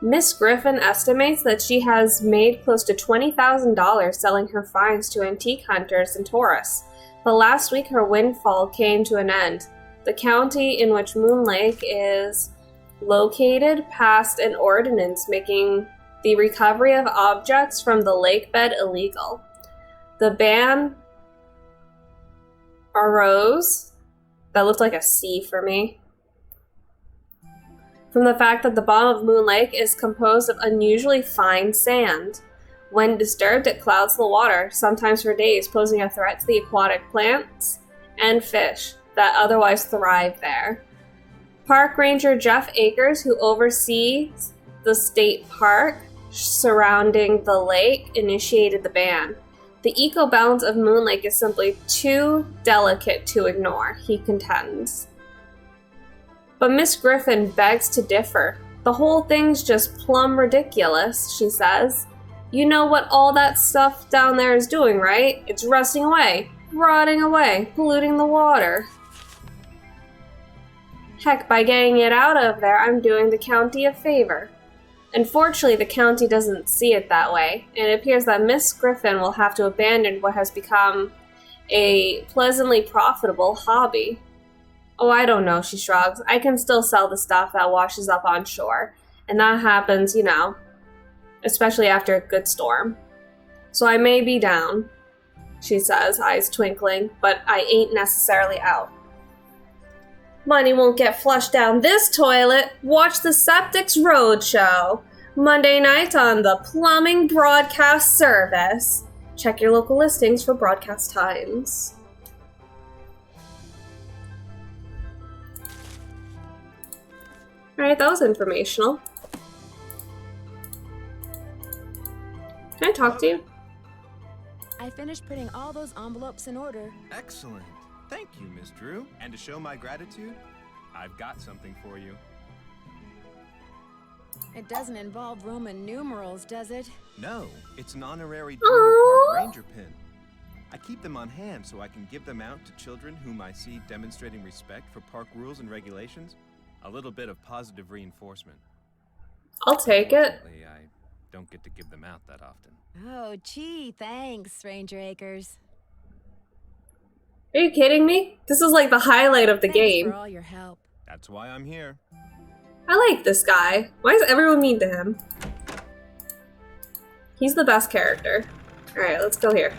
Miss Griffin estimates that she has made close to $20,000 selling her finds to antique hunters and tourists. But last week her windfall came to an end. The county in which Moon Lake is located passed an ordinance making the recovery of objects from the lake bed illegal. The ban arose, that looked like a C for me, from the fact that the bottom of Moon Lake is composed of unusually fine sand. When disturbed, it clouds the water, sometimes for days, posing a threat to the aquatic plants and fish that otherwise thrive there. Park Ranger Jeff Akers, who oversees the state park surrounding the lake, initiated the ban. The eco-balance of Moon Lake is simply too delicate to ignore, he contends. But Miss Griffin begs to differ. The whole thing's just plumb ridiculous, she says. You know what all that stuff down there is doing, right? It's rusting away, rotting away, polluting the water. Heck, by getting it out of there, I'm doing the county a favor. Unfortunately, the county doesn't see it that way, and it appears that Miss Griffin will have to abandon what has become a pleasantly profitable hobby. Oh, I don't know, she shrugs. I can still sell the stuff that washes up on shore, and that happens, you know, especially after a good storm. So I may be down, she says, eyes twinkling, but I ain't necessarily out. Money won't get flushed down this toilet. Watch the Septics Roadshow. Monday night on the Plumbing Broadcast Service. Check your local listings for broadcast times. Alright, that was informational. Can I talk to you? I finished putting all those envelopes in order. Excellent. Thank you, Miss Drew. And to show my gratitude, I've got something for you. It doesn't involve Roman numerals, does it? No, it's an honorary junior park ranger pin. I keep them on hand so I can give them out to children whom I see demonstrating respect for park rules and regulations. A little bit of positive reinforcement. I'll take it. Unfortunately, I don't get to give them out that often. Oh, gee, thanks, Ranger Acres. Are you kidding me? This is like the highlight of the Thanks game. for all your help. That's why I'm here. I like this guy. Why is everyone mean to him? He's the best character. Alright, let's go here.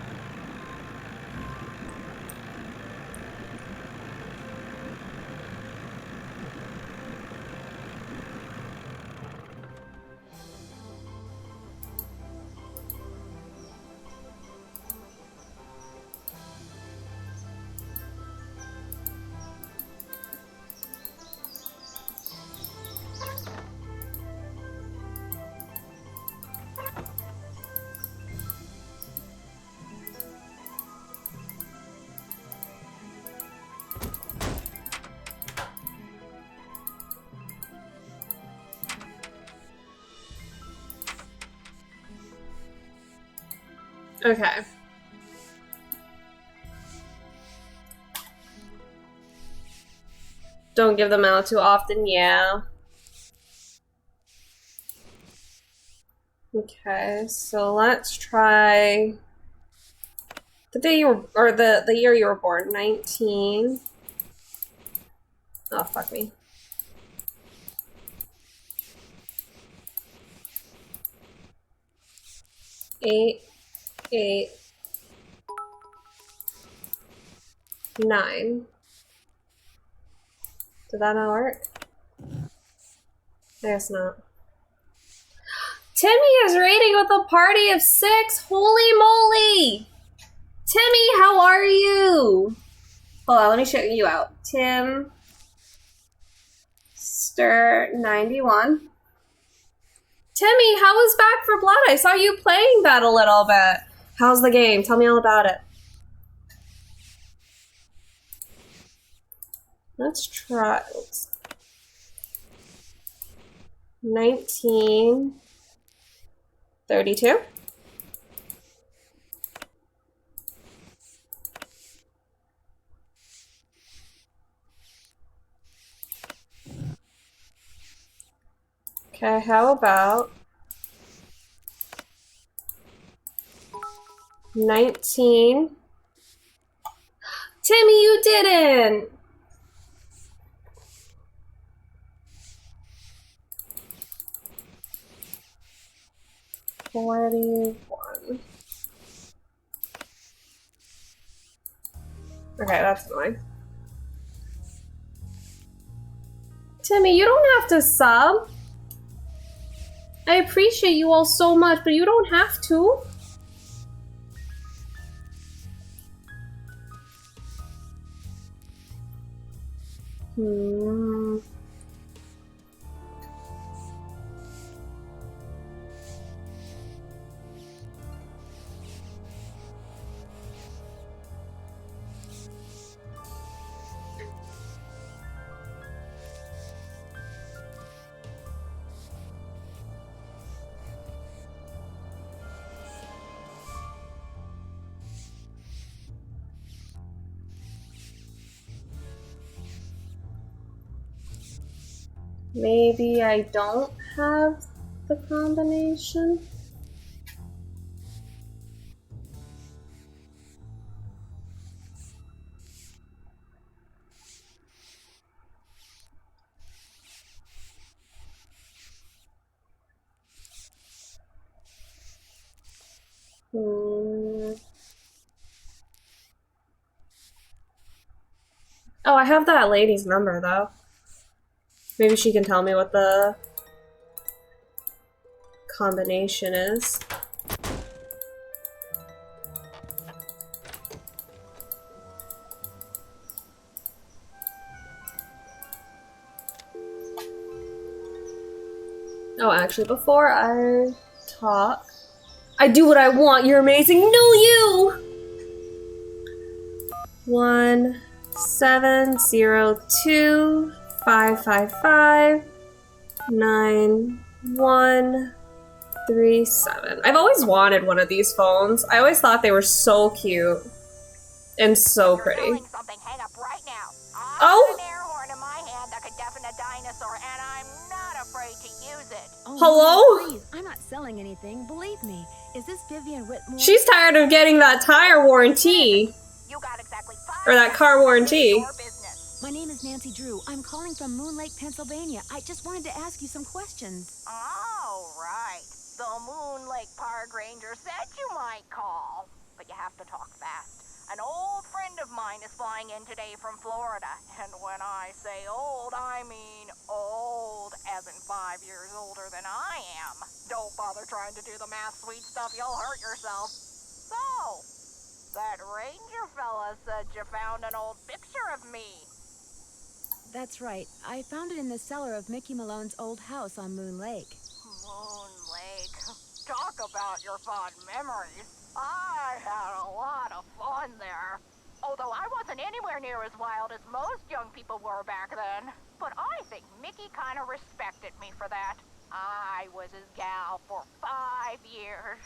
Okay. Don't give them out too often, yeah. Okay, so let's try the day you were, or the year you were born, 19. Oh, fuck me. Eight, 9. Did that not work? I guess not. Timmy is raiding with a party of 6. Holy moly! Timmy, how are you? Hold on, let me check you out. Tim Stir 91. Timmy, how was Back for Blood? I saw you playing that a little bit. How's the game? Tell me all about it. Let's try 1932. Okay, how about 19? Timmy, you didn't! $41. Okay, that's annoying. Timmy, you don't have to sub. I appreciate you all so much, but you don't have to. Maybe I don't have the combination. Oh, I have that lady's number though. Maybe she can tell me what the combination is. Oh, actually, before I talk, I do what I want. You're amazing. No, you! 1-702-555-9137. I've always wanted one of these phones. I always thought they were so cute and so pretty. Something, hang up right now. Oh! An air horn in my hand that could deafened a dinosaur, and I'm not afraid to use it. Oh, Hello? no, please. I'm not selling anything. Believe me. Is this Vivian Whitmore? She's tired of getting that tire warranty. You got exactly 5 Or that car warranty. your business. My name is Nancy Drew. I'm calling from Moon Lake, Pennsylvania. I just wanted to ask you some questions. Oh, right. The Moon Lake Park Ranger said you might call. But you have to talk fast. An old friend of mine is flying in today from Florida. And when I say old, I mean old, as in 5 years older than I am. Don't bother trying to do the math, sweet stuff. You'll hurt yourself. So, that ranger fella said you found an old picture of me. That's right. I found it in the cellar of Mickey Malone's old house on Moon Lake. Moon Lake. Talk about your fond memories. I had a lot of fun there. Although I wasn't anywhere near as wild as most young people were back then. But I think Mickey kind of respected me for that. I was his gal for 5 years.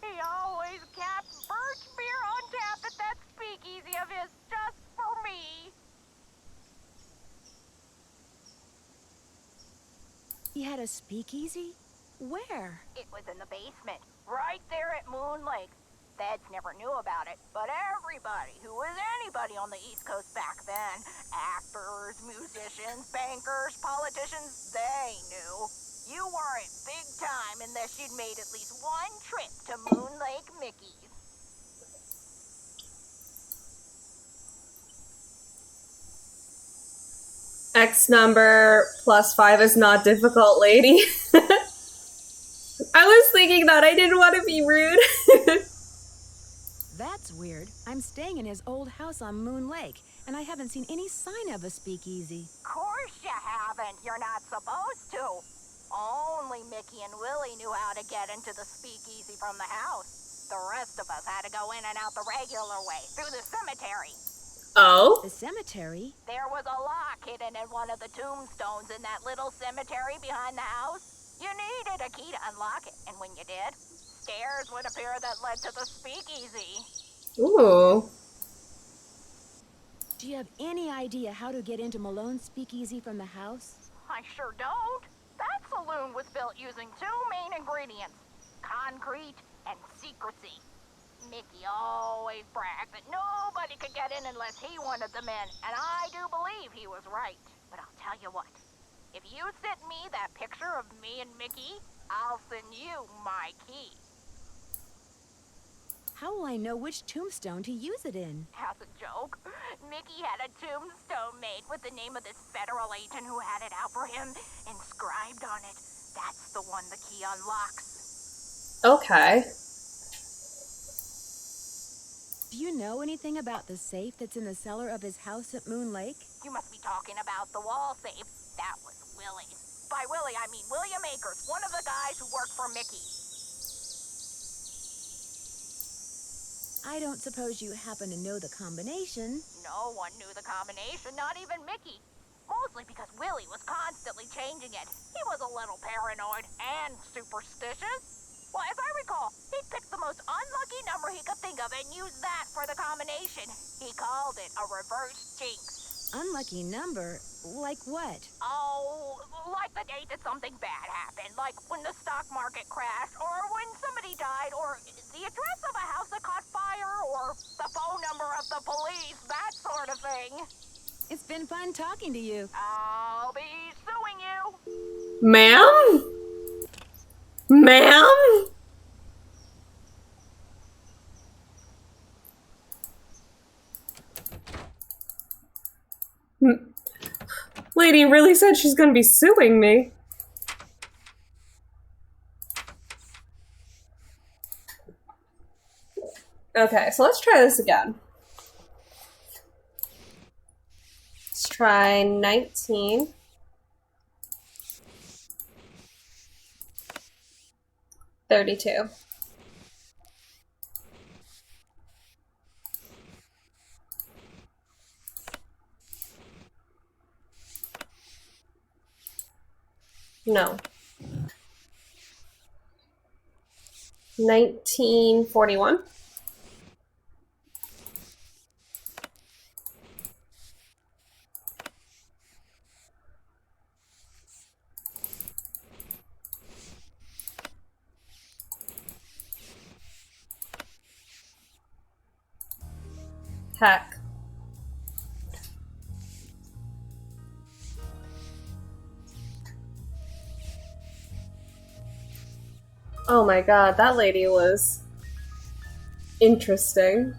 He always kept birch beer on tap at that speakeasy of his just for me. He had a speakeasy? Where? It was in the basement, right there at Moon Lake. Feds never knew about it, but everybody who was anybody on the East Coast back then, actors, musicians, bankers, politicians, they knew. You weren't big time unless you'd made at least one trip to Moon Lake Mickey's. X number plus 5 is not difficult, lady. I was thinking that. I didn't want to be rude. That's weird. I'm staying in his old house on Moon Lake, and I haven't seen any sign of a speakeasy. Course you haven't. You're not supposed to. Only Mickey and Willie knew how to get into the speakeasy from the house. The rest of us had to go in and out the regular way, through the cemetery. Oh? The cemetery? There was a lock hidden in one of the tombstones in that little cemetery behind the house. You needed a key to unlock it, and when you did, stairs would appear that led to the speakeasy. Ooh. Do you have any idea how to get into Malone's Speakeasy from the house? I sure don't. That saloon was built using 2 main ingredients, concrete and secrecy. Mickey always bragged that nobody could get in unless he wanted them in, and I do believe he was right. But I'll tell you what, if you send me that picture of me and Mickey, I'll send you my key. How will I know which tombstone to use it in? As a joke, Mickey had a tombstone made with the name of this federal agent who had it out for him inscribed on it. That's the one the key unlocks. Okay. Do you know anything about the safe that's in the cellar of his house at Moon Lake? You must be talking about the wall safe. That was Willie's. By Willie, I mean William Akers, one of the guys who worked for Mickey. I don't suppose you happen to know the combination. No one knew the combination, not even Mickey. Mostly because Willie was constantly changing it. He was a little paranoid and superstitious. Well, as I recall, he'd pick the most unlucky number he could think of and use that for the combination. He called it a reverse jinx. Unlucky number? Like what? Oh, like the date that something bad happened, like when the stock market crashed, or when somebody died, or the address of a house that caught fire, or the phone number of the police, that sort of thing. It's been fun talking to you. I'll be suing you. Ma'am? Ma'am? Lady really said she's gonna be suing me. Okay, so let's try this again. Let's try 19. $32. No. 1941. Heck. Oh my god, that lady was interesting.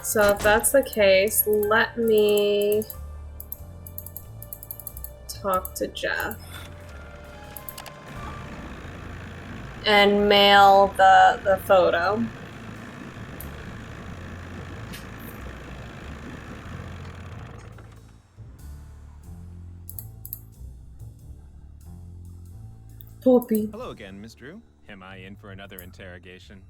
So if that's the case, let me talk to Jeff and mail the photo. Poppy. Hello again, Miss Drew. Am I in for another interrogation?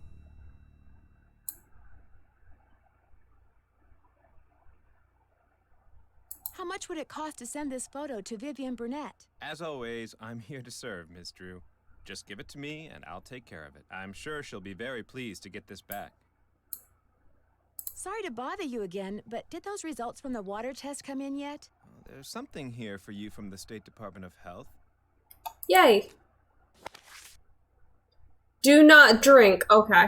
How much would it cost to send this photo to Vivian Burnett? As always, I'm here to serve, Miss Drew. Just give it to me and I'll take care of it. I'm sure she'll be very pleased to get this back. Sorry to bother you again, but did those results from the water test come in yet? There's something here for you from the State Department of Health. Yay. Do not drink. Okay.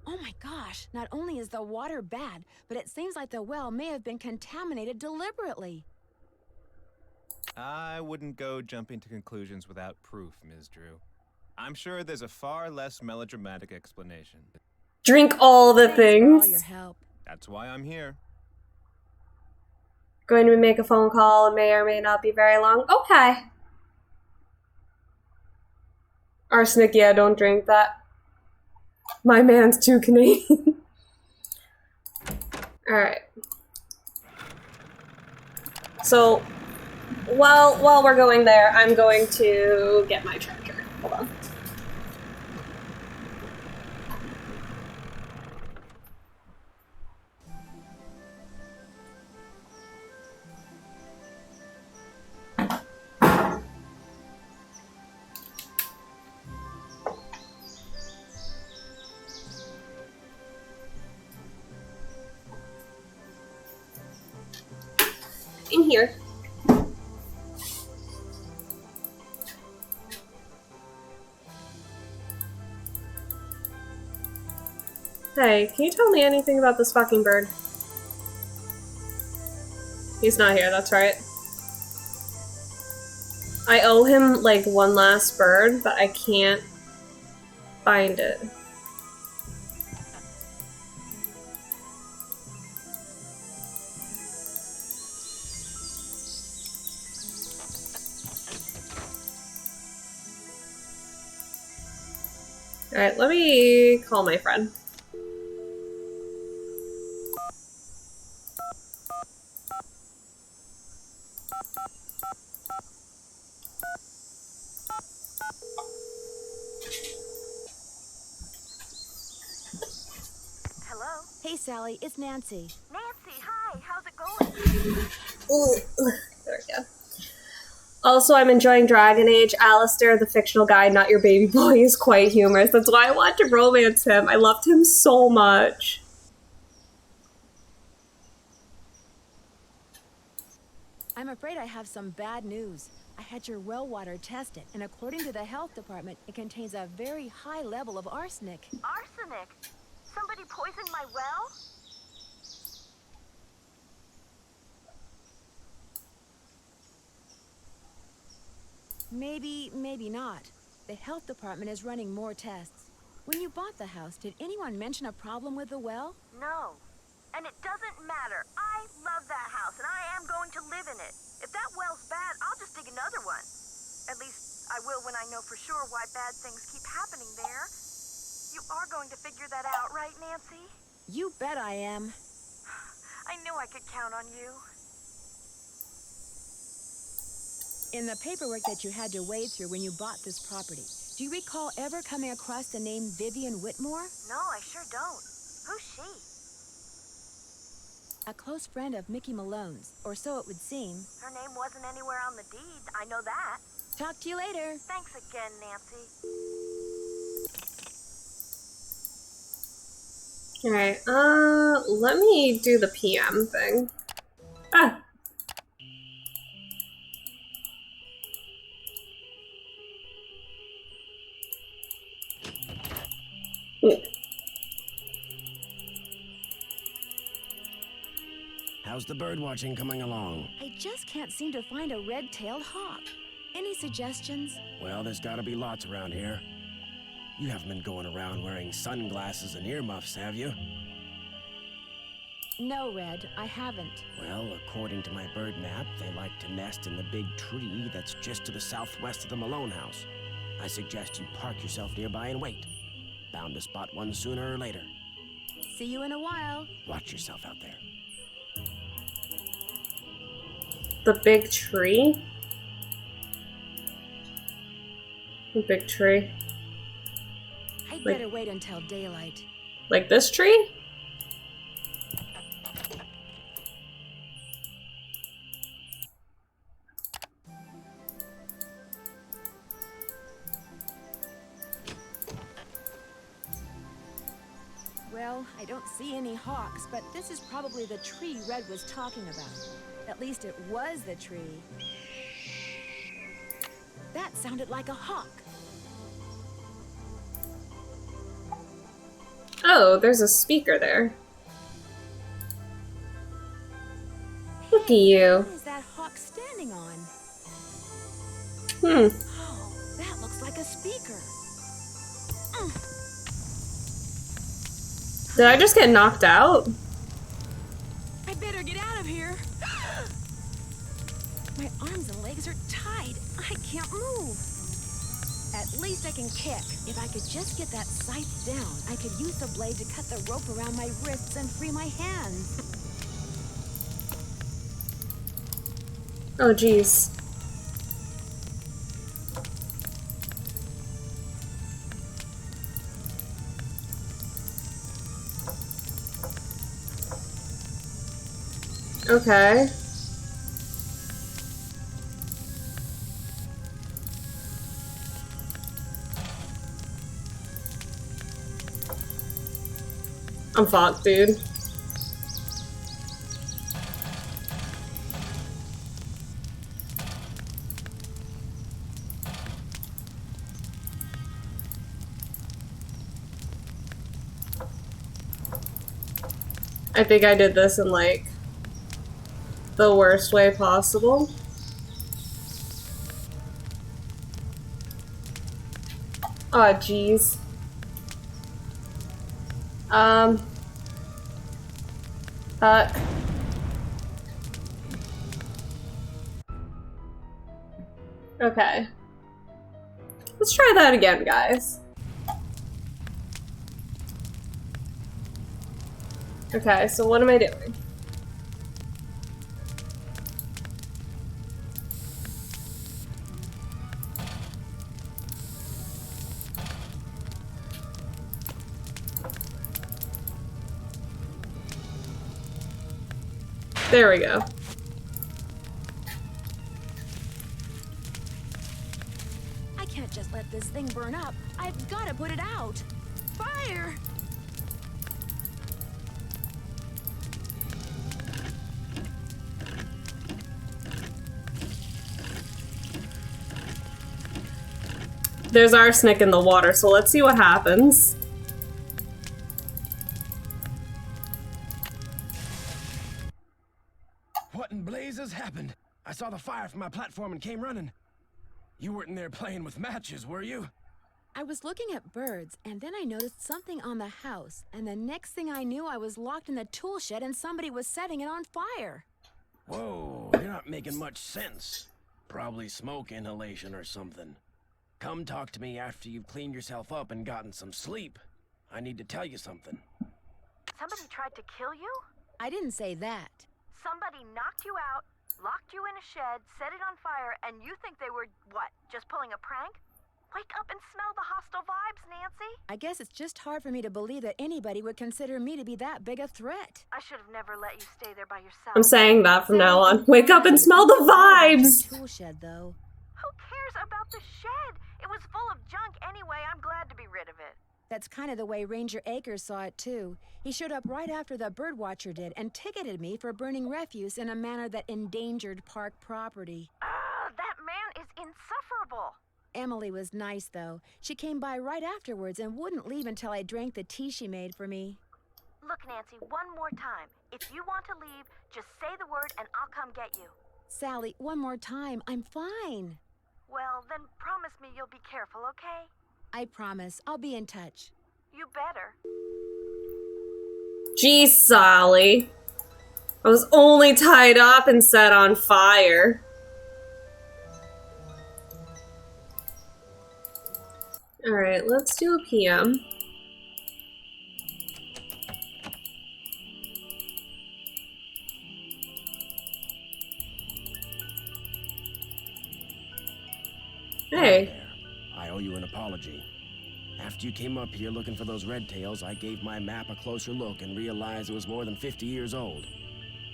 Oh my gosh, not only is the water bad, but it seems like the well may have been contaminated deliberately. I wouldn't go jumping to conclusions without proof, Ms. Drew. I'm sure there's a far less melodramatic explanation. Drink all the Thanks for things. all your help. That's why I'm here. Going to make a phone call. It may or may not be very long. Okay. Arsenic, yeah, don't drink that. My man's too Canadian. Alright. So, while we're going there, I'm going to get my charger. Hold on. In here. Hey, can you tell me anything about this fucking bird? He's not here, that's right. I owe him, like, one last bird, but I can't find it. Alright, let me call my friend. Hello? Hey Sally, it's Nancy. Nancy, hi, how's it going? There we go. Also, I'm enjoying Dragon Age. Alistair, the fictional guy, not your baby boy, is quite humorous. That's why I want to romance him. I loved him so much. I'm afraid I have some bad news. I had your well water tested, and according to the health department, it contains a very high level of arsenic. Arsenic? Somebody poisoned my well? Maybe, maybe not. The health department is running more tests. When you bought the house, did anyone mention a problem with the well? No. And it doesn't matter. I love that house, and I am going to live in it. If that well's bad, I'll just dig another one. At least, I will when I know for sure why bad things keep happening there. You are going to figure that out, right, Nancy? You bet I am. I knew I could count on you. In the paperwork that you had to wade through when you bought this property, do you recall ever coming across the name Vivian Whitmore? No, I sure don't. Who's she? A close friend of Mickey Malone's, or so it would seem. Her name wasn't anywhere on the deed. I know that. Talk to you later. Thanks again, Nancy. Alright, let me do the PM thing. Ah! Ooh. How's the bird watching coming along? I just can't seem to find a red-tailed hawk. Any suggestions? Well, there's gotta be lots around here. You haven't been going around wearing sunglasses and earmuffs, have you? No, Red, I haven't. Well, according to my bird map, they like to nest in the big tree that's just to the southwest of the Malone house. I suggest you park yourself nearby and wait. Bound to spot one sooner or later. See you in a while. Watch yourself out there. The big tree? The big tree. I'd Like- better wait until daylight. Like this tree? Well, I don't see any hawks, but this is probably the tree Red was talking about. At least it was the tree. That sounded like a hawk. Oh, there's a speaker there. Look at you. What is that hawk standing on? Hmm. Oh, that looks like a speaker. Did I just get knocked out? I better get out of here. My arms and legs are tied. I can't move. At least I can kick. If I could just get that scythe down, I could use the blade to cut the rope around my wrists and free my hands. Oh, geez. Okay. I'm fucked, dude. I think I did this in, like, the worst way possible. Aw, jeez. Fuck. Okay. Let's try that again, guys. Okay, so what am I doing? There we go. I can't just let this thing burn up. I've got to put it out. Fire! There's arsenic in the water, so let's see what happens. What in blazes happened? I saw the fire from my platform and came running. You weren't in there playing with matches, were you? I was looking at birds, and then I noticed something on the house, and the next thing I knew, I was locked in the tool shed and somebody was setting it on fire. Whoa, you're not making much sense. Probably smoke inhalation or something. Come talk to me after you've cleaned yourself up and gotten some sleep. I need to tell you something. Somebody tried to kill you? I didn't say that. Somebody knocked you out, locked you in a shed, set it on fire, and you think they were, what, just pulling a prank? Wake up and smell the hostile vibes, Nancy. I guess it's just hard for me to believe that anybody would consider me to be that big a threat. I should have never let you stay there by yourself. I'm saying that from now on. Wake up and smell the vibes! Tool shed, though. Who cares about the shed? It was full of junk anyway. I'm glad to be rid of it. That's kind of the way Ranger Akers saw it, too. He showed up right after the birdwatcher did and ticketed me for burning refuse in a manner that endangered park property. That man is insufferable. Emily was nice, though. She came by right afterwards and wouldn't leave until I drank the tea she made for me. Look, Nancy, one more time. If you want to leave, just say the word and I'll come get you. Sally, one more time. I'm fine. Well, then promise me you'll be careful, okay? I promise. I'll be in touch. You better. Geez, Sally. I was only tied up and set on fire. Alright, let's do a PM. Hey. I owe you an apology. After you came up here looking for those red tails, I gave my map a closer look and realized it was more than 50 years old.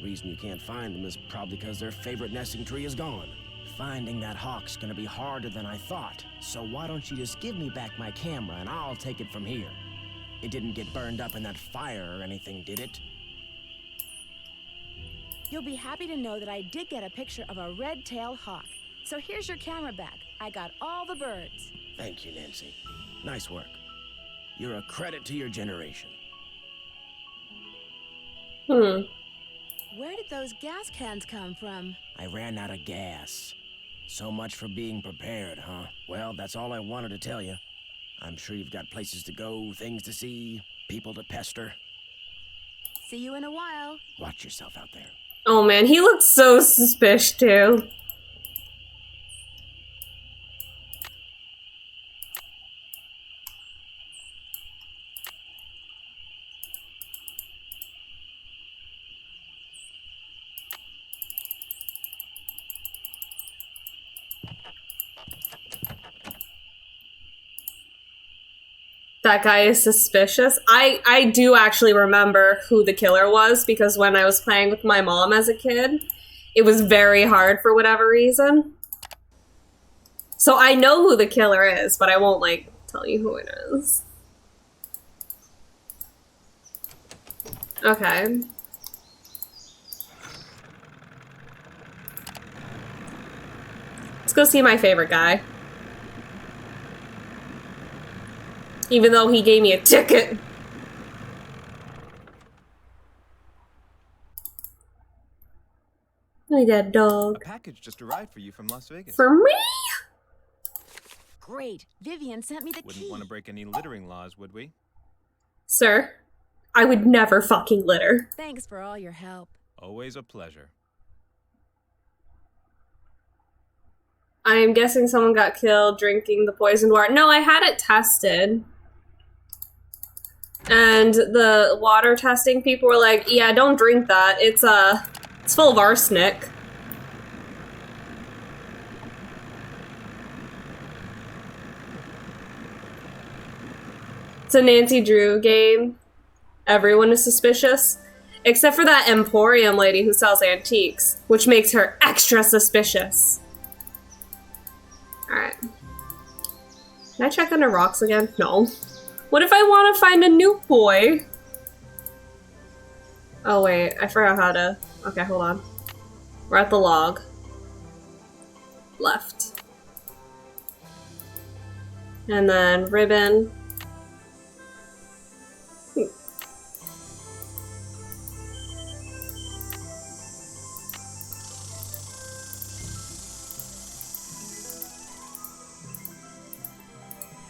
Reason you can't find them is probably because their favorite nesting tree is gone. Finding that hawk's gonna be harder than I thought, so why don't you just give me back my camera and I'll take it from here. It didn't get burned up in that fire or anything, did it? You'll be happy to know that I did get a picture of a red-tailed hawk. So here's your camera back. I got all the birds. Thank you, Nancy. Nice work. You're a credit to your generation. Hmm. Where did those gas cans come from? I ran out of gas. So much for being prepared, huh? Well, that's all I wanted to tell you. I'm sure you've got places to go, things to see, people to pester. See you in a while. Watch yourself out there. Oh man, he looks so suspicious too. That guy is suspicious. I do actually remember who the killer was because when I was playing with my mom as a kid, it was very hard for whatever reason. So I know who the killer is, but I won't, like, tell you who it is. Okay. Let's go see my favorite guy. Even though he gave me a ticket. My dead dog. A package just arrived for you from Las Vegas. For me? Great. Vivian sent me the Wouldn't key. want to break any littering laws, would we? Sir, I would never fucking litter. Thanks for all your help. Always a pleasure. I am guessing someone got killed drinking the poisoned water. No, I had it tested. And the water testing people were like, yeah, don't drink that. It's full of arsenic. It's a Nancy Drew game. Everyone is suspicious. Except for that Emporium lady who sells antiques, which makes her extra suspicious. Alright. Can I check under rocks again? No. What if I want to find a new boy? Oh wait, I forgot how to... Okay, hold on. We're at the log. Left. And then ribbon.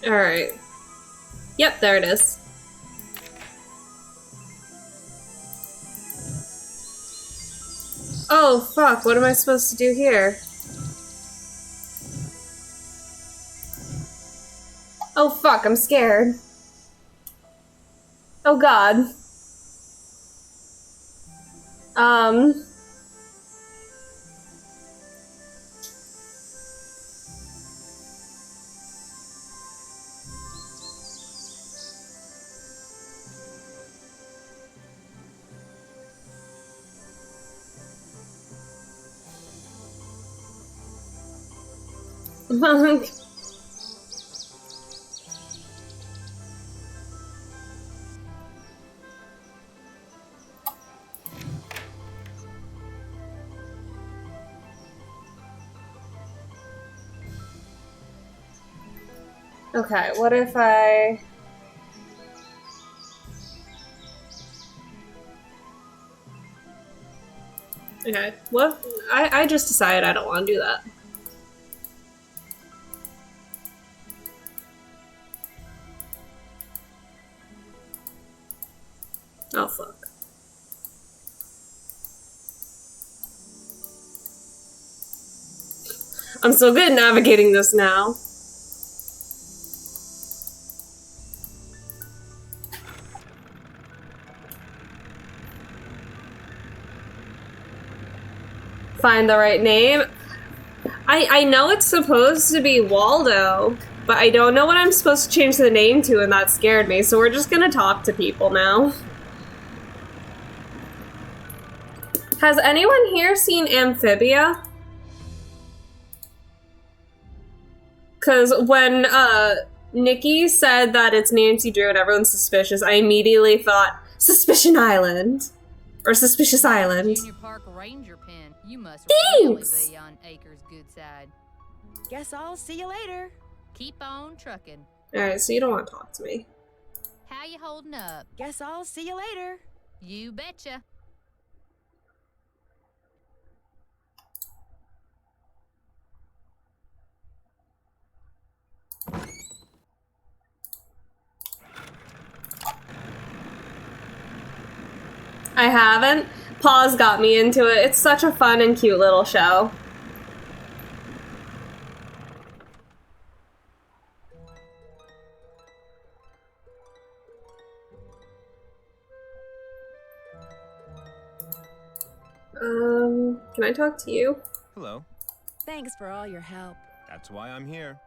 Alright. Yep, there it is. Oh, fuck, what am I supposed to do here? Oh, fuck, I'm scared. Oh, God. Okay, what if I... Okay, what? I just decided I don't want to do that. Oh, fuck. I'm so good at navigating this now. Find the right name. I know it's supposed to be Waldo, but I don't know what I'm supposed to change the name to, and that scared me, so we're just gonna talk to people now. Has anyone here seen Amphibia? Because when Nikki said that it's Nancy Drew and everyone's suspicious, I immediately thought, Suspicion Island. Or Suspicious Island. Junior Park Ranger Pen. You must Thanks. really be on Acre's good side. Guess I'll see you later. Keep on trucking. Alright, so you don't want to talk to me. How you holding up? Guess I'll see you later. You betcha. I haven't. Paws got me into it. It's such a fun and cute little show. Can I talk to you? Hello. Thanks for all your help. That's why I'm here.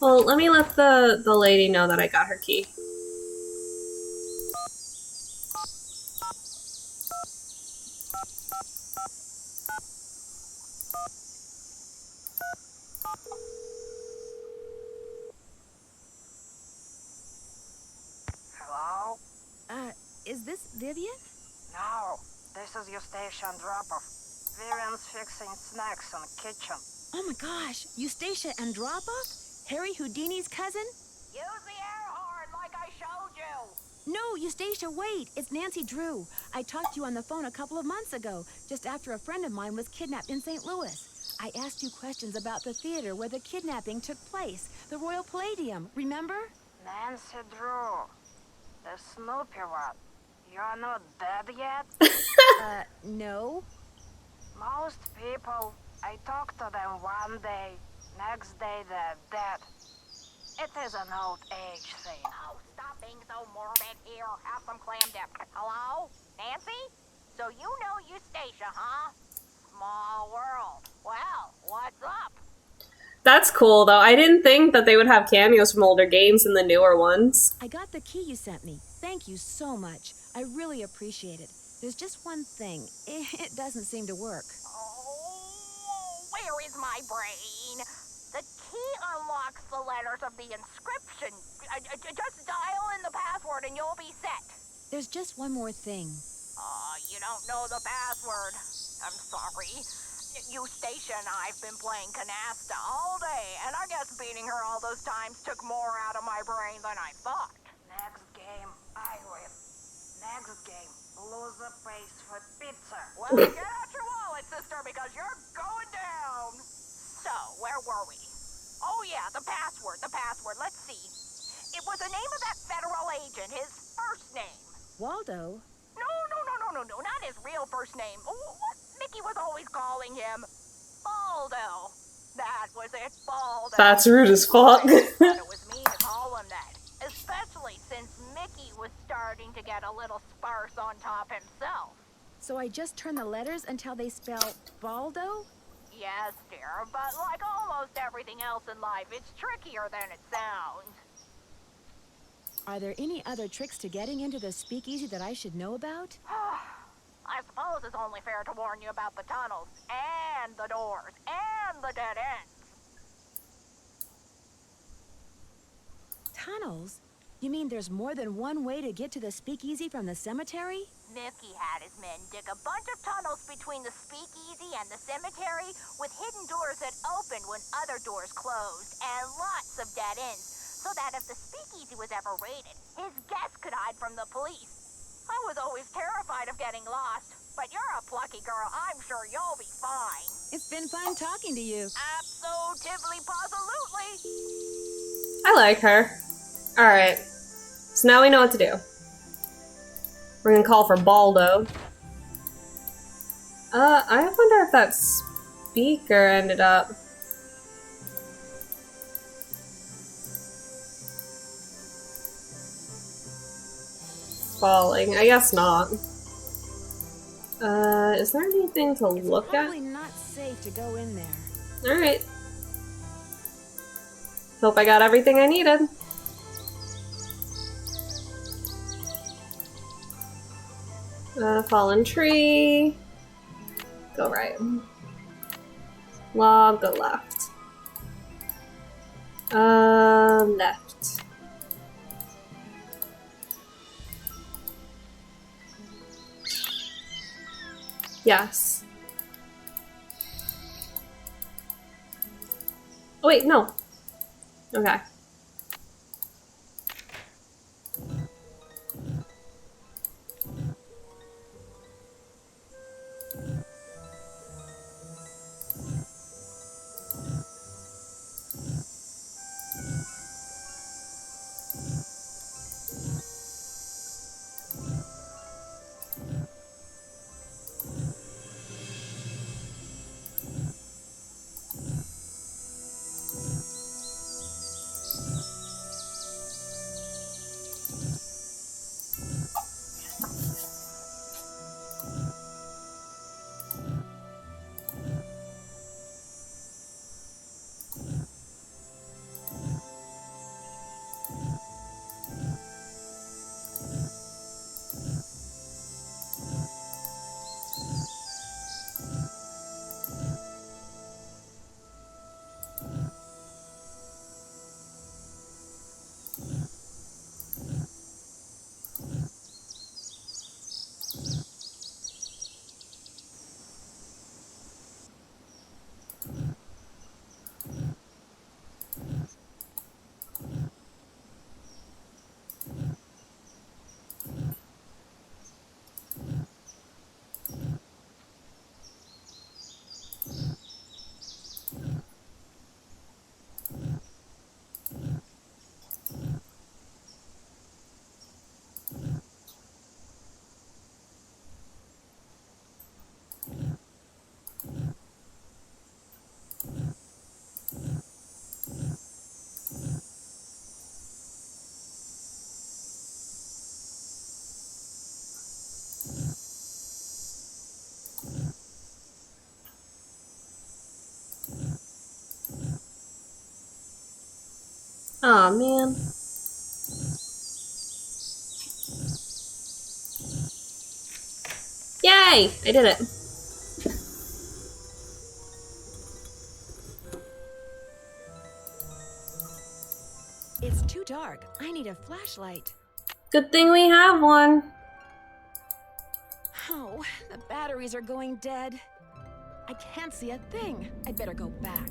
Well, let me let the lady know that I got her key. Hello? Is this Vivian? No, this is your station drop-off. Vivian's fixing snacks in the kitchen. Oh my gosh, Eustacia Andropov? Harry Houdini's cousin? Use the air horn like I showed you. No, Eustacia, wait. It's Nancy Drew. I talked to you on the phone a couple of months ago, just after a friend of mine was kidnapped in St. Louis. I asked you questions about the theater where the kidnapping took place, the Royal Palladium, remember? Nancy Drew. The Snoopy one. You're not dead yet? No. Most people, I talk to them one day, next day they're dead. It is an old age thing. Oh, stop being so morbid here. Have some clam dip. Hello? Nancy? So you know Eustacia, huh? Small world. Well, what's up? That's cool, though. I didn't think that they would have cameos from older games in the newer ones. I got the key you sent me. Thank you so much. I really appreciate it. There's just one thing. It doesn't seem to work. Oh, where is my brain? The key unlocks the letters of the inscription. Just dial in the password and you'll be set. There's just one more thing. You don't know the password. I'm sorry. Eustacia and I've been playing canasta all day, and I guess beating her all those times took more out of my brain than I thought. Next game, I win. Next game, loser pays for pizza. Well, get out your wallet, sister, because you're yeah, the password. Let's see. It was the name of that federal agent, his first name. Waldo? No, not his real first name. What Mickey was always calling him. Baldo. That was it, Baldo. That's rude as fuck. I thought it was mean to call him that, especially since Mickey was starting to get a little sparse on top himself. So I just turn the letters until they spell Baldo? Yes, dear, but like almost everything else in life, it's trickier than it sounds. Are there any other tricks to getting into the speakeasy that I should know about? I suppose it's only fair to warn you about the tunnels, and the doors, and the dead ends. Tunnels? You mean there's more than one way to get to the speakeasy from the cemetery? Mickey had his men dig a bunch of tunnels between the speakeasy and the cemetery with hidden doors that opened when other doors closed, and lots of dead ends, so that if the speakeasy was ever raided, his guests could hide from the police. I was always terrified of getting lost, but you're a plucky girl. I'm sure you'll be fine. It's been fun talking to you. Absolutely, positively. I like her. Alright. So now we know what to do. We're gonna call for Baldo. I wonder if that speaker ended up... falling. I guess not. Is there anything to look at? Probably not safe to go in there. Alright. Hope I got everything I needed. Fallen tree. Go right. Log, go left. Left. Yes. Oh wait, no. Okay. Aw, man. Yay! I did it. It's too dark. I need a flashlight. Good thing we have one. Oh, the batteries are going dead. I can't see a thing. I'd better go back.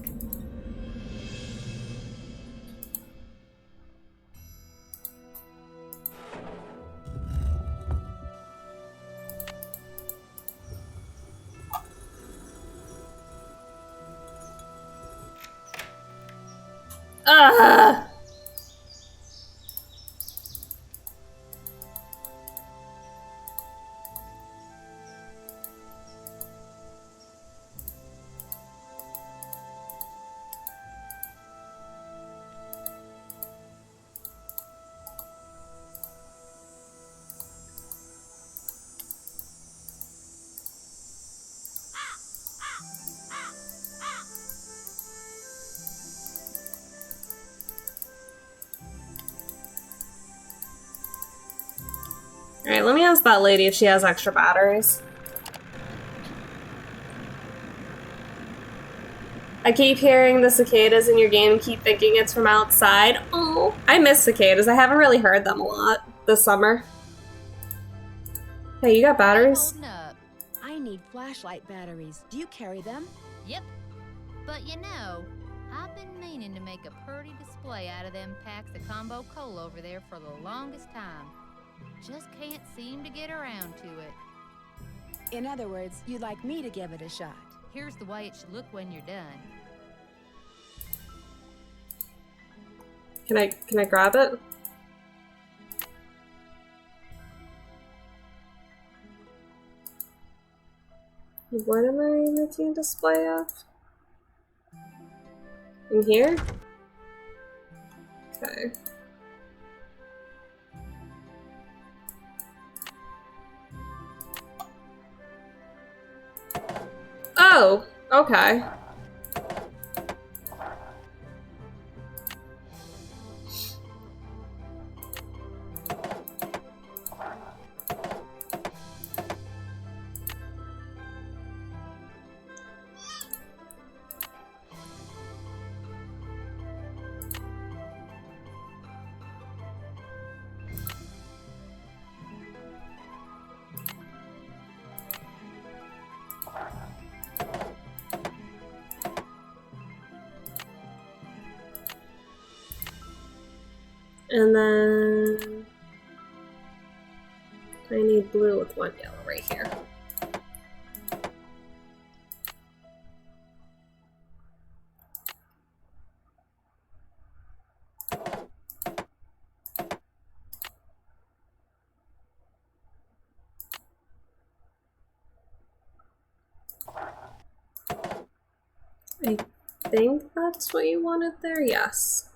Ugh! Alright, let me ask that lady if she has extra batteries. I keep hearing the cicadas in your game and keep thinking it's from outside. Oh, I miss cicadas. I haven't really heard them a lot this summer. Hey, you got batteries? Holding up. I need flashlight batteries. Do you carry them? Yep. But you know, I've been meaning to make a pretty display out of them packs of combo coal over there for the longest time. Just can't seem to get around to it. In other words, you'd like me to give it a shot. Here's the way it should look when you're done. Can I grab it? What am I making a display of? In here? Okay. Oh, okay. And then I need blue with one yellow right here. I think that's what you wanted there, yes.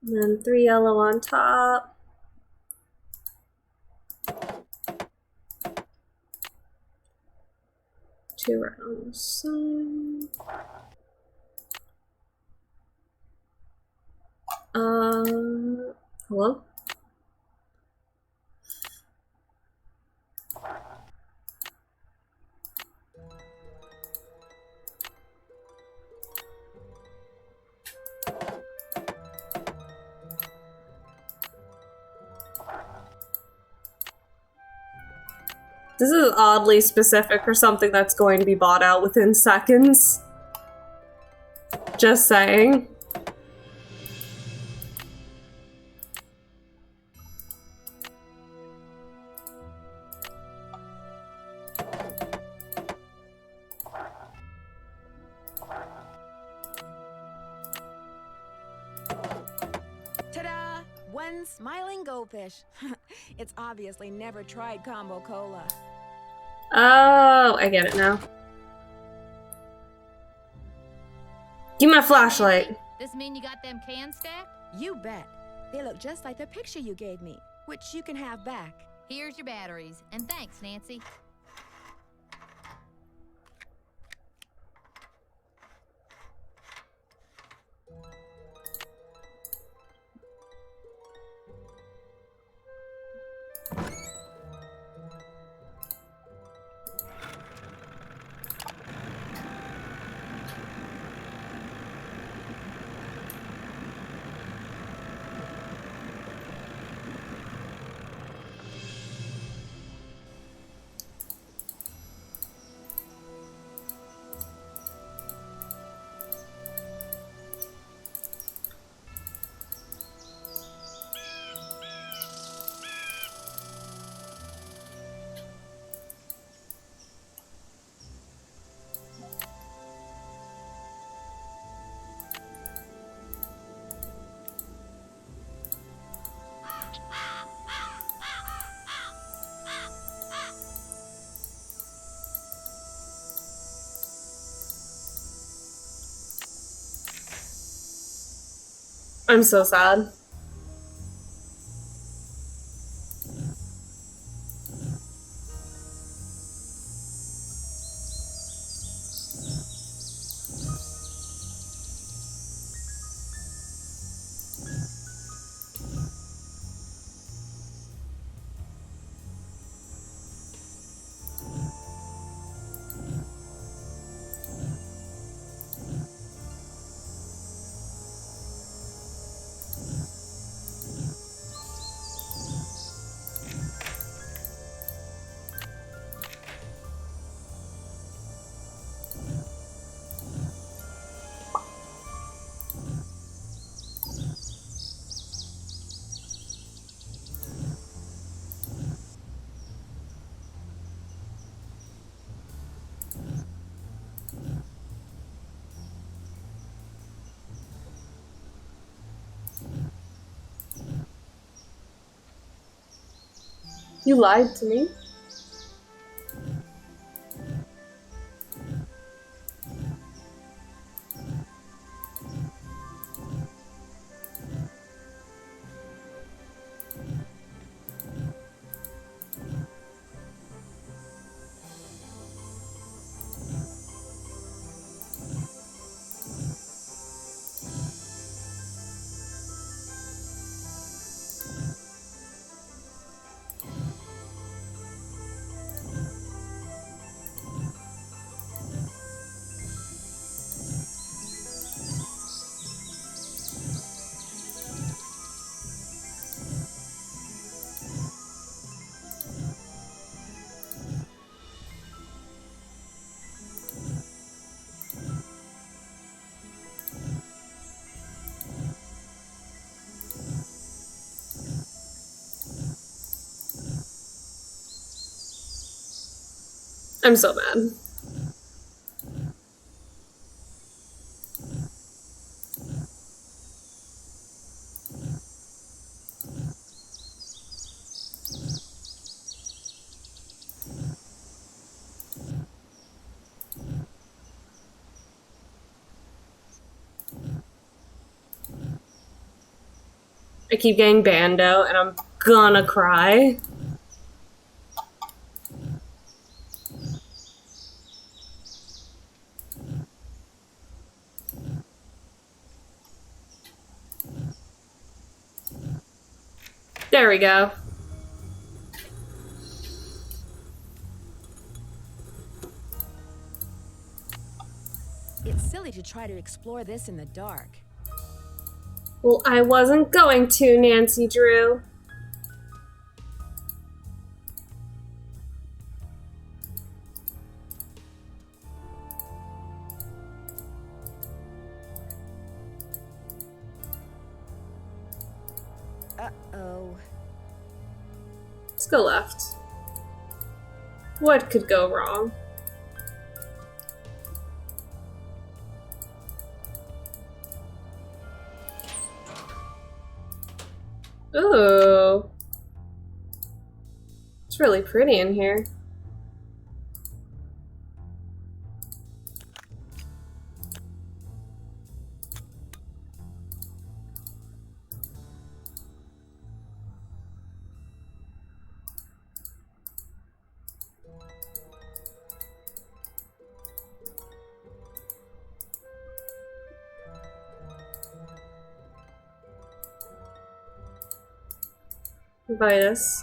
And then 3 yellow on top. Two red on the side. Hello? This is oddly specific for something that's going to be bought out within seconds. Just saying. Ta-da! One smiling goldfish. It's obviously never tried combo cola. Oh, I get it now. Give me my flashlight. This mean you got them cans stacked? You bet. They look just like the picture you gave me, which you can have back. Here's your batteries. And thanks, Nancy. I'm so sad. You lied to me. I'm so mad. I keep getting Bando, and I'm gonna cry. There we go. It's silly to try to explore this in the dark. Well, I wasn't going to, Nancy Drew. Uh-oh. Let's go left. What could go wrong? Ooh. It's really pretty in here. Vitus.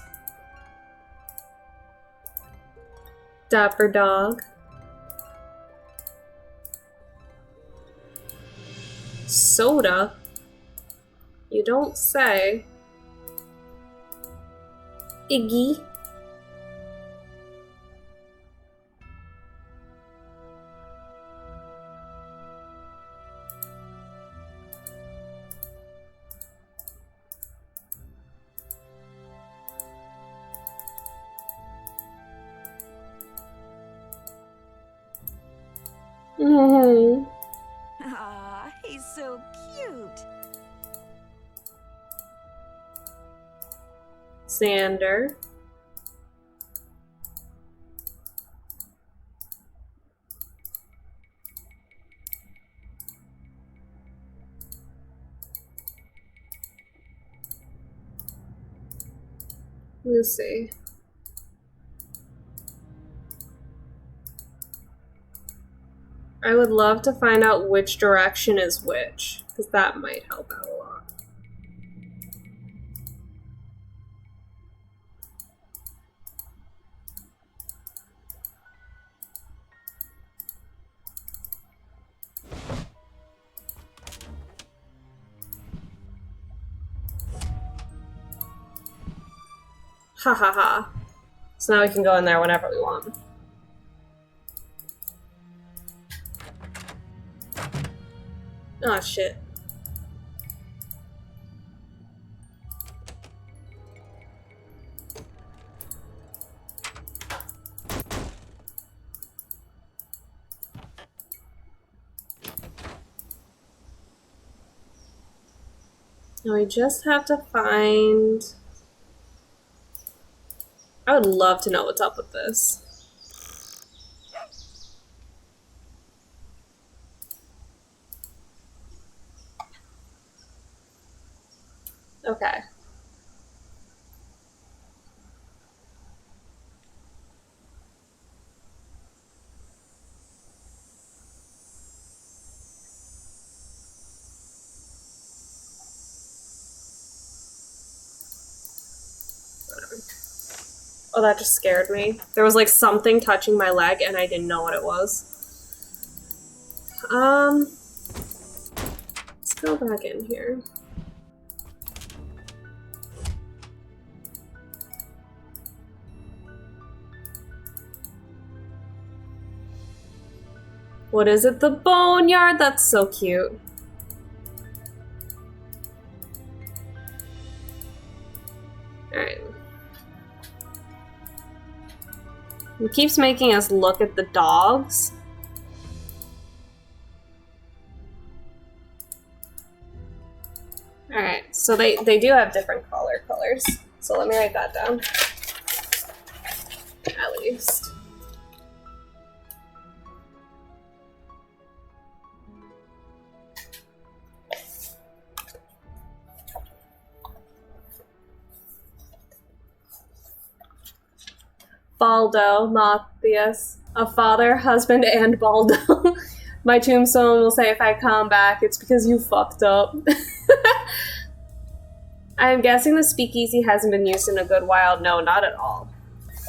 Dapper dog. Soda? You don't say. Iggy. Mm-hmm. Ah, he's so cute. Xander. Let's see. I would love to find out which direction is which, because that might help out a lot. Ha ha ha. So now we can go in there whenever we want. Oh shit. Now we just have to find... I would love to know what's up with this. Okay. Oh, that just scared me. There was like something touching my leg and I didn't know what it was. Let's go back in here. What is it? The boneyard? That's so cute. Alright. It keeps making us look at the dogs. Alright, so they do have different colors. So let me write that down. At least. Baldo, Matthias, a father, husband, and Baldo. My tombstone will say if I come back, it's because you fucked up. I'm guessing the speakeasy hasn't been used in a good while. No, not at all.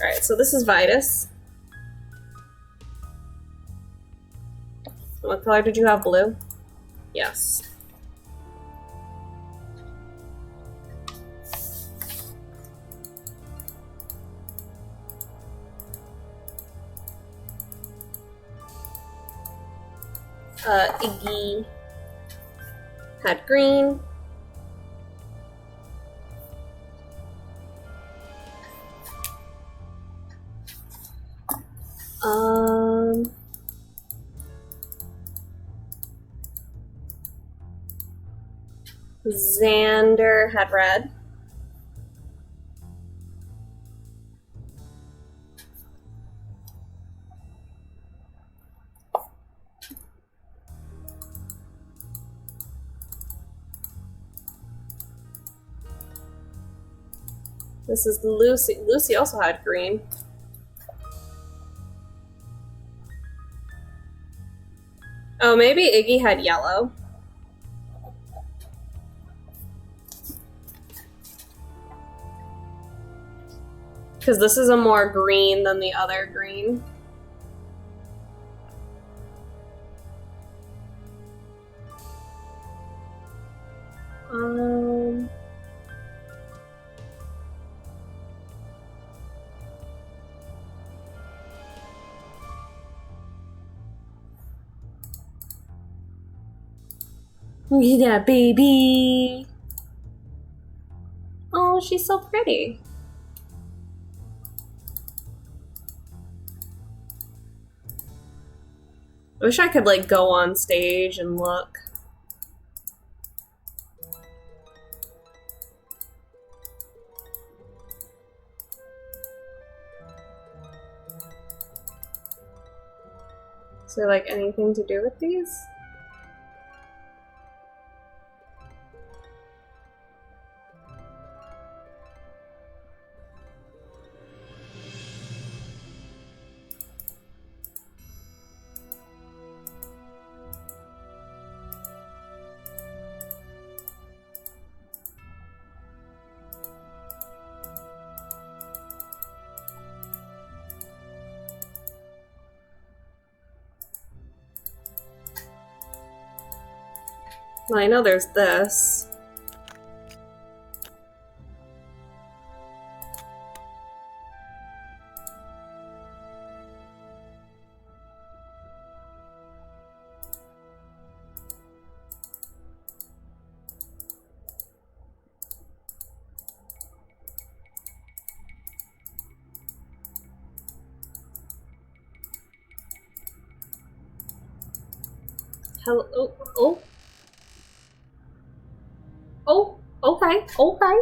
Alright, so this is Vitus. What color did you have? Blue? Yes. Iggy had green. Xander had red. This is Lucy. Lucy also had green. Oh, maybe Iggy had yellow. Because this is a more green than the other green. Look at that baby. Oh, she's so pretty. I wish I could like go on stage and look. Is there like anything to do with these? Well, I know there's this. Hello. Oh, oh. Oh, okay, okay.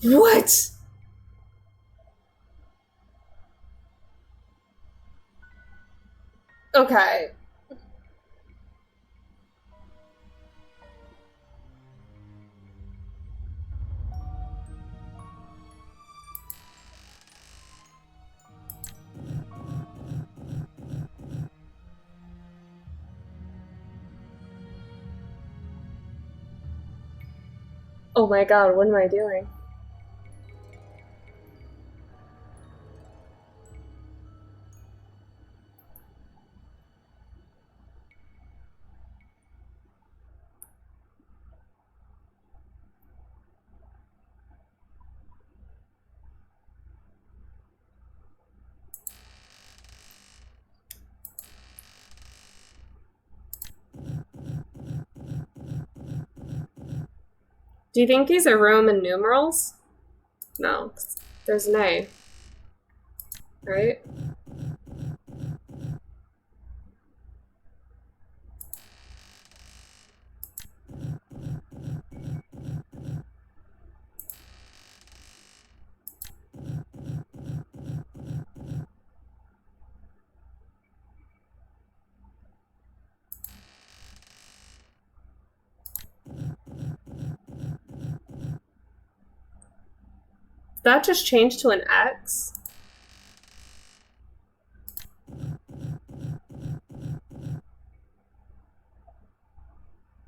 What? Okay. Oh my god, what am I doing? Do you think these are Roman numerals? No, there's an A. Right? Did that just change to an X?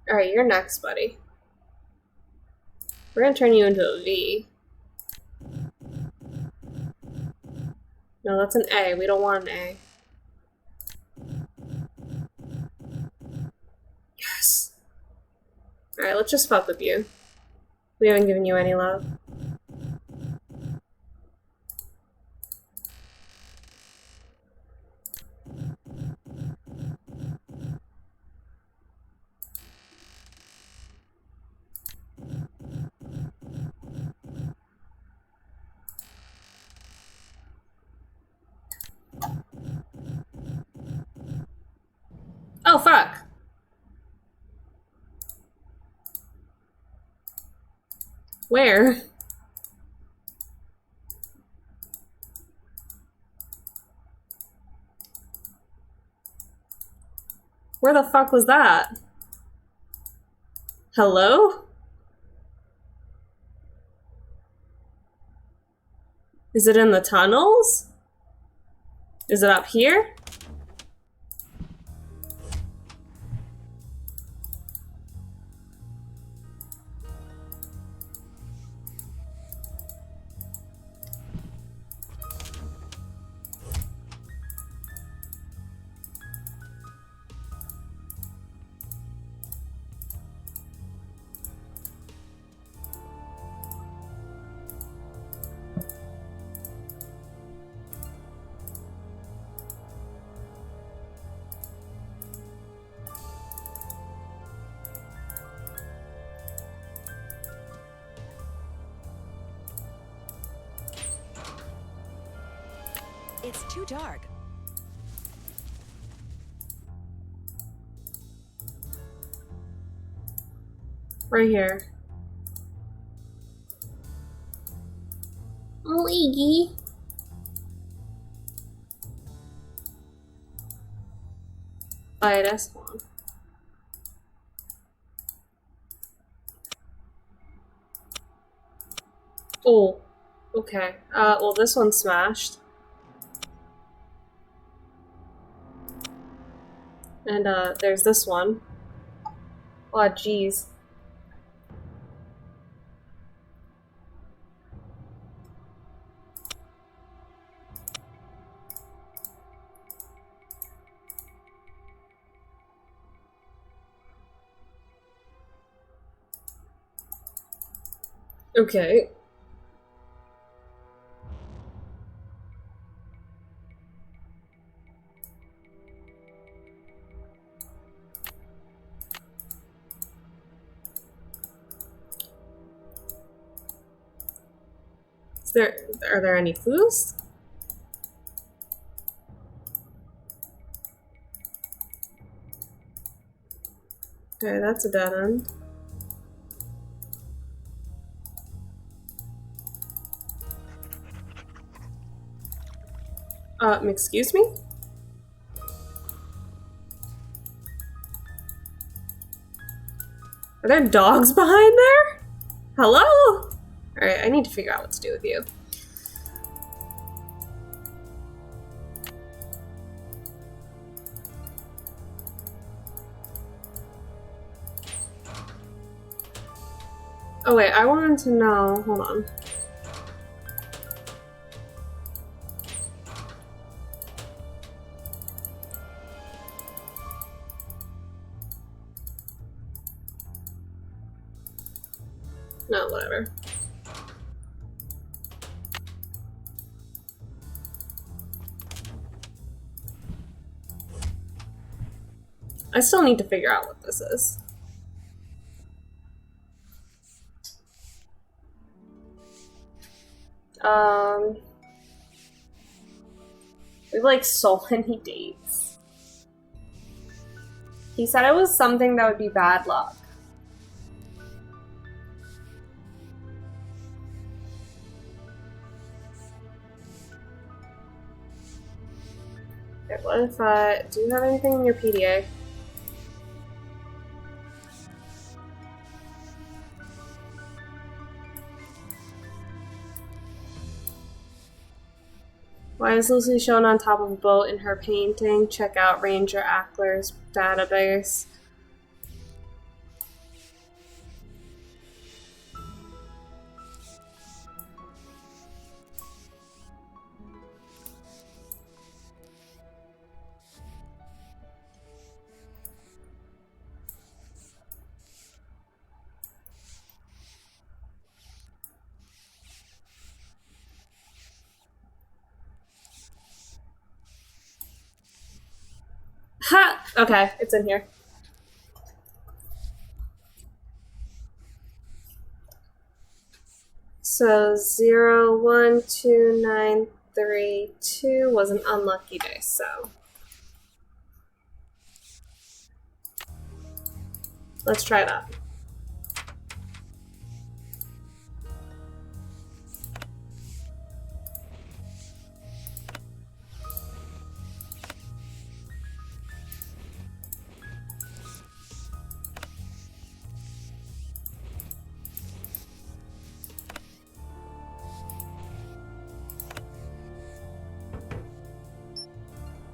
Alright, you're next, buddy. We're gonna turn you into a V. No, that's an A. We don't want an A. Yes! Alright, let's just fuck with you. We haven't given you any love. Oh, fuck! Where? Where the fuck was that? Hello? Is it in the tunnels? Is it up here? It's too dark. Right here. Oh, Iggy. Buy this one. Oh, okay. Well, this one's smashed. And, there's this one. Oh, jeez. Okay. Are there any clues? Okay, that's a dead end. Excuse me? Are there dogs behind there? Hello? Alright, I need to figure out what to do with you. Oh wait, I wanted to know, hold on. No, whatever. I still need to figure out what this is. We have like so many dates. He said it was something that would be bad luck. Okay, what if do you have anything in your PDA? Why is Lucy shown on top of a boat in her painting? Check out Ranger Ackler's database. Ha! Okay, it's in here. So 012932 was an unlucky day, so let's try that.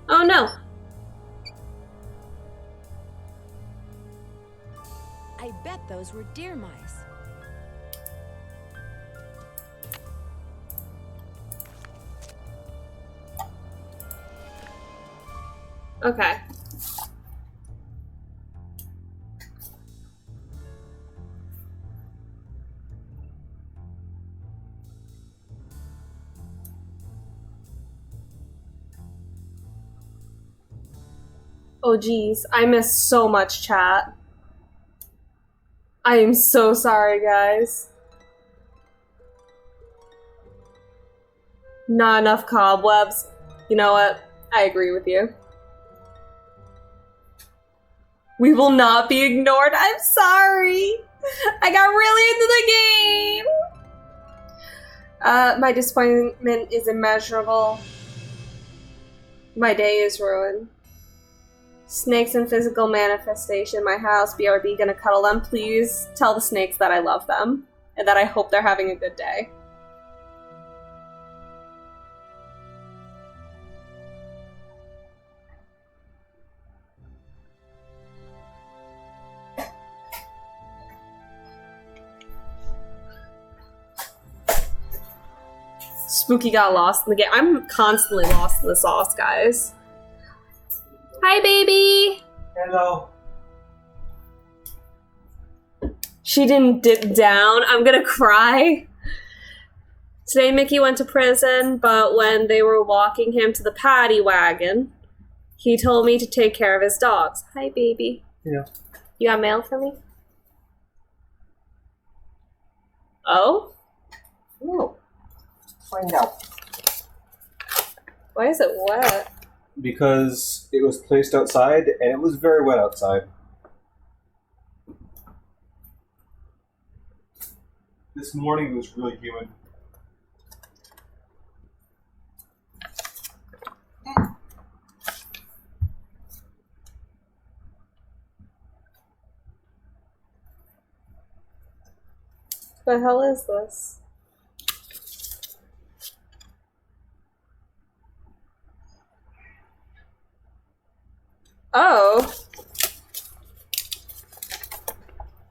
Oh no! I bet those were deer mice. Okay. Oh geez, I missed so much chat. I am so sorry, guys. Not enough cobwebs. You know what? I agree with you. We will not be ignored. I'm sorry. I got really into the game. My disappointment is immeasurable. My day is ruined. Snakes in physical manifestation in my house. BRB, gonna cuddle them. Please tell the snakes that I love them and that I hope they're having a good day. Spooky got lost in the game. I'm constantly lost in the sauce, guys. Hi, baby! Hello. She didn't dip down. I'm gonna cry. Today Mickey went to prison, but when they were walking him to the paddy wagon, he told me to take care of his dogs. Hi, baby. Yeah. You got mail for me? Oh? No. Find out. Why is it wet? Because it was placed outside, and it was very wet outside. This morning it was really humid. The hell is this? Oh.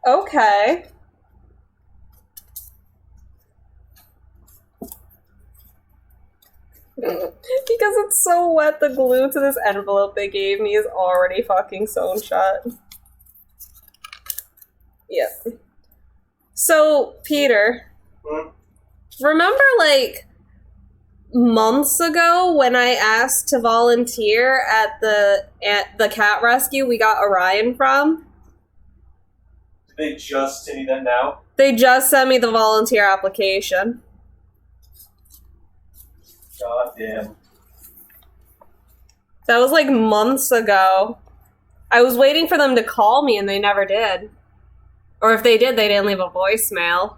Okay. Because it's so wet, the glue to this envelope they gave me is already fucking sewn shut. Yep. So, Peter, remember, like, months ago when I asked to volunteer at the cat rescue we got Orion from? Did they just send you that now? They just sent me the volunteer application. God damn. That was like months ago. I was waiting for them to call me and they never did. Or if they did, they didn't leave a voicemail.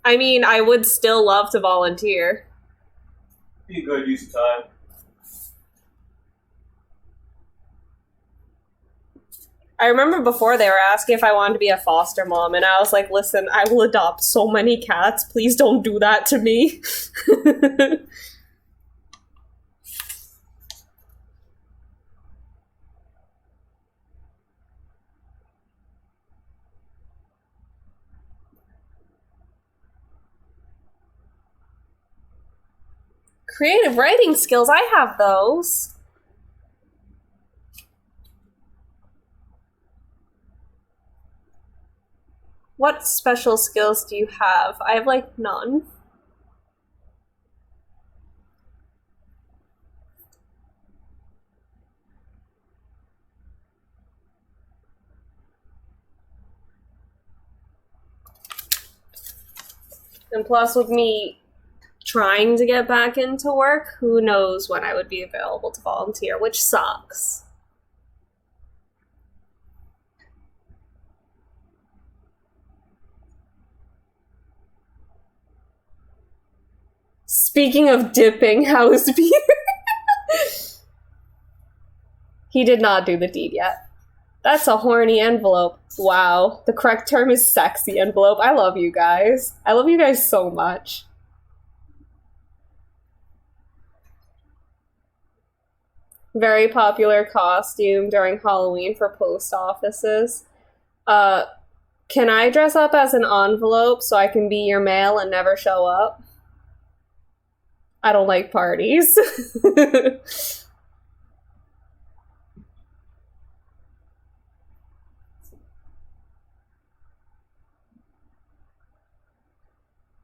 I mean, I would still love to volunteer. Be a good use of time. I remember before they were asking if I wanted to be a foster mom, and I was like, listen, I will adopt so many cats. Please don't do that to me. Creative writing skills, I have those. What special skills do you have? I have, like, none. And plus, with me trying to get back into work, who knows when I would be available to volunteer, which sucks. Speaking of dipping, how is Peter? He did not do the deed yet. That's a horny envelope. Wow. The correct term is sexy envelope. I love you guys. I love you guys so much. Very popular costume during Halloween for post offices. Can I dress up as an envelope so I can be your mail and never show up? I don't like parties.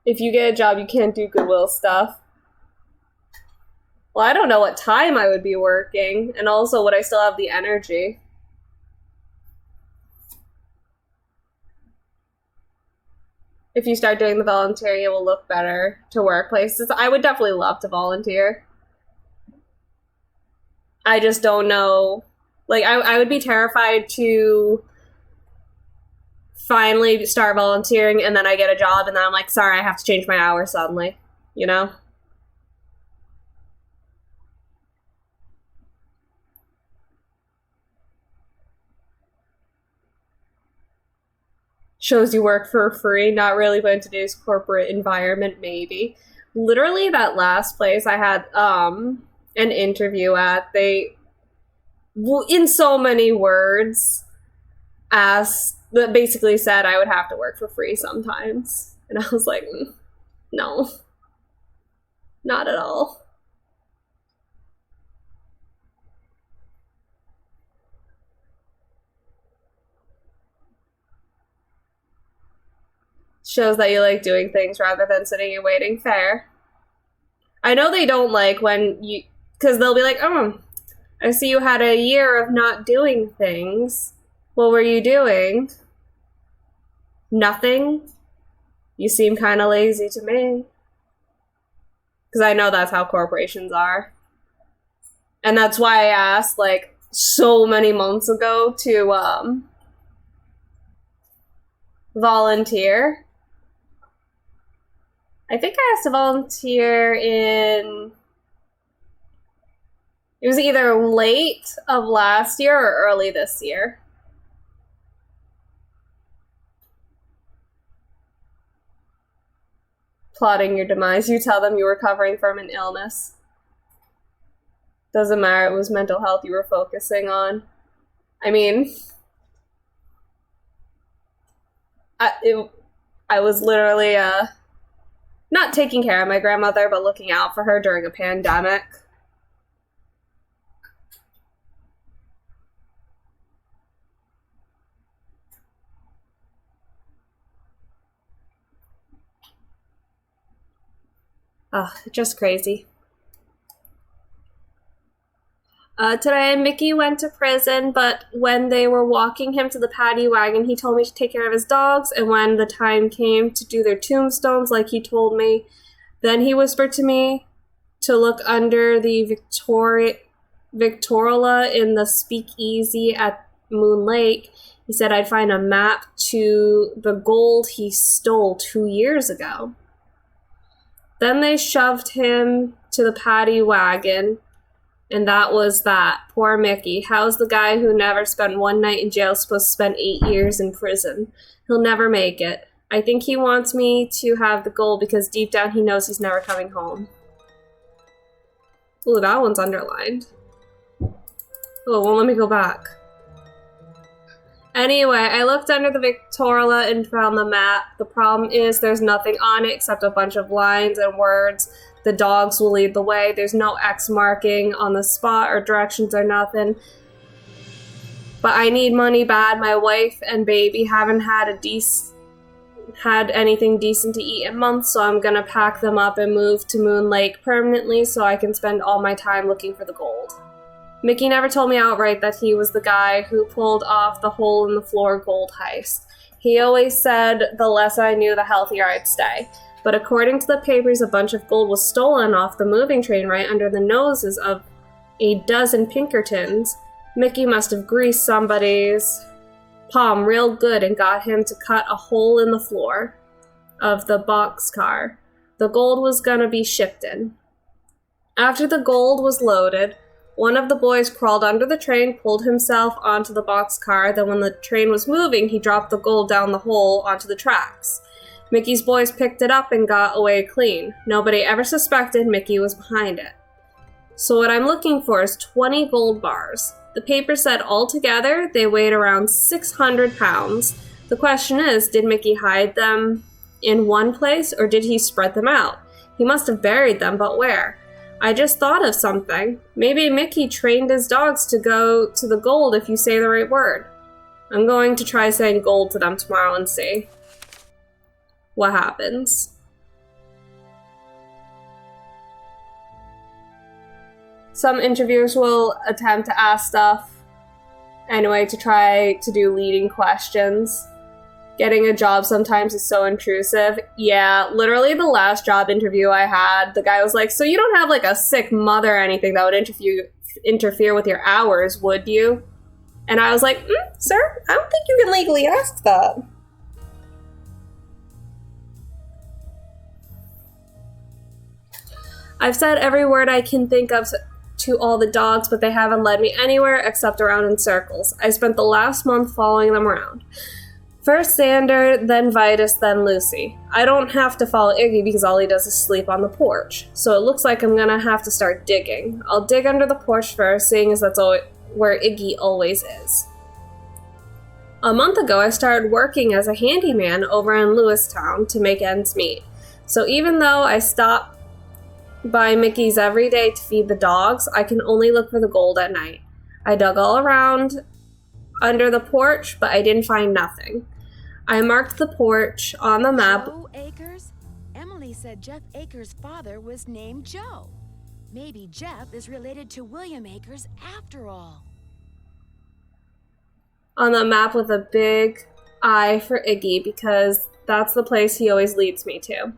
If you get a job, you can't do Goodwill stuff. Well, I don't know what time I would be working, and also would I still have the energy? If you start doing the volunteering, it will look better to workplaces. I would definitely love to volunteer. I just don't know. Like, I would be terrified to finally start volunteering and then I get a job and then I'm like, sorry, I have to change my hours suddenly. You know? Shows you work for free, not really, but in today's corporate environment, maybe. Literally, that last place I had an interview at, they, in so many words, basically said I would have to work for free sometimes. And I was like, no, not at all. Shows that you like doing things rather than sitting and waiting. Fair. I know they don't like when you... Because they'll be like, oh, I see you had a year of not doing things. What were you doing? Nothing? You seem kind of lazy to me. Because I know that's how corporations are. And that's why I asked, like, so many months ago to volunteer. I think I asked to volunteer in... It was either late of last year or early this year. Plotting your demise. You tell them you were recovering from an illness. Doesn't matter, it was mental health you were focusing on. I mean, I was literally not taking care of my grandmother, but looking out for her during a pandemic. Ugh, just crazy. Today, Mickey went to prison, but when they were walking him to the paddy wagon, he told me to take care of his dogs, and when the time came to do their tombstones, like he told me, then he whispered to me to look under the Victrola in the Speakeasy at Moon Lake. He said I'd find a map to the gold he stole 2 years ago. Then they shoved him to the paddy wagon, and that was that. Poor Mickey. How's the guy who never spent one night in jail supposed to spend 8 years in prison? He'll never make it. I think he wants me to have the gold because deep down he knows he's never coming home. Ooh, that one's underlined. Oh, well, let me go back. Anyway, I looked under the Victrola and found the map. The problem is there's nothing on it except a bunch of lines and words. The dogs will lead the way. There's no X marking on the spot or directions or nothing. But I need money bad. My wife and baby haven't had anything decent to eat in months, so I'm gonna pack them up and move to Moon Lake permanently so I can spend all my time looking for the gold. Mickey never told me outright that he was the guy who pulled off the hole-in-the-floor gold heist. He always said the less I knew, the healthier I'd stay. But according to the papers, a bunch of gold was stolen off the moving train right under the noses of a dozen Pinkertons. Mickey must have greased somebody's palm real good and got him to cut a hole in the floor of the boxcar. The gold was gonna be shipped in. After the gold was loaded, one of the boys crawled under the train, pulled himself onto the boxcar, then when the train was moving, he dropped the gold down the hole onto the tracks. Mickey's boys picked it up and got away clean. Nobody ever suspected Mickey was behind it. So what I'm looking for is 20 gold bars. The paper said altogether they weighed around 600 pounds. The question is, did Mickey hide them in one place or did he spread them out? He must have buried them, but where? I just thought of something. Maybe Mickey trained his dogs to go to the gold if you say the right word. I'm going to try saying gold to them tomorrow and see what happens. Some interviewers will attempt to ask stuff anyway to try to do leading questions. Getting a job sometimes is so intrusive. Yeah, literally the last job interview I had, the guy was like, so you don't have like a sick mother or anything that would interfere with your hours, would you? And I was like, sir, I don't think you can legally ask that. I've said every word I can think of to all the dogs, but they haven't led me anywhere except around in circles. I spent the last month following them around. First Xander, then Vitus, then Lucy. I don't have to follow Iggy because all he does is sleep on the porch. So it looks like I'm gonna have to start digging. I'll dig under the porch first, seeing as that's where Iggy always is. A month ago, I started working as a handyman over in Lewistown to make ends meet. So even though I stop by Mickey's every day to feed the dogs, I can only look for the gold at night. I dug all around under the porch, but I didn't find nothing. I marked the porch on the map. Joe Akers? Emily said Jeff Akers' father was named Joe. Maybe Jeff is related to William Akers after all. On the map with a big I for Iggy, because that's the place he always leads me to.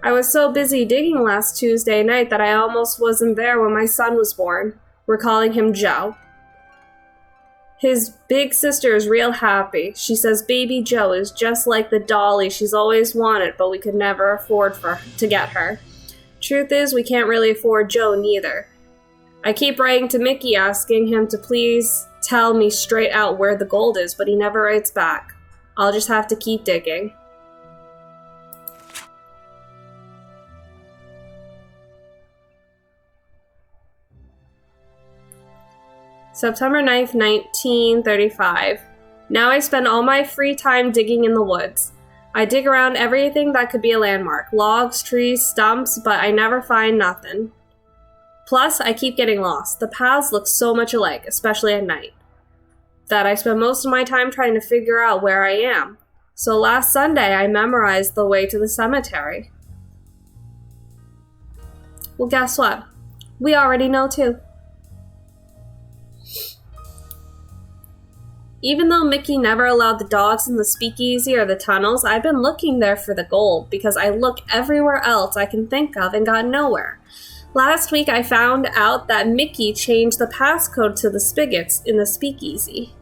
I was so busy digging last Tuesday night that I almost wasn't there when my son was born. We're calling him Joe. His big sister is real happy. She says baby Joe is just like the dolly she's always wanted, but we could never afford to get her. Truth is, we can't really afford Joe neither. I keep writing to Mickey asking him to please tell me straight out where the gold is, but he never writes back. I'll just have to keep digging. September 9th, 1935. Now I spend all my free time digging in the woods. I dig around everything that could be a landmark. Logs, trees, stumps, but I never find nothing. Plus, I keep getting lost. The paths look so much alike, especially at night, that I spend most of my time trying to figure out where I am. So last Sunday, I memorized the way to the cemetery. Well, guess what? We already know too. Even though Mickey never allowed the dogs in the speakeasy or the tunnels, I've been looking there for the gold because I look everywhere else I can think of and got nowhere. Last week I found out that Mickey changed the passcode to the spigots in the speakeasy.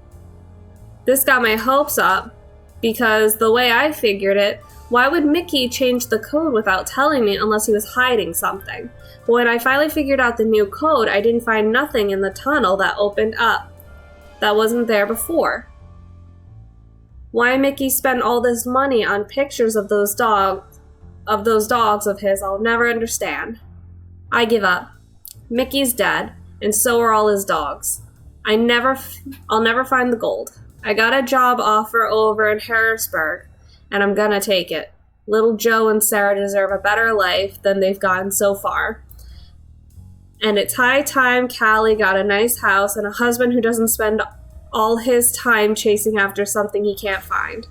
This got my hopes up because the way I figured it, why would Mickey change the code without telling me unless he was hiding something? But when I finally figured out the new code, I didn't find nothing in the tunnel that opened up that wasn't there before. Why Mickey spent all this money on pictures of those dogs of his, I'll never understand. I give up. Mickey's dead, and so are all his dogs. I'll never find the gold. I got a job offer over in Harrisburg, and I'm gonna take it. Little Joe and Sarah deserve a better life than they've gotten so far. And it's high time Callie got a nice house and a husband who doesn't spend all his time chasing after something he can't find.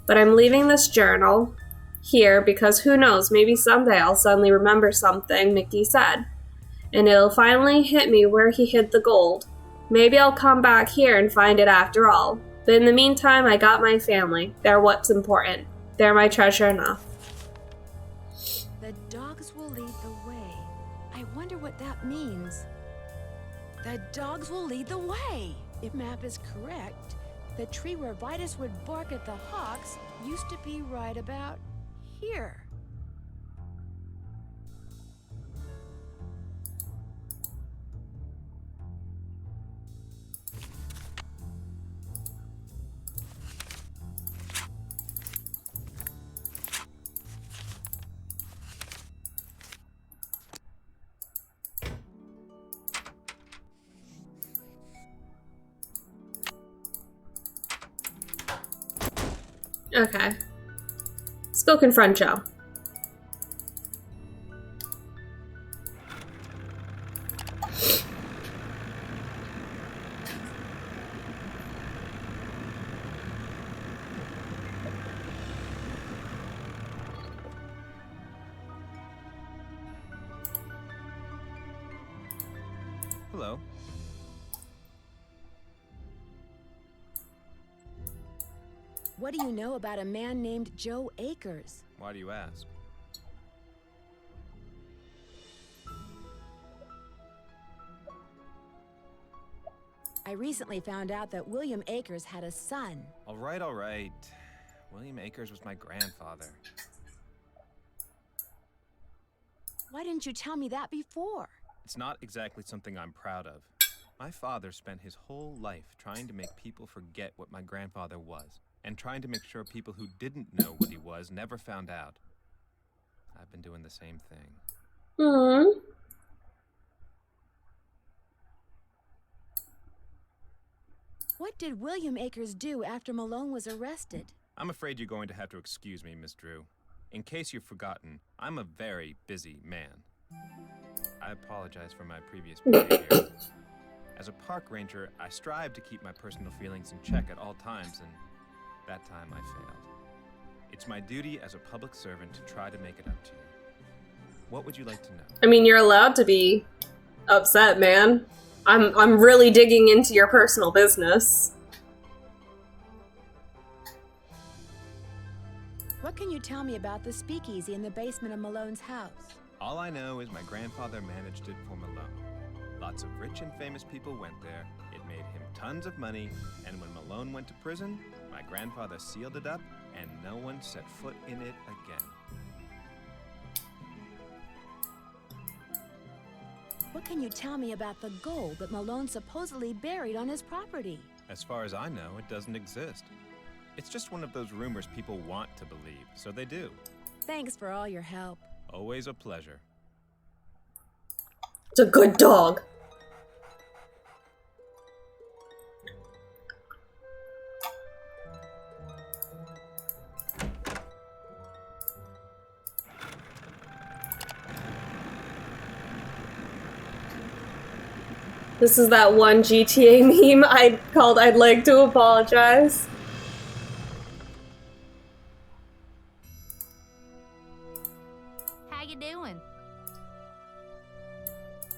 But I'm leaving this journal here because who knows, maybe someday I'll suddenly remember something Mickey said. And it'll finally hit me where he hid the gold. Maybe I'll come back here and find it after all. But in the meantime, I got my family. They're what's important. They're my treasure enough. The dogs will lead the way. I wonder what that means. The dogs will lead the way. If map is correct, the tree where Vitus would bark at the hawks used to be right about here. Okay. Let's go confront Joe. Hello. What do you know about a man named Joe Akers? Why do you ask? I recently found out that William Akers had a son. All right, all right. William Akers was my grandfather. Why didn't you tell me that before? It's not exactly something I'm proud of. My father spent his whole life trying to make people forget what my grandfather was, and trying to make sure people who didn't know what he was never found out. I've been doing the same thing. Hmm. What did William Akers do after Malone was arrested? I'm afraid you're going to have to excuse me, Miss Drew. In case you've forgotten, I'm a very busy man. I apologize for my previous behavior. As a park ranger, I strive to keep my personal feelings in check at all times, and That time I failed. It's my duty as a public servant to try to make it up to you. What would you like to know? I mean, you're allowed to be upset, man. I'm really digging into your personal business. What can you tell me about the speakeasy in the basement of Malone's house? All I know is my grandfather managed it for Malone. Lots of rich and famous people went there. It made him tons of money, and when Malone went to prison, my grandfather sealed it up, and no one set foot in it again. What can you tell me about the gold that Malone supposedly buried on his property? As far as I know, it doesn't exist. It's just one of those rumors people want to believe, so they do. Thanks for all your help. Always a pleasure. It's a good dog. This is that one GTA meme I called I'd like to apologize. How you doing?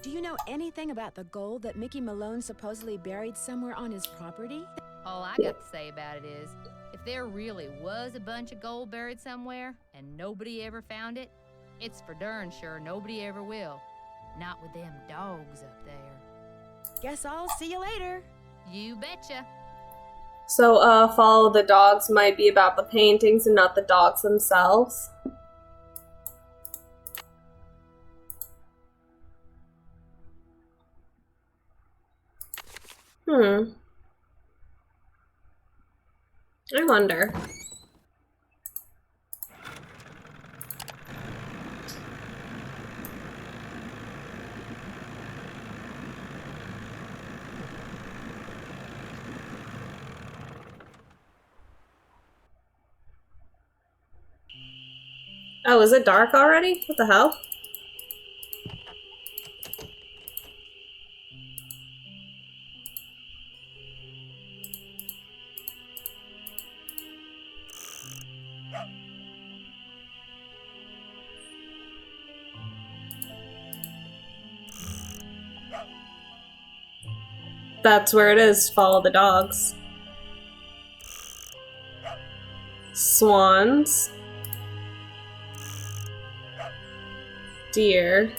Do you know anything about the gold that Mickey Malone supposedly buried somewhere on his property? All I got to say about it is, if there really was a bunch of gold buried somewhere and nobody ever found it, it's for darn sure nobody ever will. Not with them dogs up there. Guess I'll see you later. You betcha. So, Follow the Dogs might be about the paintings and not the dogs themselves. I wonder. Oh, is it dark already? What the hell? That's where it is. Follow the dogs. Swans. Deer.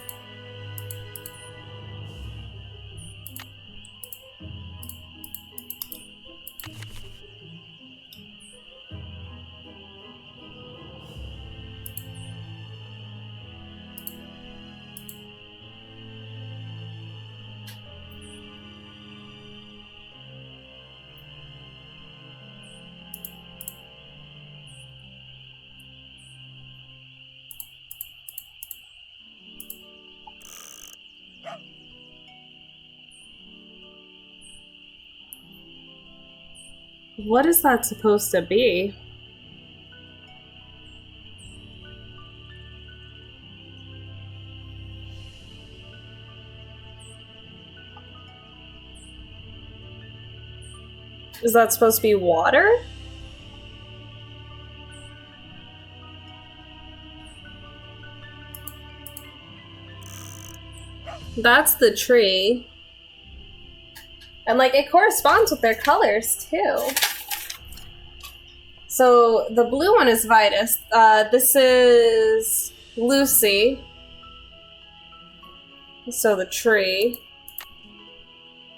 What is that supposed to be? Is that supposed to be water? That's the tree. And, like, it corresponds with their colors, too. So, the blue one is Vitus. This is Lucy. So, the tree.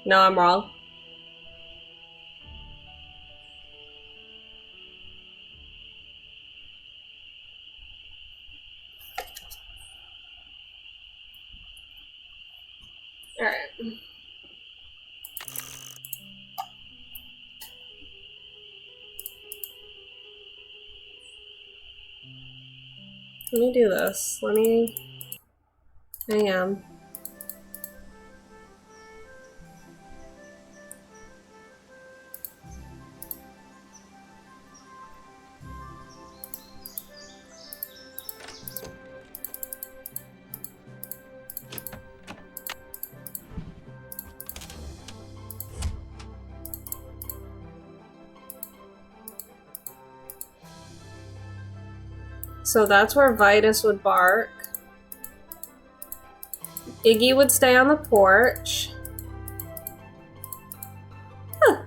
No, I'm wrong. Alright. Let me do this. Hang on. So that's where Vitus would bark. Iggy would stay on the porch. Huh.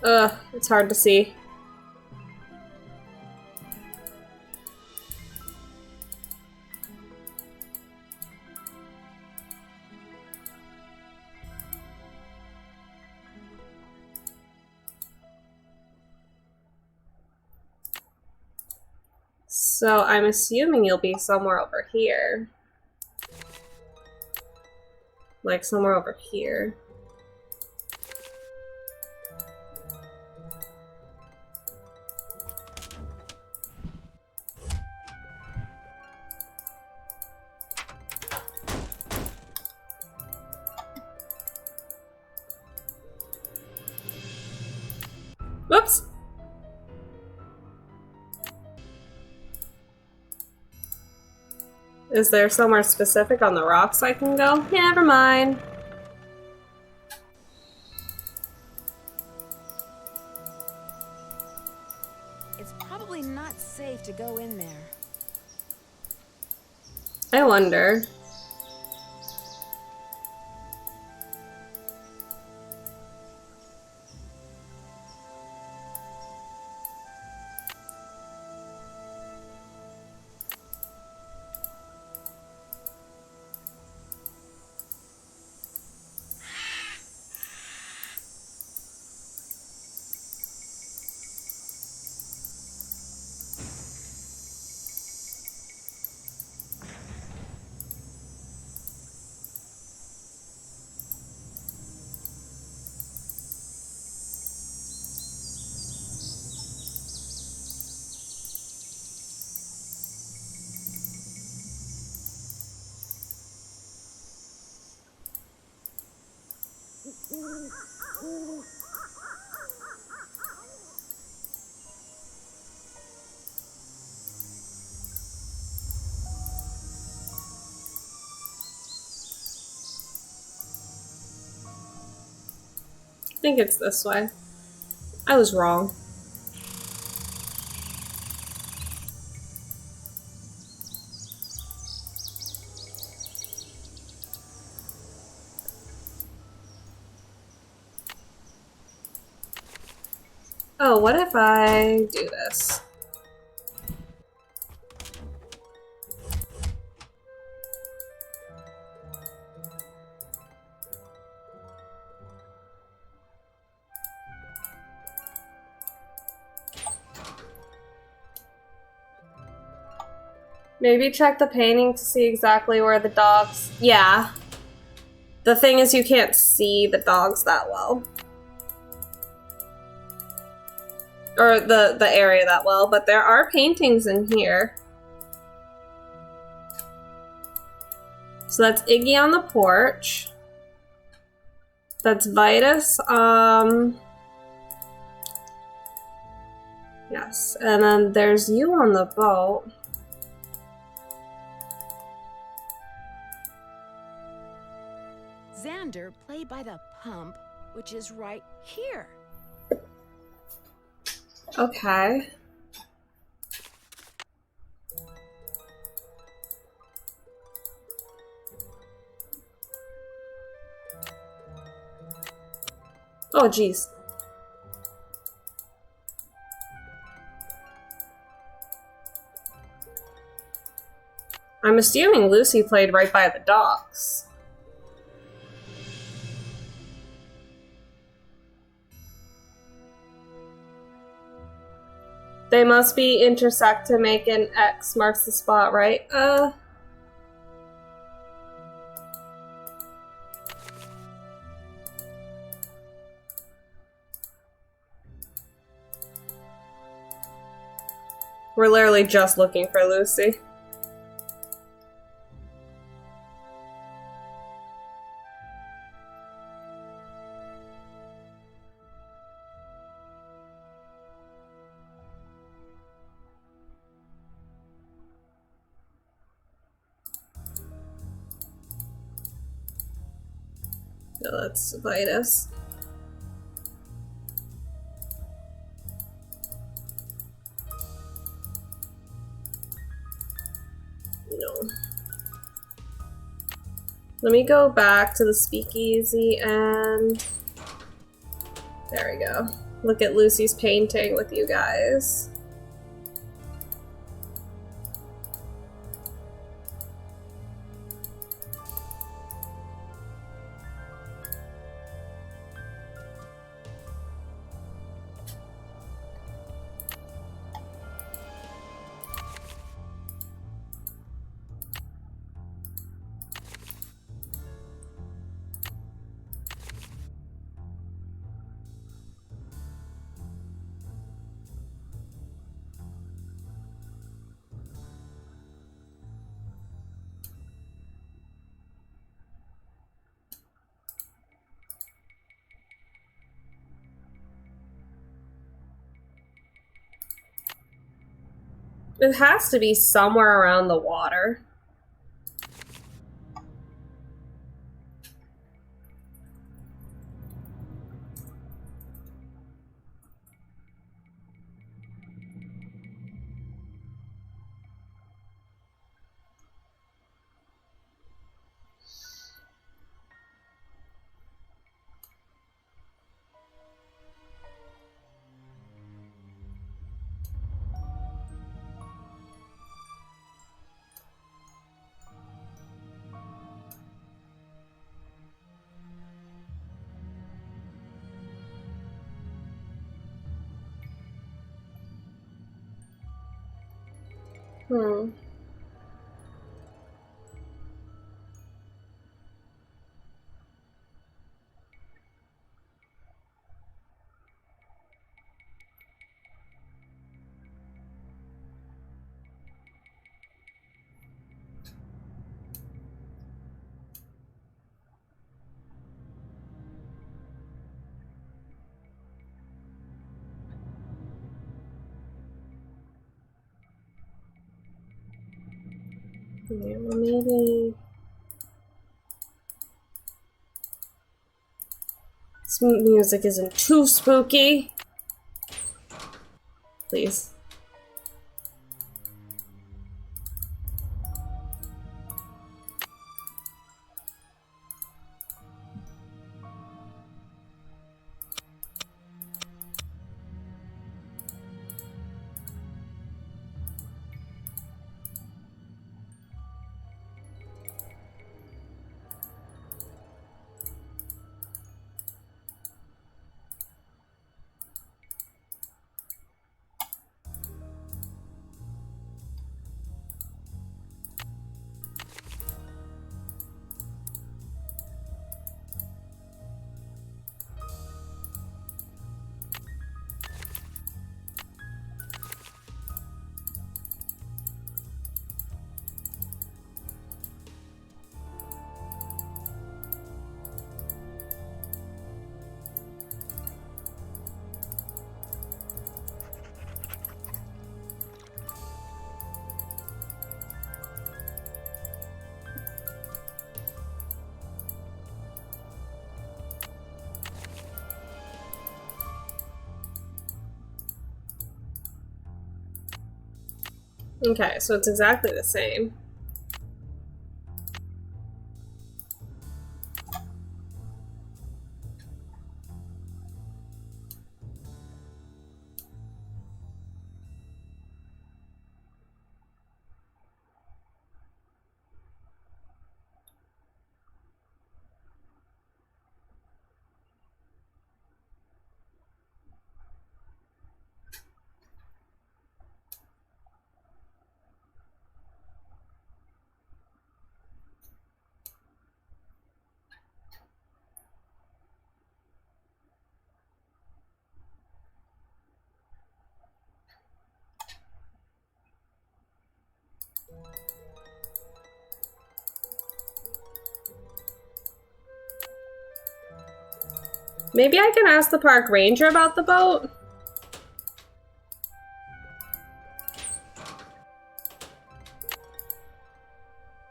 Ugh, it's hard to see. So I'm assuming you'll be somewhere over here. Like somewhere over here. Whoops! Is there somewhere specific on the rocks I can go? Yeah, never mind. It's probably not safe to go in there. I wonder. I think it's this way. I was wrong. Oh, what if I do this? Maybe check the painting to see exactly where the dogs... Yeah. The thing is you can't see the dogs that well. Or the area that well, but there are paintings in here. So that's Iggy on the porch. That's Vitus. Yes, and then there's you on the boat. Xander played by the pump, which is right here. Okay. Oh, geez. I'm assuming Lucy played right by the docks. They must be intersect to make an X marks the spot, right? We're literally just looking for Lucy. No, that's Vitus. No. Let me go back to the speakeasy and... There we go. Look at Lucy's painting with you guys. It has to be somewhere around the water. Hmm. Yeah, well, maybe... This music isn't too spooky. Please. Okay, so it's exactly the same. Maybe I can ask the park ranger about the boat?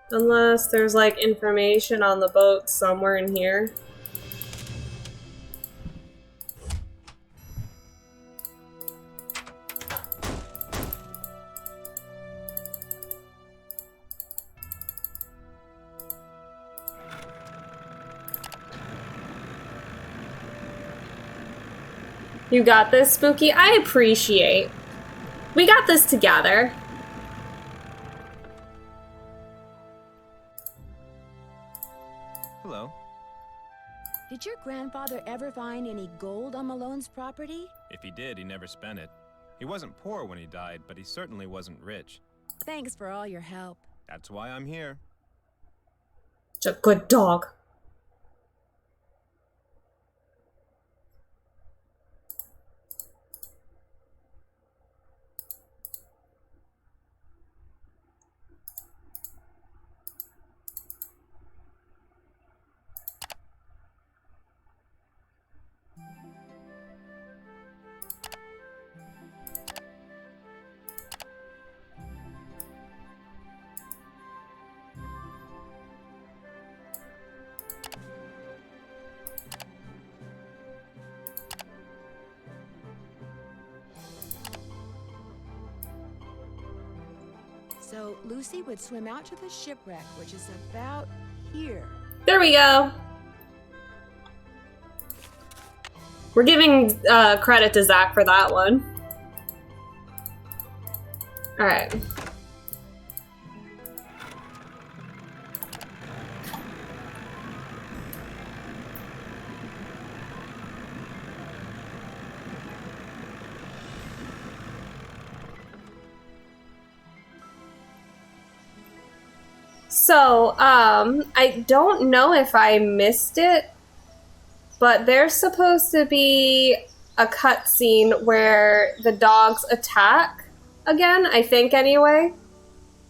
Unless there's like information on the boat somewhere in here. You got this, Spooky? I appreciate. We got this together. Hello. Did your grandfather ever find any gold on Malone's property? If he did, he never spent it. He wasn't poor when he died, but he certainly wasn't rich. Thanks for all your help. That's why I'm here. Such a good dog. So Lucy would swim out to the shipwreck, which is about here. There we go. We're giving credit to Zach for that one. All right. So, I don't know if I missed it, but there's supposed to be a cutscene where the dogs attack again, I think anyway,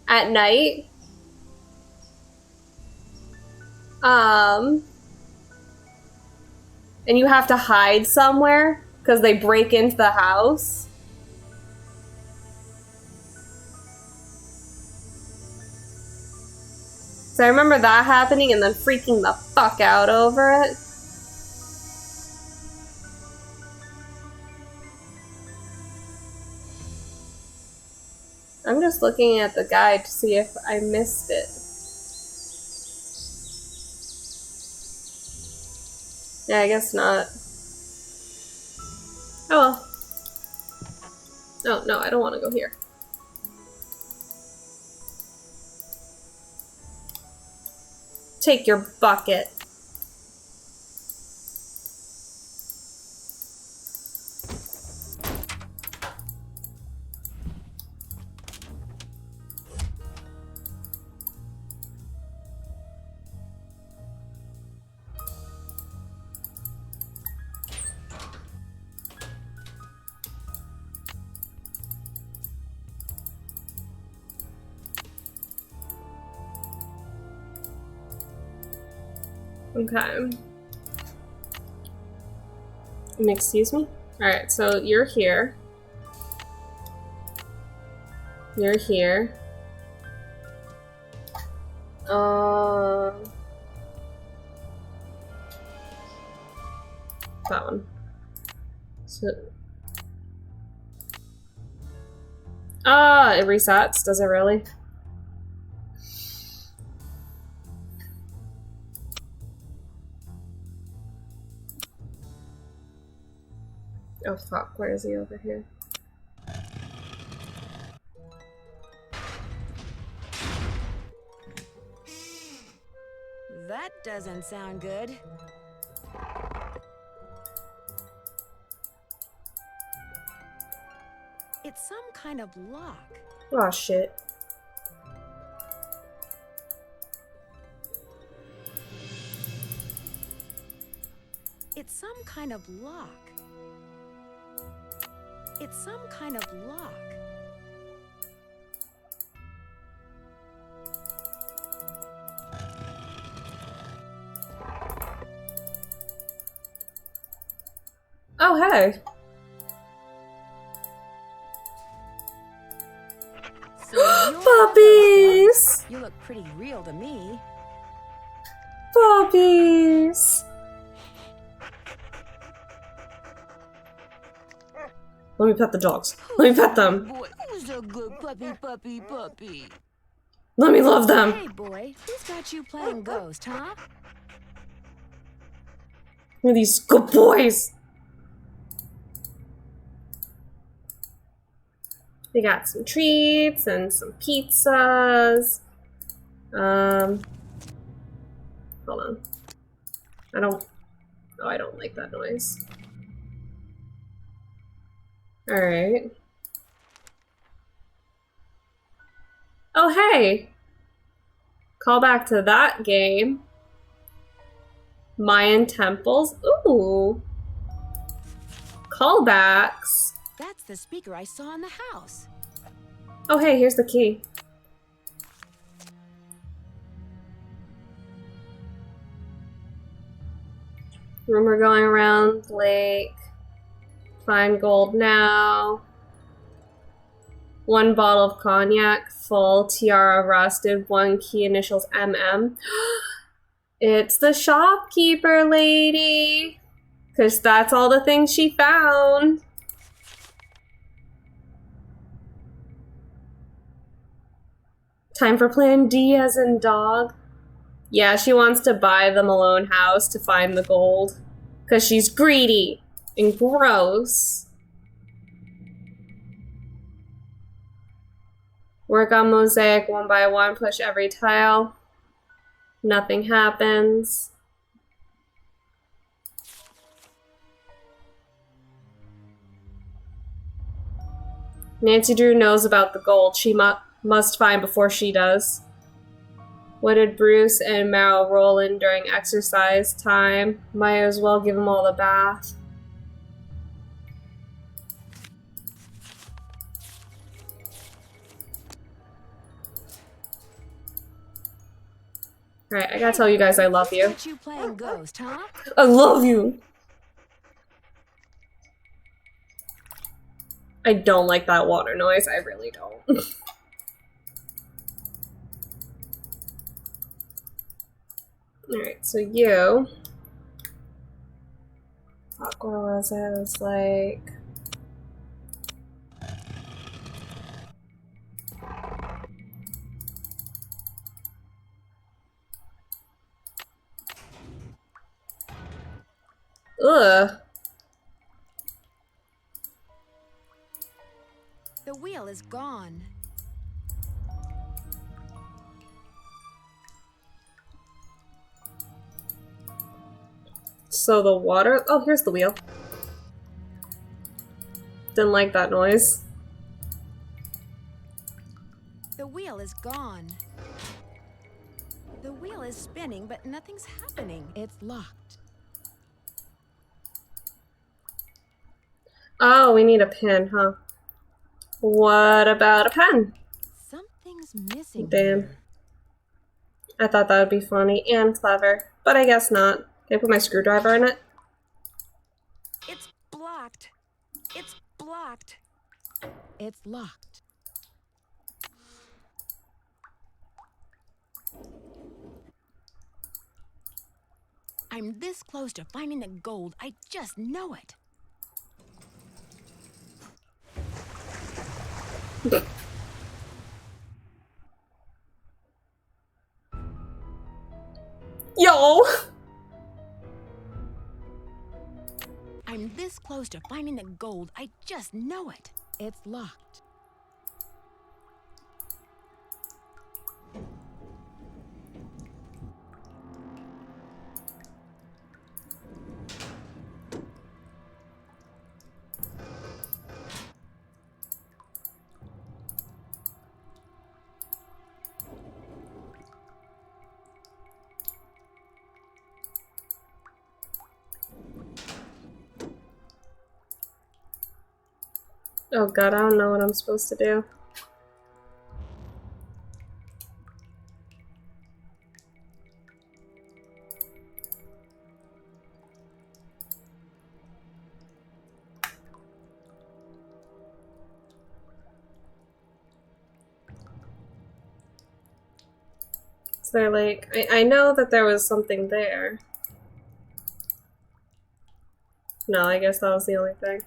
at night. And you have to hide somewhere because they break into the house. So I remember that happening and then freaking the fuck out over it. I'm just looking at the guide to see if I missed it. Yeah, I guess not. Oh well. No, I don't want to go here. Take your bucket. Okay. Excuse me? Alright, so you're here. You're here. That one. So, it resets, does it really? Oh fuck, where is he over here? That doesn't sound good. It's some kind of lock. Oh shit. It's some kind of lock. It's some kind of lock. Oh, hey. So Puppies! you look pretty real to me. Puppies! Let me pet the dogs. Let me pet them. Boy, who's a good puppy? Let me love them. Hey, boy, who's got you playing ghost, huh? Who are these good boys? We got some treats and some pizzas. Hold on. I don't like that noise. Alright. Oh, hey! Call back to that game. Mayan temples. Ooh. Callbacks. That's the speaker I saw in the house. Oh, hey, here's the key. Rumor going around lake. Find gold now. 1 bottle of cognac, full, tiara rusted, 1 key, initials MM. It's the shopkeeper lady. Because that's all the things she found. Time for plan D as in dog. Yeah, she wants to buy the Malone house to find the gold. Because she's greedy and gross. Work on mosaic 1 by 1, push every tile. Nothing happens. Nancy Drew knows about the gold she must find before she does. What did Bruce and Meryl roll in during exercise time? Might as well give them all the bath. Alright, I gotta tell you guys I love you. What you playing ghost, huh? I love you! I don't like that water noise, I really don't. Alright, so you... Fuck, where was it? It was like... Ugh. The wheel is gone. So the water... Oh, here's the wheel. Didn't like that noise. The wheel is gone. The wheel is spinning, but nothing's happening. It's locked. Oh, we need a pen, huh? What about a pen? Something's missing. Damn. Here. I thought that would be funny and clever, but I guess not. Can I put my screwdriver in it? It's blocked. It's blocked. It's locked. I'm this close to finding the gold. I just know it. Yo! I'm this close to finding the gold. I just know it. It's locked. Oh god, I don't know what I'm supposed to do. So they're like, I know that there was something there. No, I guess that was the only thing.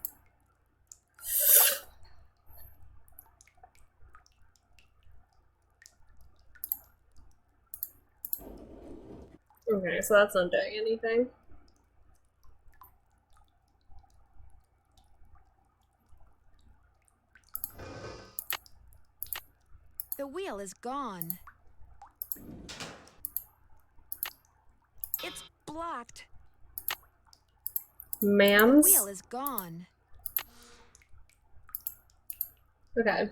Okay, so that's not doing anything. wheel is gone. It's blocked. The Ma'ams? wheel is gone. Okay.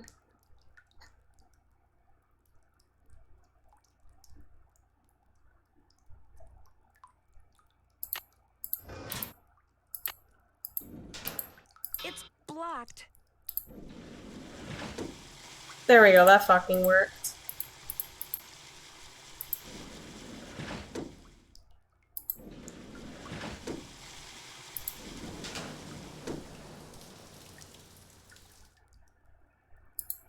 It's blocked. There we go, that fucking worked.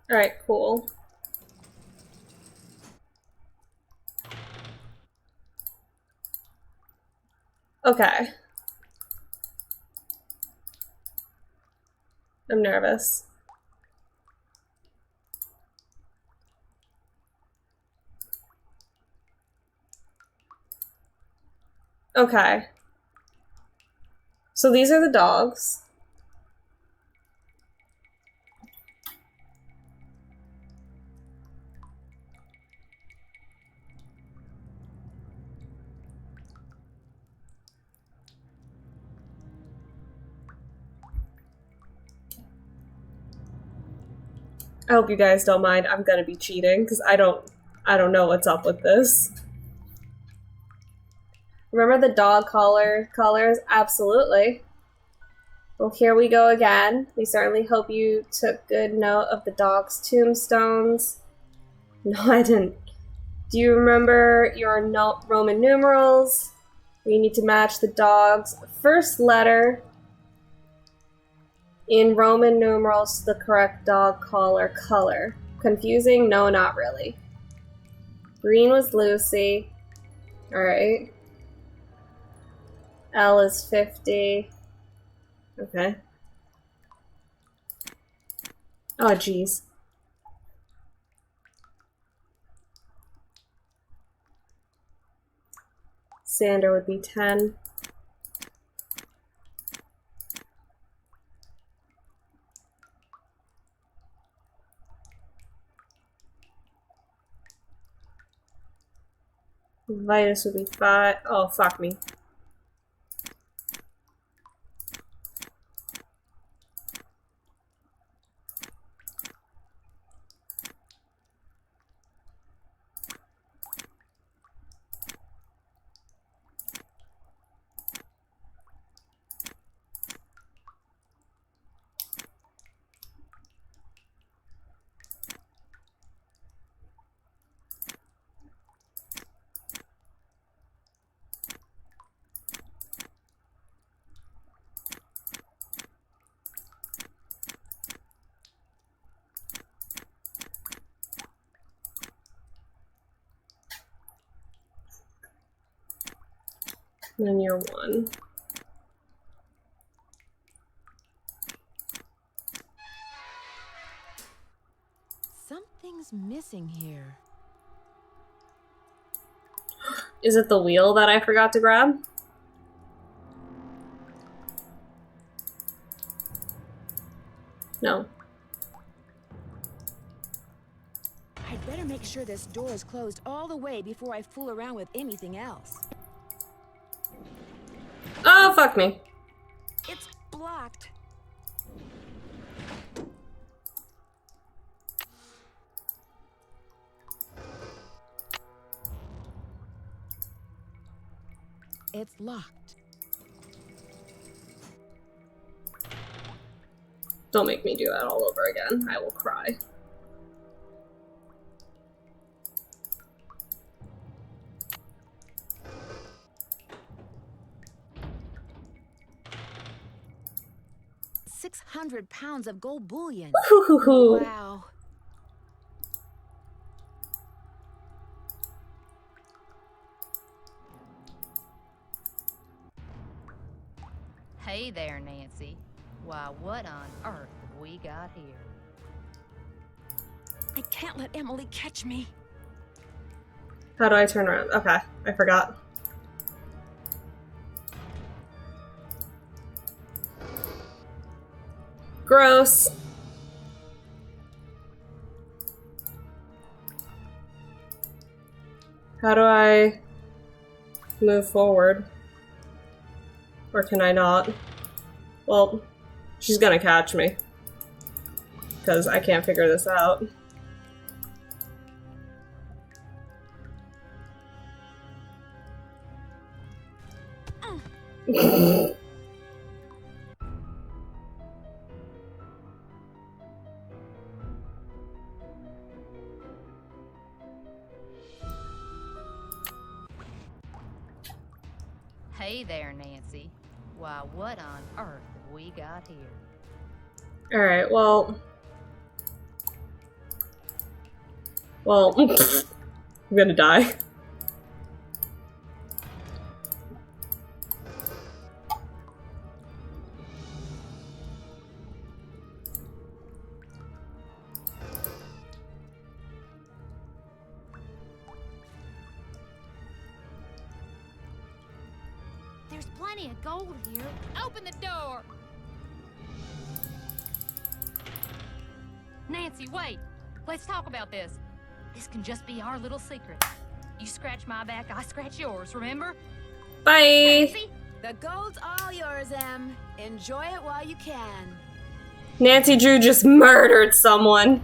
Alright, cool. Okay. I'm nervous. Okay. So these are the dogs. I hope you guys don't mind. I'm gonna be cheating because I don't know what's up with this. Remember the dog colors? Absolutely. Well, here we go again. We certainly hope you took good note of the dog's tombstones. No, I didn't. Do you remember your Roman numerals? You need to match the dog's first letter in Roman numerals to the correct dog collar color. Confusing? No, not really. Green was Lucy. Alright. L is 50. Okay. Oh, jeez. Sander would be 10. Vitus would be 5. Oh, fuck me. And then you're 1. Something's missing here. Is it the wheel that I forgot to grab? No. I'd better make sure this door is closed all the way before I fool around with anything else. Oh, fuck me. It's blocked. It's locked. Don't make me do that all over again. I will cry. £600 of gold bullion. Woo-hoo-hoo. Wow. Hey there, Nancy. Why, what on earth have we got here? I can't let Emily catch me. How do I turn around? Okay, I forgot. Gross. How do I move forward? Or can I not? Well, she's gonna catch me. Because I can't figure this out. Hey there, Nancy. Why, what on earth have we got here? Alright, well... Well, I'm gonna die. There's plenty of gold here. Open the door! Nancy, wait! Let's talk about this. This can just be our little secret. You scratch my back, I scratch yours, remember? Bye! Nancy? The gold's all yours, Em. Enjoy it while you can. Nancy Drew just murdered someone.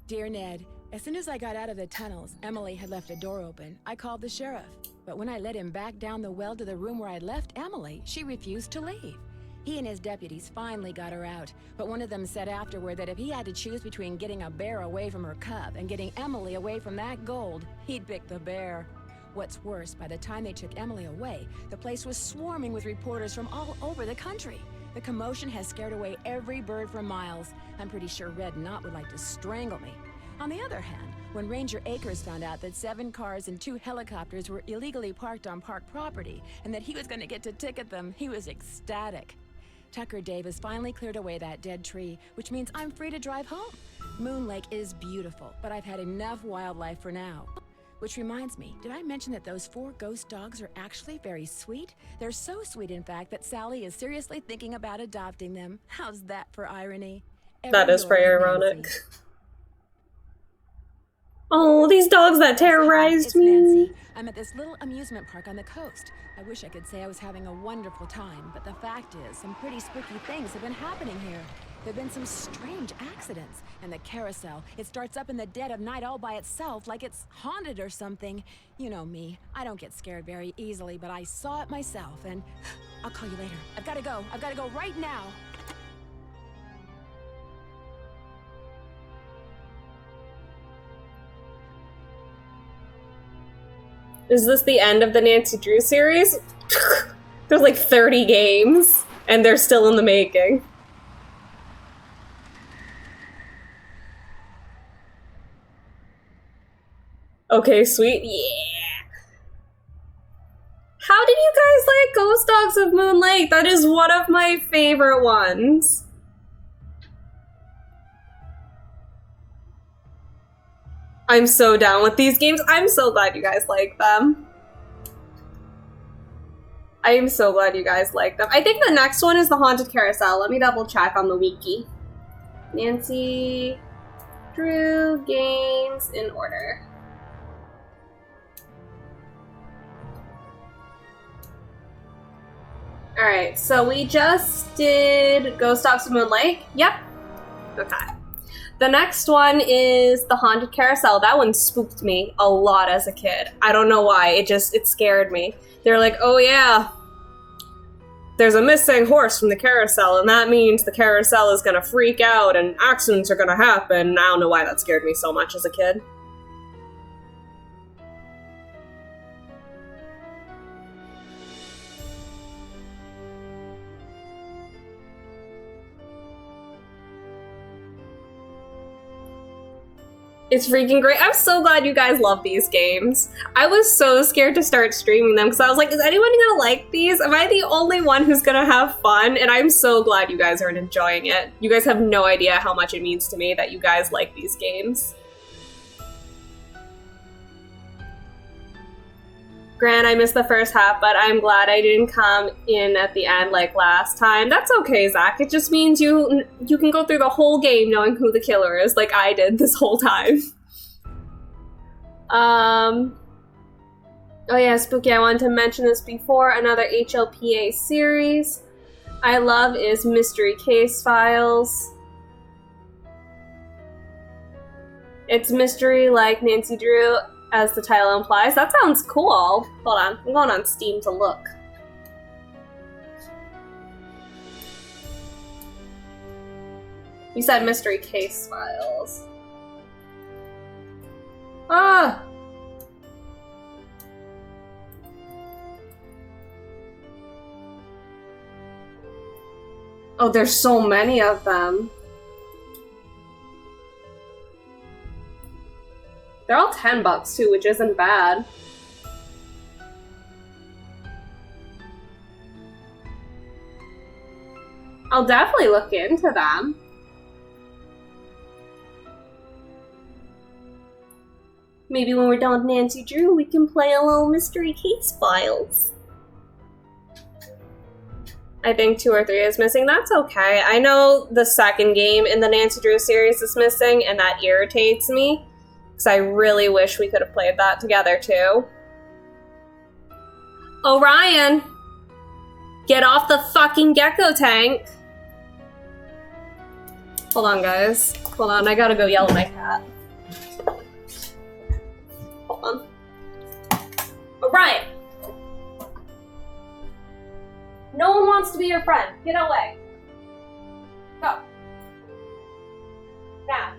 Dear Ned, as soon as I got out of the tunnels, Emily had left a door open. I called the sheriff. But when I led him back down the well to the room where I'd left Emily, she refused to leave. He and his deputies finally got her out, but one of them said afterward that if he had to choose between getting a bear away from her cub and getting Emily away from that gold, he'd pick the bear. What's worse, by the time they took Emily away, the place was swarming with reporters from all over the country. The commotion has scared away every bird for miles. I'm pretty sure Red Knot would like to strangle me. On the other hand, when Ranger Akers found out that 7 cars and 2 helicopters were illegally parked on park property and that he was going to get to ticket them, he was ecstatic. Tucker Davis finally cleared away that dead tree, which means I'm free to drive home. Moon Lake is beautiful, but I've had enough wildlife for now. Which reminds me, did I mention that those 4 ghost dogs are actually very sweet? They're so sweet, in fact, that Sally is seriously thinking about adopting them. How's that for irony? That is very ironic. Oh, these dogs that terrorized it's me. Nancy. I'm at this little amusement park on the coast. I wish I could say I was having a wonderful time, but the fact is, some pretty spooky things have been happening here. There have been some strange accidents, and the carousel, it starts up in the dead of night all by itself, like it's haunted or something. You know me, I don't get scared very easily, but I saw it myself, and I'll call you later. I've gotta go right now. Is this the end of the Nancy Drew series? There's like 30 games, and they're still in the making. Okay, sweet. Yeah. How did you guys like Ghost Dogs of Moon Lake? That is one of my favorite ones. I'm so down with these games. I'm so glad you guys like them. I am so glad you guys like them. I think the next one is the Haunted Carousel. Let me double check on the wiki. Nancy Drew games in order. Alright, so we just did Ghost Dogs of Moon Lake. Yep. Okay. The next one is the Haunted Carousel. That one spooked me a lot as a kid. I don't know why. It scared me. They're like, oh yeah, there's a missing horse from the carousel, and that means the carousel is gonna freak out and accidents are gonna happen. I don't know why that scared me so much as a kid. It's freaking great. I'm so glad you guys love these games. I was so scared to start streaming them because I was like, is anyone gonna like these? Am I the only one who's gonna have fun? And I'm so glad you guys are enjoying it. You guys have no idea how much it means to me that you guys like these games. Grant, I missed the first half, but I'm glad I didn't come in at the end like last time. That's okay, Zach. It just means you can go through the whole game knowing who the killer is, like I did this whole time. Oh yeah, Spooky, I wanted to mention this before. Another HLPA series I love is Mystery Case Files. It's mystery like Nancy Drew, as the title implies. That sounds cool. Hold on, I'm going on Steam to look. You said Mystery Case Files. Ah! Oh, there's so many of them. They're all $10 too, which isn't bad. I'll definitely look into them. Maybe when we're done with Nancy Drew, we can play a little Mystery Case Files. I think 2 or 3 is missing. That's okay. I know the second game in the Nancy Drew series is missing, and that irritates me. Because I really wish we could have played that together, too. Orion! Get off the fucking gecko tank! Hold on, guys. Hold on, I gotta go yell at my cat. Hold on. Orion! No one wants to be your friend. Get away. Go. Now.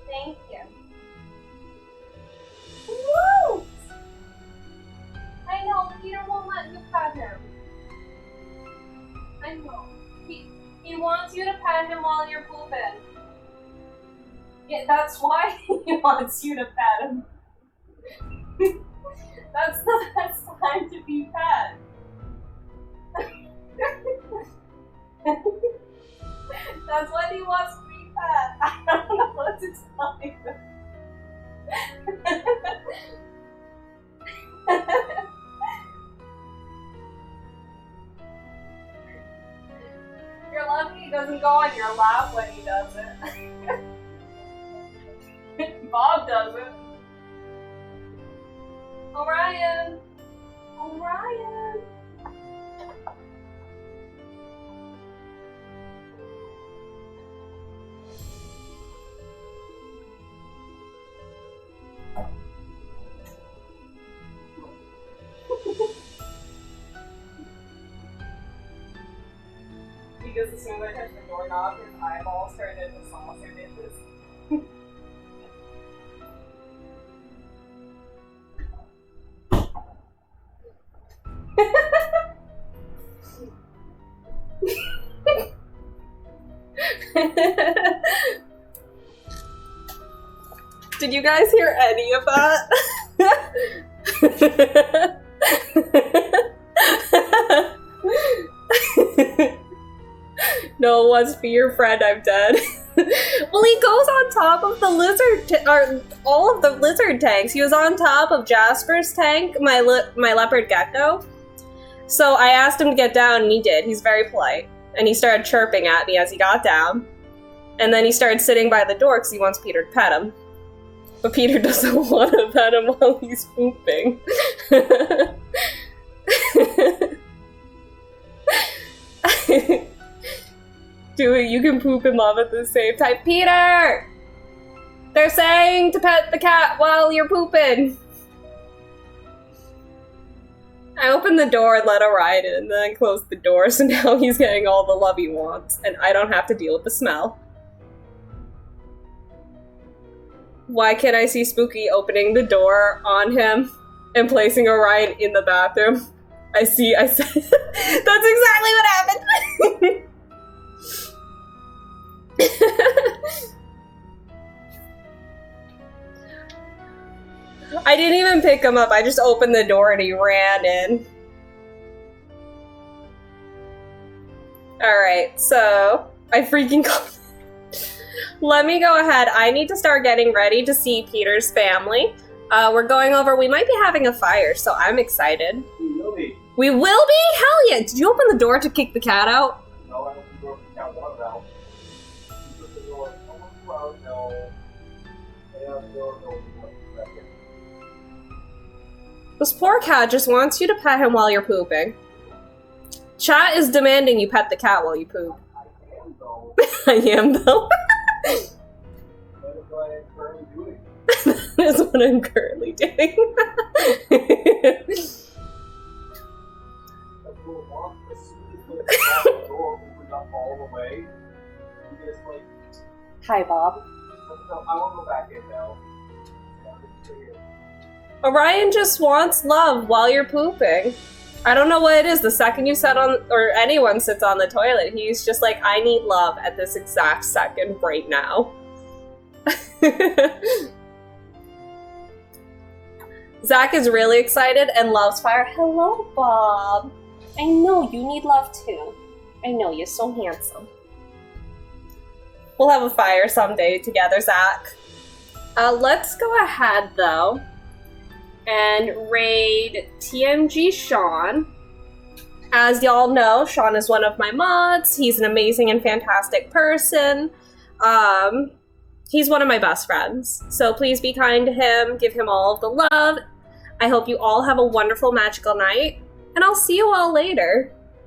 Thank you. Woo! I know, Peter won't let you pet him. I know. He wants you to pet him while you're pooping. Yeah, that's why he wants you to pet him. That's the best time to be pet. That's when he wants to be pet. I don't know what to tell you. You're lucky he doesn't go on your lap when he does it. Bob does it. Orion! Orion! Because as soon as I touched the doorknob, his eyeballs turned into saucer dishes. Did you guys hear any of that? No, it was for your friend, I'm dead. Well, he goes on top of the lizard, or all of the lizard tanks. He was on top of Jasper's tank, my leopard gecko. So I asked him to get down, and he did. He's very polite. And he started chirping at me as he got down. And then he started sitting by the door because he wants Peter to pet him. But Peter doesn't want to pet him while he's pooping. Do it, you can poop and love at the same time. Peter! They're saying to pet the cat while you're pooping. I opened the door and let Orion in, and then I closed the door, so now he's getting all the love he wants, and I don't have to deal with the smell. Why can't I see Spooky opening the door on him and placing Orion in the bathroom? I said, that's exactly what happened! I didn't even pick him up, I just opened the door and he ran in. Alright, so I freaking let me go ahead. I need to start getting ready to see Peter's family. We're going over, we might be having a fire, so I'm excited. We will be. We will be? Hell yeah! Did you open the door to kick the cat out? No, I opened the door for the cat water out. This poor cat just wants you to pet him while you're pooping. Chat is demanding you pet the cat while you poop. I am, though. That is what I'm currently doing. Hi, Bob. I won't go back in now. Orion just wants love while you're pooping. I don't know what it is. The second you sit on, or anyone sits on the toilet, he's just like, I need love at this exact second right now. Zach is really excited and loves fire. Hello, Bob. I know you need love too. I know you're so handsome. We'll have a fire someday together, Zach. Let's go ahead, though, and raid TMG Sean. As y'all know, Sean is one of my mods. He's an amazing and fantastic person. He's one of my best friends. So please be kind to him. Give him all of the love. I hope you all have a wonderful, magical night. And I'll see you all later.